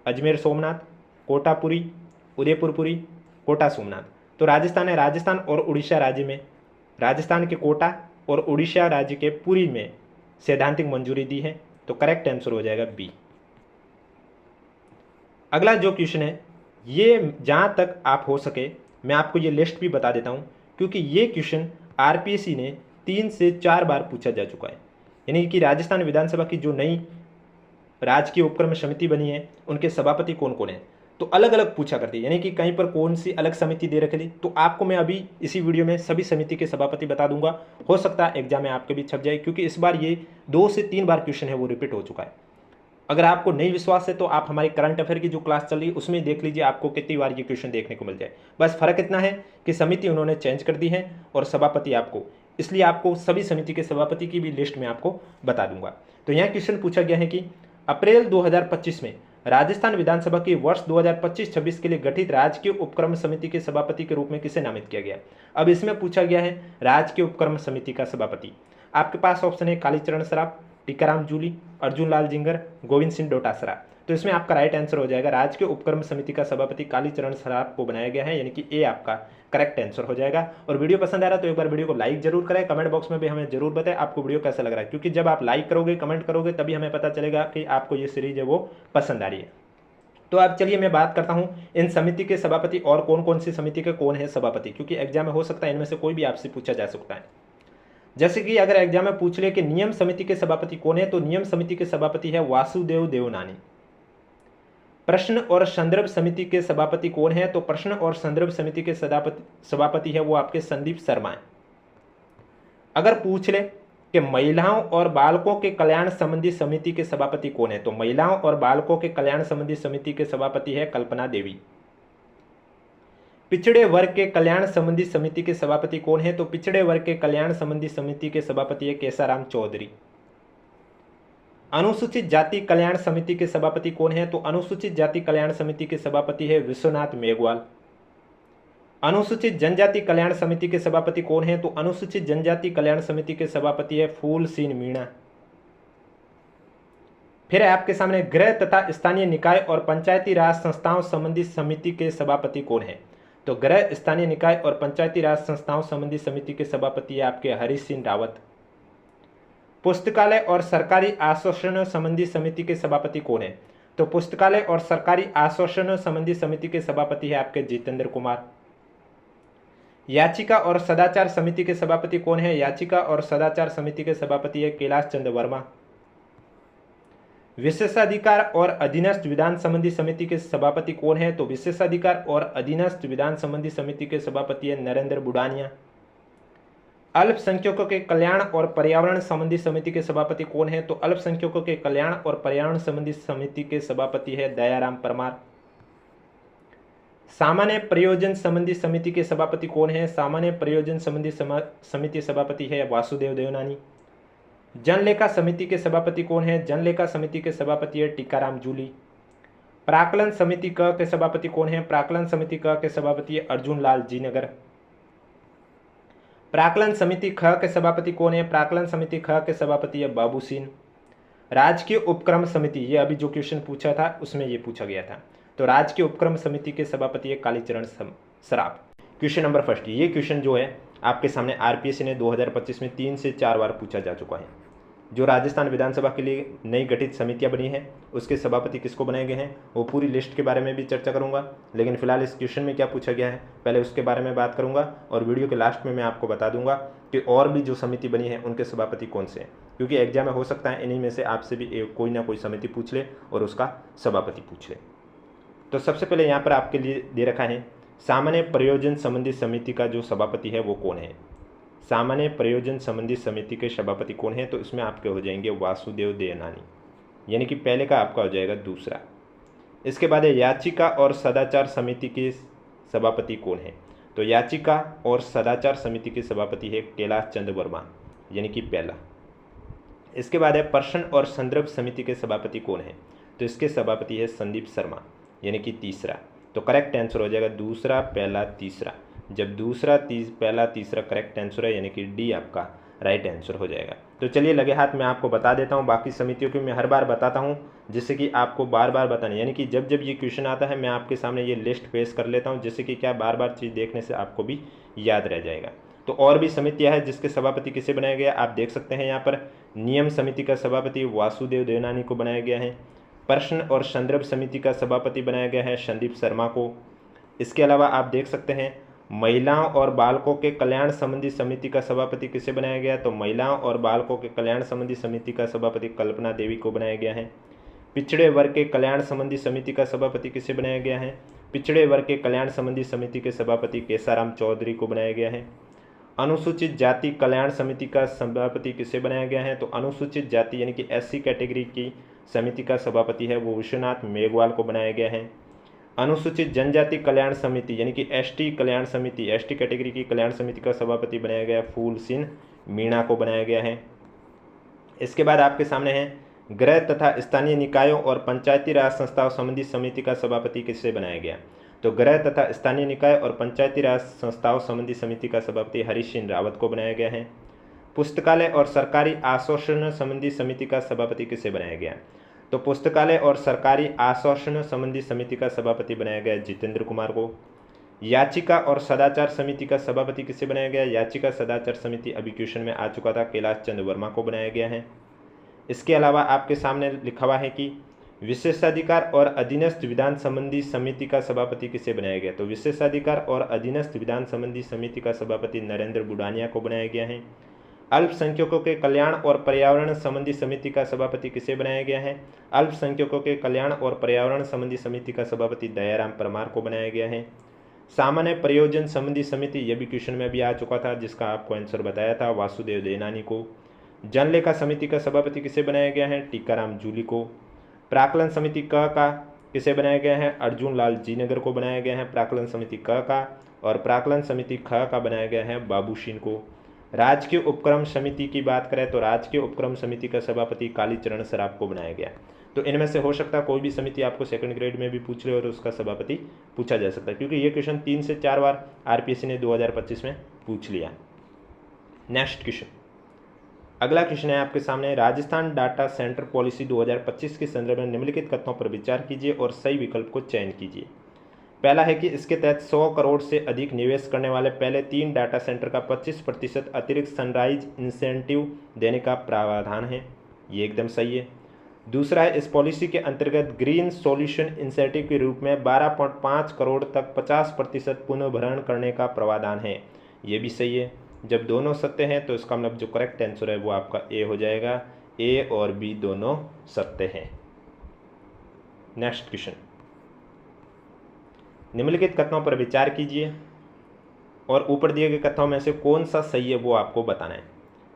अजमेर सोमनाथ, कोटापुरी, उदयपुरपुरी, कोटा सोमनाथ। तो राजस्थान है, राजस्थान और उड़ीसा राज्य में, राजस्थान के कोटा और उड़ीसा राज्य के पुरी में सैद्धांतिक मंजूरी दी है। तो करेक्ट आंसर हो जाएगा बी। अगला जो क्वेश्चन है ये जहां तक आप हो सके मैं आपको ये लिस्ट भी बता देता हूं क्योंकि ये क्वेश्चन आरपीएससी ने 3 से 4 बार पूछा जा चुका है। यानी कि राजस्थान विधानसभा की जो नई राजकीय उपक्रम समिति बनी है उनके सभापति कौन कौन है, तो अलग अलग पूछा करती है। यानी कि कहीं पर कौन सी अलग समिति दे रखी थी, तो आपको मैं अभी इसी वीडियो में सभी समिति के सभापति बता दूंगा। हो सकता है एग्जाम में आपके भी छप जाए क्योंकि इस बार ये 2 से 3 बार क्वेश्चन है वो रिपीट हो चुका है। अगर आपको नहीं विश्वास है तो आप हमारी करंट अफेयर की जो क्लास चल रही है उसमें देख लीजिए, आपको कितनी बार ये क्वेश्चन देखने को मिल जाए। बस फर्क इतना है कि समिति उन्होंने चेंज कर दी है और सभापति आपको, इसलिए आपको सभी समिति के सभापति की भी लिस्ट में आपको बता दूंगा। तो यहाँ क्वेश्चन पूछा गया है कि अप्रैल 2025 में राजस्थान विधानसभा की वर्ष 2025-26 के लिए गठित राजकीय उपक्रम समिति के सभापति के रूप में किसे नामित किया गया? अब इसमें पूछा गया है राजकीय उपक्रम समिति का सभापति। आपके पास ऑप्शन है कालीचरण सराफ, टीकाराम जूली, अर्जुन लाल जिंगर, गोविंद सिंह डोटासरा। तो इसमें आपका राइट आंसर हो जाएगा राजकीय उपक्रम समिति का सभापति कालीचरण सराफ को बनाया गया है, यानी कि ए आपका करेक्ट आंसर हो जाएगा। और वीडियो पसंद आ रहा है तो एक बार वीडियो को लाइक जरूर करें, कमेंट बॉक्स में भी हमें जरूर बताएं आपको वीडियो कैसा लग रहा है, क्योंकि जब आप लाइक करोगे, कमेंट करोगे तभी हमें पता चलेगा कि आपको ये सीरीज है वो पसंद आ रही है। तो अब चलिए मैं बात करता हूं इन समिति के सभापति और कौन कौन सी समिति के कौन है सभापति, क्योंकि एग्जाम में हो सकता है इनमें से कोई भी आपसे पूछा जा सकता है। जैसे कि अगर एग्जाम में पूछ ले कि नियम समिति के सभापति कौन है, तो नियम समिति के सभापति है वासुदेव देवनानी। प्रश्न और संदर्भ समिति के सभापति कौन है, तो प्रश्न और संदर्भ समिति के सभापति है वो आपके संदीप शर्मा है। अगर पूछ ले कि महिलाओं और बालकों के कल्याण संबंधी समिति के सभापति कौन है, तो महिलाओं और बालकों के कल्याण संबंधी समिति के सभापति है कल्पना देवी। पिछड़े वर्ग के कल्याण संबंधी समिति के सभापति कौन है, तो पिछड़े वर्ग के कल्याण संबंधी समिति के सभापति है केसाराम चौधरी। अनुसूचित जाति कल्याण समिति के सभापति कौन है, तो अनुसूचित जाति कल्याण समिति के सभापति है विश्वनाथ मेघवाल। अनुसूचित जनजाति कल्याण समिति के सभापति कौन है, तो अनुसूचित जनजाति कल्याण समिति के सभापति है फूल सिंह मीणा। फिर आपके सामने गृह तथा स्थानीय निकाय और पंचायती राज संस्थाओं संबंधी समिति के सभापति कौन है, तो गृह स्थानीय निकाय और पंचायती राज संस्थाओं संबंधी समिति के सभापति है आपके हरीश सिंह रावत। पुस्तकालय और सरकारी आश्वासन संबंधी समिति के सभापति कौन है, तो पुस्तकालय और सरकारी आश्वासन संबंधी समिति के सभापति है आपके जितेंद्र कुमार। याचिका और सदाचार समिति के सभापति कौन है? याचिका और सदाचार समिति के सभापति है कैलाश चंद्र वर्मा। विशेषाधिकार और अधीनस्थ विधान संबंधी समिति के सभापति कौन है? तो विशेषाधिकार और अधीनस्थ विधान संबंधी समिति के सभापति है नरेंद्र बुडानिया। अल्पसंख्यकों के कल्याण और पर्यावरण संबंधी समिति के सभापति कौन है? तो अल्पसंख्यकों के कल्याण और पर्यावरण संबंधी समिति के सभापति है दयाराम परमार। सामान्य प्रयोजन संबंधी समिति के सभापति कौन है? सामान्य प्रयोजन संबंधी समिति सभापति है वासुदेव देवनानी। जनलेखा समिति के सभापति कौन है? जनलेखा समिति के सभापति है टीकाराम जूली। प्राक्कलन समिति क के सभापति कौन है? प्राक्कलन समिति क के सभापति है अर्जुन लाल जीनगर। प्राक्कलन समिति ख के सभापति कौन है? प्राक्कलन समिति ख के सभापति है बाबू सिंह। राजकीय उपक्रम समिति, ये अभी जो क्वेश्चन पूछा था उसमें ये पूछा गया था, तो राजकीय उपक्रम समिति के सभापति है Kalicharan Saraf. Question number first, ये क्वेश्चन जो है आपके सामने आरपीएससी ने 2025 में 3 से 4 बार पूछा जा चुका है। जो राजस्थान विधानसभा के लिए नई गठित समितियां बनी हैं उसके सभापति किसको बनाए गए हैं, वो पूरी लिस्ट के बारे में भी चर्चा करूंगा। लेकिन फिलहाल इस क्वेश्चन में क्या पूछा गया है पहले उसके बारे में बात करूंगा, और वीडियो के लास्ट में मैं आपको बता दूंगा कि और भी जो समिति बनी है उनके सभापति कौन से हैं, क्योंकि एग्जाम में हो सकता है इन्हीं में से आपसे भी कोई ना कोई समिति पूछ ले और उसका सभापति पूछ ले। तो सबसे पहले यहाँ पर आपके लिए दे रखा है सामान्य प्रयोजन संबंधी समिति का जो सभापति है वो कौन है। सामान्य प्रयोजन संबंधी समिति के सभापति कौन है, तो इसमें आपके हो जाएंगे वासुदेव देवनानी, यानी कि पहले का आपका हो जाएगा दूसरा। इसके बाद है याचिका और सदाचार समिति के सभापति कौन है, तो याचिका और सदाचार समिति के सभापति है कैलाश चंद्र वर्मा, यानी कि पहला। इसके बाद है प्रश्न और संदर्भ समिति के सभापति कौन है, तो इसके सभापति है संदीप शर्मा, यानी कि तीसरा। तो करेक्ट आंसर हो जाएगा दूसरा, पहला, तीसरा। जब दूसरा, पहला, तीसरा करेक्ट आंसर है, यानी कि डी आपका राइट आंसर हो जाएगा। तो चलिए लगे हाथ मैं आपको बता देता हूँ, बाकी समितियों की मैं हर बार बताता हूँ जिससे कि आपको बार बार बताना, यानी कि जब जब ये क्वेश्चन आता है मैं आपके सामने ये लिस्ट पेश कर लेता हूँ, जिससे कि क्या बार बार चीज़ देखने से आपको भी याद रह जाएगा। तो और भी समितियाँ हैं जिसके सभापति किसे बनाया गया आप देख सकते हैं यहाँ पर। नियम समिति का सभापति वासुदेव देवनानी को बनाया गया है। प्रश्न और संदर्भ समिति का सभापति बनाया गया है संदीप शर्मा को। इसके अलावा आप देख सकते हैं महिलाओं और बालकों के कल्याण संबंधी समिति का सभापति किसे बनाया गया, तो महिलाओं और बालकों के कल्याण संबंधी समिति का सभापति कल्पना देवी को बनाया गया है। पिछड़े वर्ग के कल्याण संबंधी समिति का सभापति किसे बनाया गया है, पिछड़े वर्ग के कल्याण संबंधी समिति के सभापति केसाराम चौधरी को बनाया गया है। अनुसूचित जाति कल्याण समिति का सभापति किसे बनाया गया है, तो अनुसूचित जाति यानी कि एससी कैटेगरी की समिति का सभापति है वो विश्वनाथ मेघवाल को बनाया गया है। अनुसूचित जनजाति कल्याण समिति यानी कि एसटी कल्याण समिति, एसटी कैटेगरी की कल्याण समिति का सभापति बनाया गया फूल सिंह मीणा को बनाया गया है। इसके बाद आपके सामने है गृह तथा स्थानीय निकायों और पंचायती राज संस्थाओं संबंधी समिति का सभापति किससे बनाया गया, तो गृह तथा स्थानीय निकाय और पंचायती राज संस्थाओं संबंधी समिति का सभापति हरीश सिंह रावत को बनाया गया है। पुस्तकालय और सरकारी आश्वासन संबंधी समिति का सभापति किसे बनाया गया, तो पुस्तकालय और सरकारी आश्वासन संबंधी समिति का सभापति बनाया गया जितेंद्र कुमार को। याचिका और सदाचार समिति का सभापति किसे बनाया गया, याचिका सदाचार समिति अभी क्वेश्चन में आ चुका था, कैलाश चंद्र वर्मा को बनाया गया है। इसके अलावा आपके सामने लिखा हुआ है कि विशेषाधिकार और अधीनस्थ विधान संबंधी समिति का सभापति किसे बनाया गया, तो विशेषाधिकार और अधीनस्थ विधान संबंधी समिति का सभापति नरेंद्र बुडानिया को बनाया गया है। अल्पसंख्यकों के कल्याण और पर्यावरण संबंधी समिति का सभापति किसे बनाया गया है, अल्पसंख्यकों के कल्याण और पर्यावरण संबंधी समिति का सभापति दयाराम परमार को बनाया गया है। सामान्य प्रयोजन संबंधी समिति, यह भी क्वेश्चन में भी आ चुका था जिसका आपको आंसर बताया था, वासुदेव देवनानी को। जनलेखा समिति का सभापति किसे बनाया गया है, टीकाराम जूली को। प्राक्कलन समिति क का किसे बनाया गया है, अर्जुन लाल जीनगर को बनाया गया है प्राक्कलन समिति क का, और प्राक्कलन समिति ख का बनाया गया है बाबू सिंह को। राजकीय उपक्रम समिति की बात करें तो राजकीय उपक्रम समिति का सभापति कालीचरण सराफ को बनाया गया। तो इनमें से हो सकता है कोई भी समिति आपको सेकंड ग्रेड में भी पूछ ले और उसका सभापति पूछा जा सकता है, क्योंकि ये क्वेश्चन 3 से 4 बार आरपीएससी ने 2025 में पूछ लिया। नेक्स्ट क्वेश्चन, अगला क्वेश्चन है आपके सामने, राजस्थान डाटा सेंटर पॉलिसी 2025 के संदर्भ में निम्नलिखित कथनों पर विचार कीजिए और सही विकल्प को चयन कीजिए। पहला है कि इसके तहत 100 करोड़ से अधिक निवेश करने वाले पहले 3 डाटा सेंटर का 25% अतिरिक्त सनराइज इंसेंटिव देने का प्रावधान है, ये एकदम सही है। दूसरा है इस पॉलिसी के अंतर्गत ग्रीन सॉल्यूशन इंसेंटिव के रूप में 12.5 करोड़ तक 50% पुनर्भरण करने का प्रावधान है। ये भी सही है। जब दोनों सत्य हैं तो इसका मतलब जो करेक्ट आंसर है वो आपका ए हो जाएगा। ए और बी दोनों सत्य हैं। नेक्स्ट क्वेश्चन, निम्नलिखित कथनों पर विचार कीजिए और ऊपर दिए गए कथनों में से कौन सा सही है वो आपको बताना है।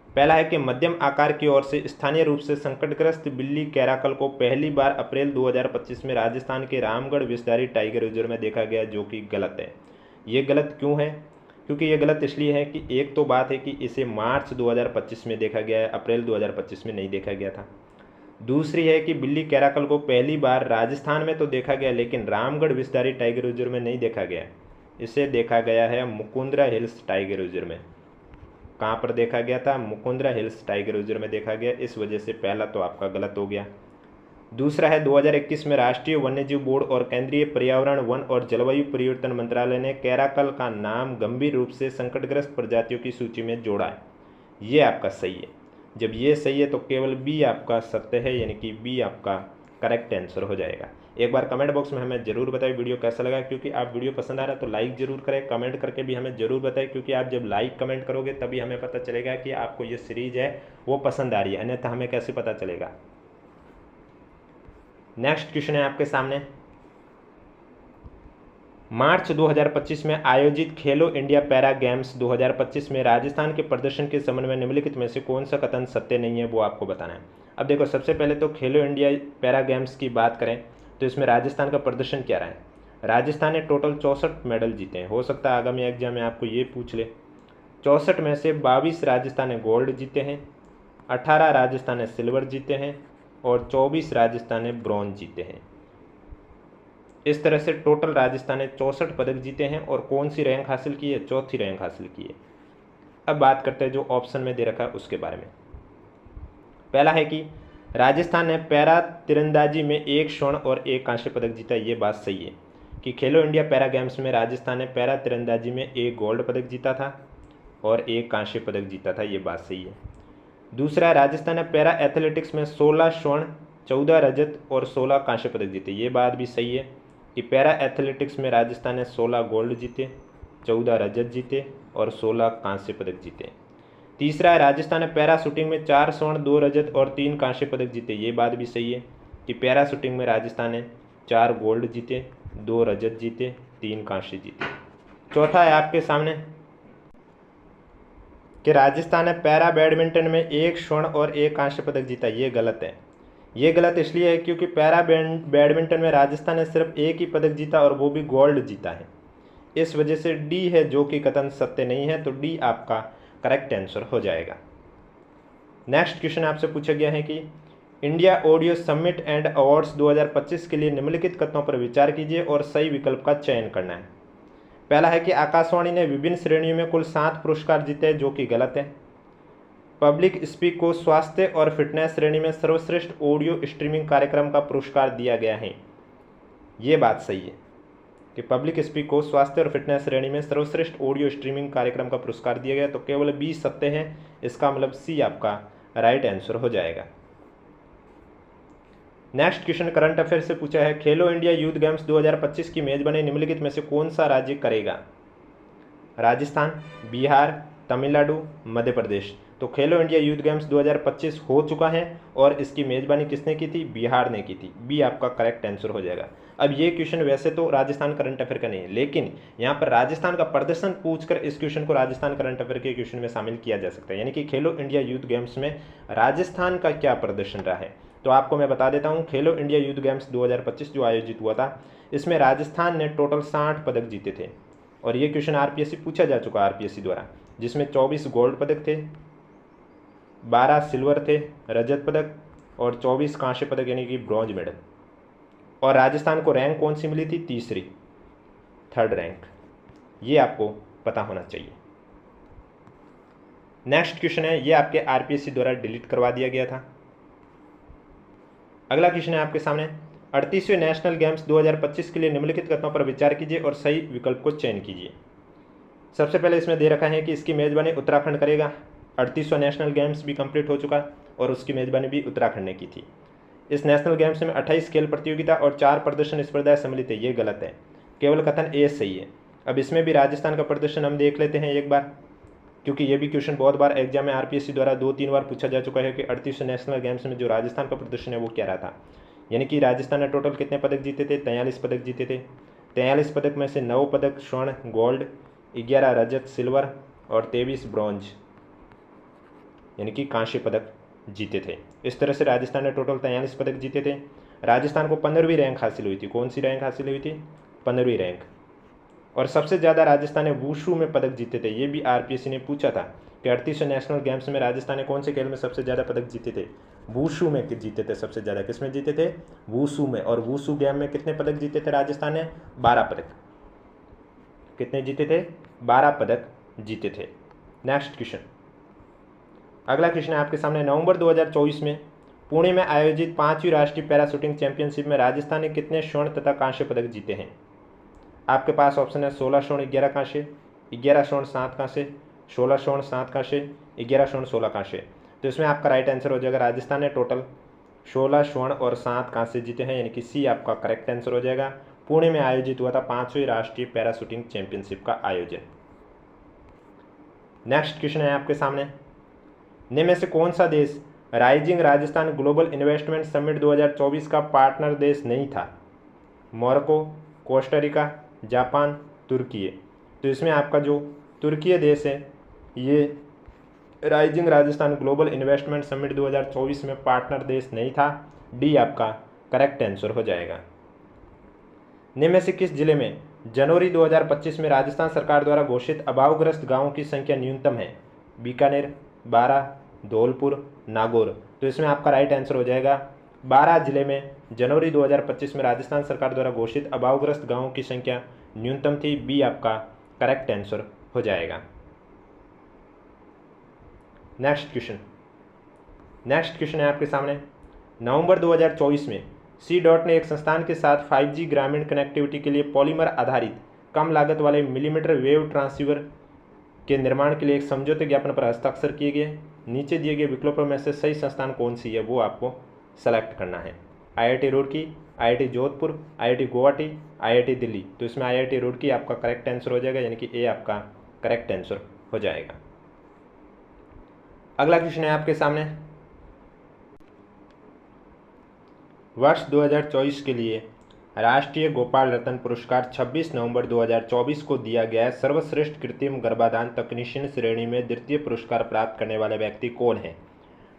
पहला है कि मध्यम आकार की ओर से स्थानीय रूप से संकटग्रस्त बिल्ली कैराकल को पहली बार अप्रैल 2025 में राजस्थान के रामगढ़ विषधारी टाइगर रिजर्व में देखा गया, जो कि गलत है। ये गलत क्यों है? क्योंकि ये गलत इसलिए है कि एक तो बात है कि इसे मार्च 2025 में देखा गया है, अप्रैल 2025 में नहीं देखा गया था। दूसरी है कि बिल्ली कैराकल को पहली बार राजस्थान में तो देखा गया लेकिन रामगढ़ विषधारी टाइगर रिजर्व में नहीं देखा गया। इसे देखा गया है मुकुंदरा हिल्स टाइगर रिजर्व में। कहाँ पर देखा गया था? मुकुंदरा हिल्स टाइगर रिजर्व में देखा गया। इस वजह से पहला तो आपका गलत हो गया। दूसरा है 2021 में राष्ट्रीय वन्यजीव बोर्ड और केंद्रीय पर्यावरण, वन और जलवायु परिवर्तन मंत्रालय ने कैराकल का नाम गंभीर रूप से संकटग्रस्त प्रजातियों की सूची में जोड़ा है। ये आपका सही है। जब ये सही है तो केवल बी आपका सत्य है, यानी कि बी आपका करेक्ट आंसर हो जाएगा। एक बार कमेंट बॉक्स में हमें जरूर बताएं वीडियो कैसा लगा, क्योंकि आप वीडियो पसंद आ रहा है तो लाइक जरूर करें, कमेंट करके भी हमें जरूर बताएं, क्योंकि आप जब लाइक कमेंट करोगे तभी हमें पता चलेगा कि आपको ये सीरीज है वो पसंद आ रही है, अन्यथा हमें कैसे पता चलेगा। नेक्स्ट क्वेश्चन है आपके सामने, मार्च 2025 में आयोजित खेलो इंडिया पैरा गेम्स 2025 में राजस्थान के प्रदर्शन के संबंध में निम्नलिखित में से कौन सा कथन सत्य नहीं है वो आपको बताना है। अब देखो, सबसे पहले तो खेलो इंडिया पैरा गेम्स की बात करें तो इसमें राजस्थान का प्रदर्शन क्या रहा है। राजस्थान ने टोटल 64 मेडल जीते हैं। हो सकता है आगामी एग्जाम में आपको ये पूछ ले। 64 में से 22 राजस्थान ने गोल्ड जीते हैं, 18 राजस्थान ने सिल्वर जीते हैं और 24 राजस्थान ने ब्रॉन्ज जीते हैं। इस तरह से टोटल राजस्थान ने 64 पदक जीते हैं और कौन सी रैंक हासिल की है? चौथी रैंक हासिल की है। अब बात करते हैं जो ऑप्शन में दे रखा है उसके बारे में। पहला है कि राजस्थान ने पैरा तीरंदाजी में 1 स्वर्ण और 1 कांस्य पदक जीता। ये बात सही है कि खेलो इंडिया पैरा गेम्स में राजस्थान ने पैरा तीरंदाजी में 1 गोल्ड पदक जीता था और 1 कांस्य पदक जीता था। ये बात सही है। दूसरा, राजस्थान ने पैरा एथलेटिक्स में 16 स्वर्ण, 14 रजत और 16 कांस्य पदक जीते। ये बात भी सही है कि पैरा एथलेटिक्स में राजस्थान ने 16 गोल्ड जीते, 14 रजत जीते और 16 कांस्य पदक जीते। तीसरा है, राजस्थान ने पैरा शूटिंग में 4 स्वर्ण, 2 रजत और 3 कांस्य पदक जीते। ये बात भी सही है कि पैरा शूटिंग में राजस्थान ने 4 गोल्ड जीते, 2 रजत जीते, 3 कांस्य जीते। चौथा है आपके सामने कि राजस्थान ने पैरा बैडमिंटन में 1 स्वर्ण और 1 कांस्य पदक जीता। ये गलत है। ये गलत इसलिए है क्योंकि पैरा बैडमिंटन में राजस्थान ने सिर्फ 1 ही पदक जीता और वो भी गोल्ड जीता है। इस वजह से डी है जो कि कथन सत्य नहीं है, तो डी आपका करेक्ट आंसर हो जाएगा। नेक्स्ट क्वेश्चन आपसे पूछा गया है कि India audio summit and awards 2025 के लिए निम्नलिखित कथनों पर विचार कीजिए और सही विकल्प का चयन करना है। पहला है कि आकाशवाणी ने विभिन्न श्रेणियों में कुल 7 पुरस्कार जीते, जो कि गलत है। पब्लिक स्पीक को स्वास्थ्य और फिटनेस श्रेणी में सर्वश्रेष्ठ ऑडियो स्ट्रीमिंग कार्यक्रम का पुरस्कार दिया गया है। ये बात सही है कि पब्लिक स्पीक को स्वास्थ्य और फिटनेस श्रेणी में सर्वश्रेष्ठ ऑडियो स्ट्रीमिंग कार्यक्रम का पुरस्कार दिया गया, तो केवल बी सत्य है। इसका मतलब सी आपका राइट आंसर हो जाएगा। नेक्स्ट क्वेश्चन करंट अफेयर से पूछा है, खेलो इंडिया यूथ गेम्स 2025 की मेजबानी निम्नलिखित में से कौन सा राज्य करेगा? राजस्थान, बिहार, तमिलनाडु, मध्य प्रदेश। तो खेलो इंडिया यूथ गेम्स 2025 हो चुका है और इसकी मेजबानी किसने की थी? बिहार ने की थी। बी आपका करेक्ट आंसर हो जाएगा। अब ये क्वेश्चन वैसे तो राजस्थान करंट अफेयर का नहीं है, लेकिन यहाँ पर राजस्थान का प्रदर्शन पूछकर इस क्वेश्चन को राजस्थान करंट अफेयर के क्वेश्चन में शामिल किया जा सकता है। यानी कि खेलो इंडिया यूथ गेम्स में राजस्थान का क्या प्रदर्शन रहा है, तो आपको मैं बता देता हूँ। खेलो इंडिया यूथ गेम्स 2025 जो आयोजित हुआ था, इसमें राजस्थान ने टोटल 60 पदक जीते थे और ये क्वेश्चन आरपीएससी पूछा जा चुका है आरपीएससी द्वारा, जिसमें 24 गोल्ड पदक थे, 12 सिल्वर थे, रजत पदक और 24 कांस्य पदक यानी कि ब्रॉन्ज मेडल। और राजस्थान को रैंक कौन सी मिली थी? तीसरी, थर्ड रैंक। ये आपको पता होना चाहिए। नेक्स्ट क्वेश्चन है, ये आपके आरपीएससी द्वारा डिलीट करवा दिया गया था। अगला क्वेश्चन है आपके सामने, 38वें नेशनल गेम्स 2025 के लिए निम्नलिखित कथनों पर विचार कीजिए और सही विकल्प को चयन कीजिए। सबसे पहले इसमें दे रखा है कि इसकी मेजबानी उत्तराखंड करेगा। 38वां नेशनल गेम्स भी कंप्लीट हो चुका और उसकी मेजबानी भी उत्तराखंड ने की थी। इस नेशनल गेम्स में 28 खेल प्रतियोगिता और 4 प्रदर्शन स्पर्धाएं सम्मिलित है, ये गलत है, केवल कथन ए सही है। अब इसमें भी राजस्थान का प्रदर्शन हम देख लेते हैं एक बार, क्योंकि ये भी क्वेश्चन बहुत बार एग्जाम में आरपीएससी द्वारा 2-3 बार पूछा जा चुका है कि 38 नेशनल गेम्स में जो राजस्थान का प्रदर्शन है वो क्या रहा था। यानी कि राजस्थान ने टोटल कितने पदक जीते थे? 43 पदक जीते थे। 43 पदक में से 9 पदक स्वर्ण गोल्ड, 11 रजत सिल्वर और 23 ब्रॉन्ज यानी कि कांस्य पदक जीते थे। इस तरह से राजस्थान ने टोटल 43 पदक जीते थे। राजस्थान को 15वीं रैंक हासिल हुई थी। कौन सी रैंक हासिल हुई थी? 15वीं रैंक। और सबसे ज़्यादा राजस्थान ने वुशु में पदक जीते थे। ये भी आरपीएससी ने पूछा था कि 38 नेशनल गेम्स में राजस्थान ने कौन से खेल में सबसे ज़्यादा पदक जीते थे? वुशु में जीते थे सबसे ज़्यादा। किस में जीते थे? वुशु में। और वुशु गेम में कितने पदक जीते थे राजस्थान ने? 12 पदक। कितने जीते थे? 12 पदक जीते थे। नेक्स्ट क्वेश्चन, अगला क्वेश्चन है आपके सामने। नवंबर 2024 में पुणे में आयोजित 5वीं राष्ट्रीय पैरा शूटिंग चैंपियनशिप में राजस्थान ने कितने स्वर्ण तथा कांस्य पदक जीते हैं? आपके पास ऑप्शन है 16 स्वर्ण 11 कांस्य, 11 स्वर्ण 7 कांस्य, 16 स्वर्ण 7 कांस्य, 11 स्वर्ण 16 कांस्य। तो इसमें आपका राइट आंसर हो जाएगा राजस्थान ने टोटल 16 स्वर्ण और 7 कांस्य जीते हैं, यानी कि सी आपका करेक्ट आंसर हो जाएगा। पुणे में आयोजित हुआ था 5वीं राष्ट्रीय पैरा शूटिंग चैंपियनशिप का आयोजन। नेक्स्ट क्वेश्चन है आपके सामने, निम्न में से कौन सा देश rising Rajasthan global investment summit 2024 का पार्टनर देश नहीं था? मोरक्को, कोस्टारिका, जापान, तुर्की। तो इसमें आपका जो तुर्की देश है ये rising Rajasthan global investment summit 2024 में पार्टनर देश नहीं था। डी आपका करेक्ट आंसर हो जाएगा। निम्न में से किस जिले में जनवरी 2025 में राजस्थान सरकार द्वारा घोषित अभावग्रस्त गांवों की संख्या न्यूनतम है? बीकानेर, बारां, धौलपुर, नागौर। तो इसमें आपका राइट आंसर हो जाएगा बारां जिले में जनवरी 2025 में राजस्थान सरकार द्वारा घोषित अभावग्रस्त गांवों की संख्या न्यूनतम थी। बी आपका करेक्ट आंसर हो जाएगा। नेक्स्ट क्वेश्चन है आपके सामने। नवंबर 2024 में सी डॉट ने एक संस्थान के साथ 5G ग्रामीण कनेक्टिविटी के लिए पॉलीमर आधारित कम लागत वाले मिलीमीटर वेव ट्रांसीवर के निर्माण के लिए एक समझौते ज्ञापन पर हस्ताक्षर किए गए। नीचे दिए गए विकल्पों में से सही संस्थान कौन सी है वो आपको सेलेक्ट करना है। IIT Roorkee, IIT Jodhpur, IIT Guwahati, IIT Delhi. तो इसमें IIT रुड़की आपका करेक्ट आंसर हो जाएगा, यानी कि ए आपका करेक्ट आंसर हो जाएगा। अगला क्वेश्चन है आपके सामने, वर्ष 2024 के लिए राष्ट्रीय गोपाल रत्न पुरस्कार 26 नवंबर 2024 को दिया गया। सर्वश्रेष्ठ कृत्रिम गर्भाधान तकनीशियन श्रेणी में द्वितीय पुरस्कार प्राप्त करने वाले व्यक्ति कौन है?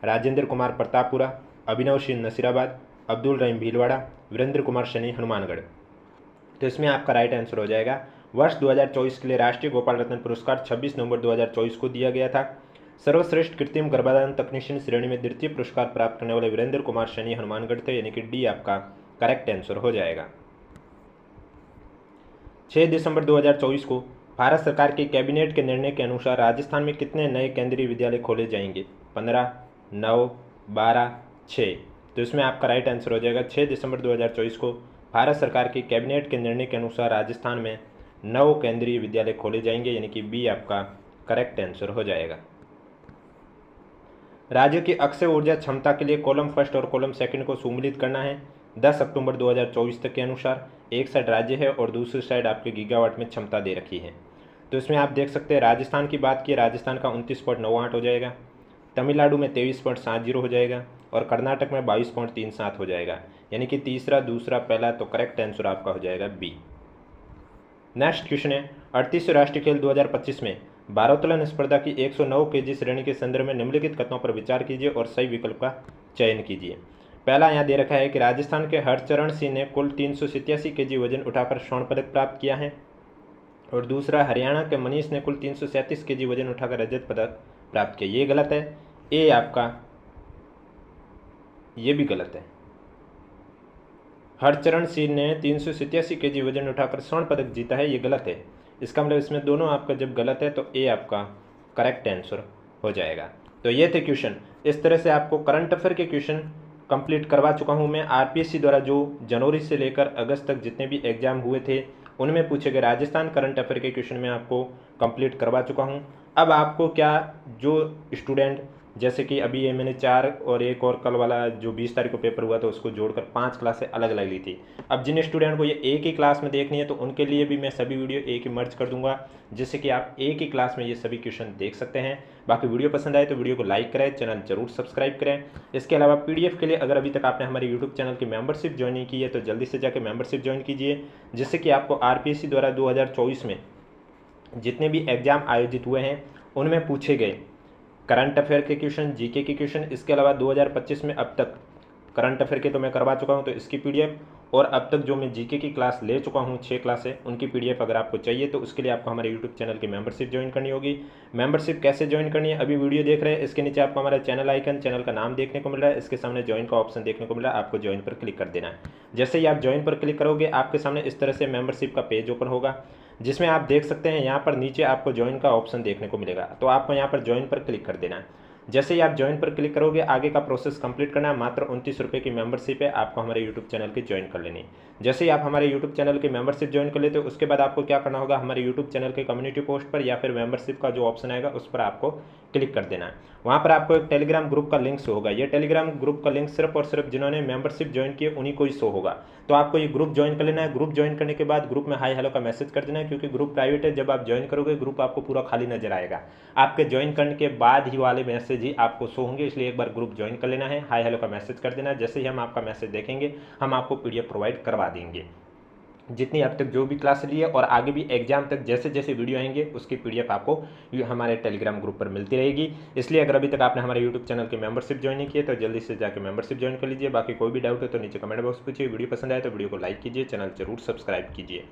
राजेंद्र कुमार प्रतापपुरा, अभिनव सिंह नसीराबाद, अब्दुल रहीम भीलवाड़ा, वीरेंद्र कुमार सैनी हनुमानगढ़। तो इसमें आपका राइट आंसर हो जाएगा वर्ष 2024 के लिए राष्ट्रीय गोपाल रत्न पुरस्कार 26 नवंबर 2024 को दिया गया था। सर्वश्रेष्ठ कृत्रिम गर्भाधान तकनीशियन श्रेणी में द्वितीय पुरस्कार प्राप्त करने वाले वीरेंद्र कुमार सैनी हनुमानगढ़ थे, यानी कि डी आपका करेक्ट आंसर हो जाएगा। 6 दिसंबर 2024 को भारत सरकार के कैबिनेट के निर्णय के अनुसार राजस्थान में कितने नए केंद्रीय विद्यालय खोले जाएंगे? 15, 9, 12, 6। तो इसमें आपका राइट आंसर हो जाएगा 6 दिसंबर 2024 को भारत सरकार के कैबिनेट के निर्णय के अनुसार राजस्थान में 9 केंद्रीय विद्यालय खोले जाएंगे, यानी कि बी आपका करेक्ट आंसर हो जाएगा। राज्य की अक्षय ऊर्जा क्षमता के लिए कॉलम फर्स्ट और कॉलम सेकंड को सम्मिलित करना है 10 अक्टूबर 2024 तक के अनुसार। एक साइड राज्य है और दूसरी साइड आपके गीगावाट में क्षमता दे रखी है। तो इसमें आप देख सकते हैं राजस्थान की बात की, राजस्थान का 29.98 हो जाएगा, तमिलनाडु में 23.70 हो जाएगा और कर्नाटक में 22.37 हो जाएगा, यानी कि तीसरा, दूसरा, पहला। तो करेक्ट आंसर आपका हो जाएगा बी। नेक्स्ट क्वेश्चन है 38वें राष्ट्रीय खेल 2025 में भारोत्तोलन स्पर्धा की 109 kg श्रेणी के संदर्भ में निम्नलिखित कथनों पर विचार कीजिए और सही विकल्प का चयन कीजिए। पहला यहाँ दे रखा है कि राजस्थान के हरचरण सिंह ने कुल 387 kg वजन उठाकर स्वर्ण पदक प्राप्त किया है, और दूसरा हरियाणा के मनीष ने कुल 337 kg वजन उठाकर रजत पदक प्राप्त किया। ये गलत है, ए आपका ये भी गलत है। हरचरण सिंह ने 387 kg वजन उठाकर स्वर्ण पदक जीता है, ये गलत है। इसका मतलब इसमें दोनों आपका जब गलत है तो ए आपका करेक्ट आंसर हो जाएगा। तो ये थे क्वेश्चन। इस तरह से आपको करंट अफेयर के क्वेश्चन कंप्लीट करवा चुका हूँ मैं। आरपीएससी द्वारा जो जनवरी से लेकर अगस्त तक जितने भी एग्जाम हुए थे उनमें पूछे गए राजस्थान करंट अफेयर के क्वेश्चन में आपको कंप्लीट करवा चुका हूँ। अब आपको क्या, जो स्टूडेंट जैसे कि अभी ये मैंने 4 और एक और कल वाला जो 20 तारीख को पेपर हुआ था उसको जोड़कर 5 क्लासें अलग अलग ली थी। अब जिन स्टूडेंट को ये एक ही क्लास में देखनी है तो उनके लिए भी मैं सभी वीडियो एक ही मर्ज कर दूंगा, जिससे कि आप एक ही क्लास में ये सभी क्वेश्चन देख सकते हैं। बाकी वीडियो पसंद आए तो वीडियो को लाइक करें, चैनल जरूर सब्सक्राइब करें। इसके अलावा पीडीएफ के लिए अगर अभी तक आपने हमारे यूट्यूब चैनल की मेंबरशिप ज्वाइन नहीं की है तो जल्दी से जाकर मेंबरशिप ज्वाइन कीजिए, जिससे कि आपको आरपीएससी द्वारा 2024 में जितने भी एग्जाम आयोजित हुए हैं उनमें पूछे गए करंट अफेयर के क्वेश्चन, जीके के क्वेश्चन, इसके अलावा 2025 में अब तक करंट अफेयर के तो मैं करवा चुका हूं तो इसकी पीडीएफ, और अब तक जो मैं जीके की क्लास ले चुका हूं 6 क्लासें उनकी पीडीएफ अगर आपको चाहिए तो उसके लिए आपको हमारे यूट्यूब चैनल की मेंबरशिप ज्वाइन करनी होगी। मेंबरशिप कैसे ज्वाइन करनी है, अभी वीडियो देख रहे हैं इसके नीचे आपको हमारा चैनल आइकन, चैनल का नाम देखने को मिल रहा है, इसके सामने ज्वाइन का ऑप्शन देखने को मिल रहा है, आपको ज्वाइन पर क्लिक कर देना है। जैसे ही आप ज्वाइन पर क्लिक करोगे आपके सामने इस तरह से मेंबरशिप का पेज ओपन होगा, जिसमें आप देख सकते हैं यहाँ पर नीचे आपको ज्वाइन का ऑप्शन देखने को मिलेगा, तो आपको यहाँ पर ज्वाइन पर क्लिक कर देना है। जैसे ही आप ज्वाइन पर क्लिक करोगे आगे का प्रोसेस कंप्लीट करना है। मात्र 29 रुपये की मेंबरशिप है, आपको हमारे यूट्यूब चैनल की ज्वाइन कर लेनी है। जैसे ही आप हमारे यूट्यूब चैनल की मेंबरशिप ज्वाइन कर लेते हो उसके बाद आपको क्या करना होगा, हमारे यूट्यूब चैनल के कम्युनिटी पोस्ट पर या फिर मेंबरशिप का जो ऑप्शन आएगा उस पर आपको क्लिक कर देना है। वहाँ पर आपको एक टेलीग्राम ग्रुप का लिंक शो होगा, ये टेलीग्राम ग्रुप का लिंक सिर्फ और सिर्फ जिन्होंने मेंबरशिप ज्वाइन की उन्हीं को ही शो होगा। तो आपको ये ग्रुप ज्वाइन कर लेना है। ग्रुप ज्वाइन करने के बाद ग्रुप में हाई हेलो का मैसेज कर देना है, क्योंकि ग्रुप प्राइवेट है। जब आप ज्वाइन करोगे ग्रुप आपको पूरा खाली नजर आएगा, आपके ज्वाइन करने के बाद ही वाले मैसेज ही आपको शो होंगे, इसलिए एक बार ग्रुप ज्वाइन कर लेना है, हाई हेलो का मैसेज कर देना है। जैसे ही हम आपका मैसेज देखेंगे हम आपको पीडीएफ प्रोवाइड करवा देंगे, जितनी अब तक जो भी क्लास ली है और आगे भी एग्जाम तक जैसे जैसे वीडियो आएंगे उसकी पीडीएफ आपको हमारे टेलीग्राम ग्रुप पर मिलती रहेगी। इसलिए अगर अभी तक आपने हमारे यूट्यूब चैनल की मेंबरशिप ज्वाइन नहीं की है तो जल्दी से जाकर मेंबरशिप ज्वाइन कर लीजिए। बाकी कोई भी डाउट है तो नीचे कमेंट बॉक्स पूछिए। वीडियो पसंद आए तो वीडियो को लाइक कीजिए, चैनल जरूर सब्सक्राइब कीजिए।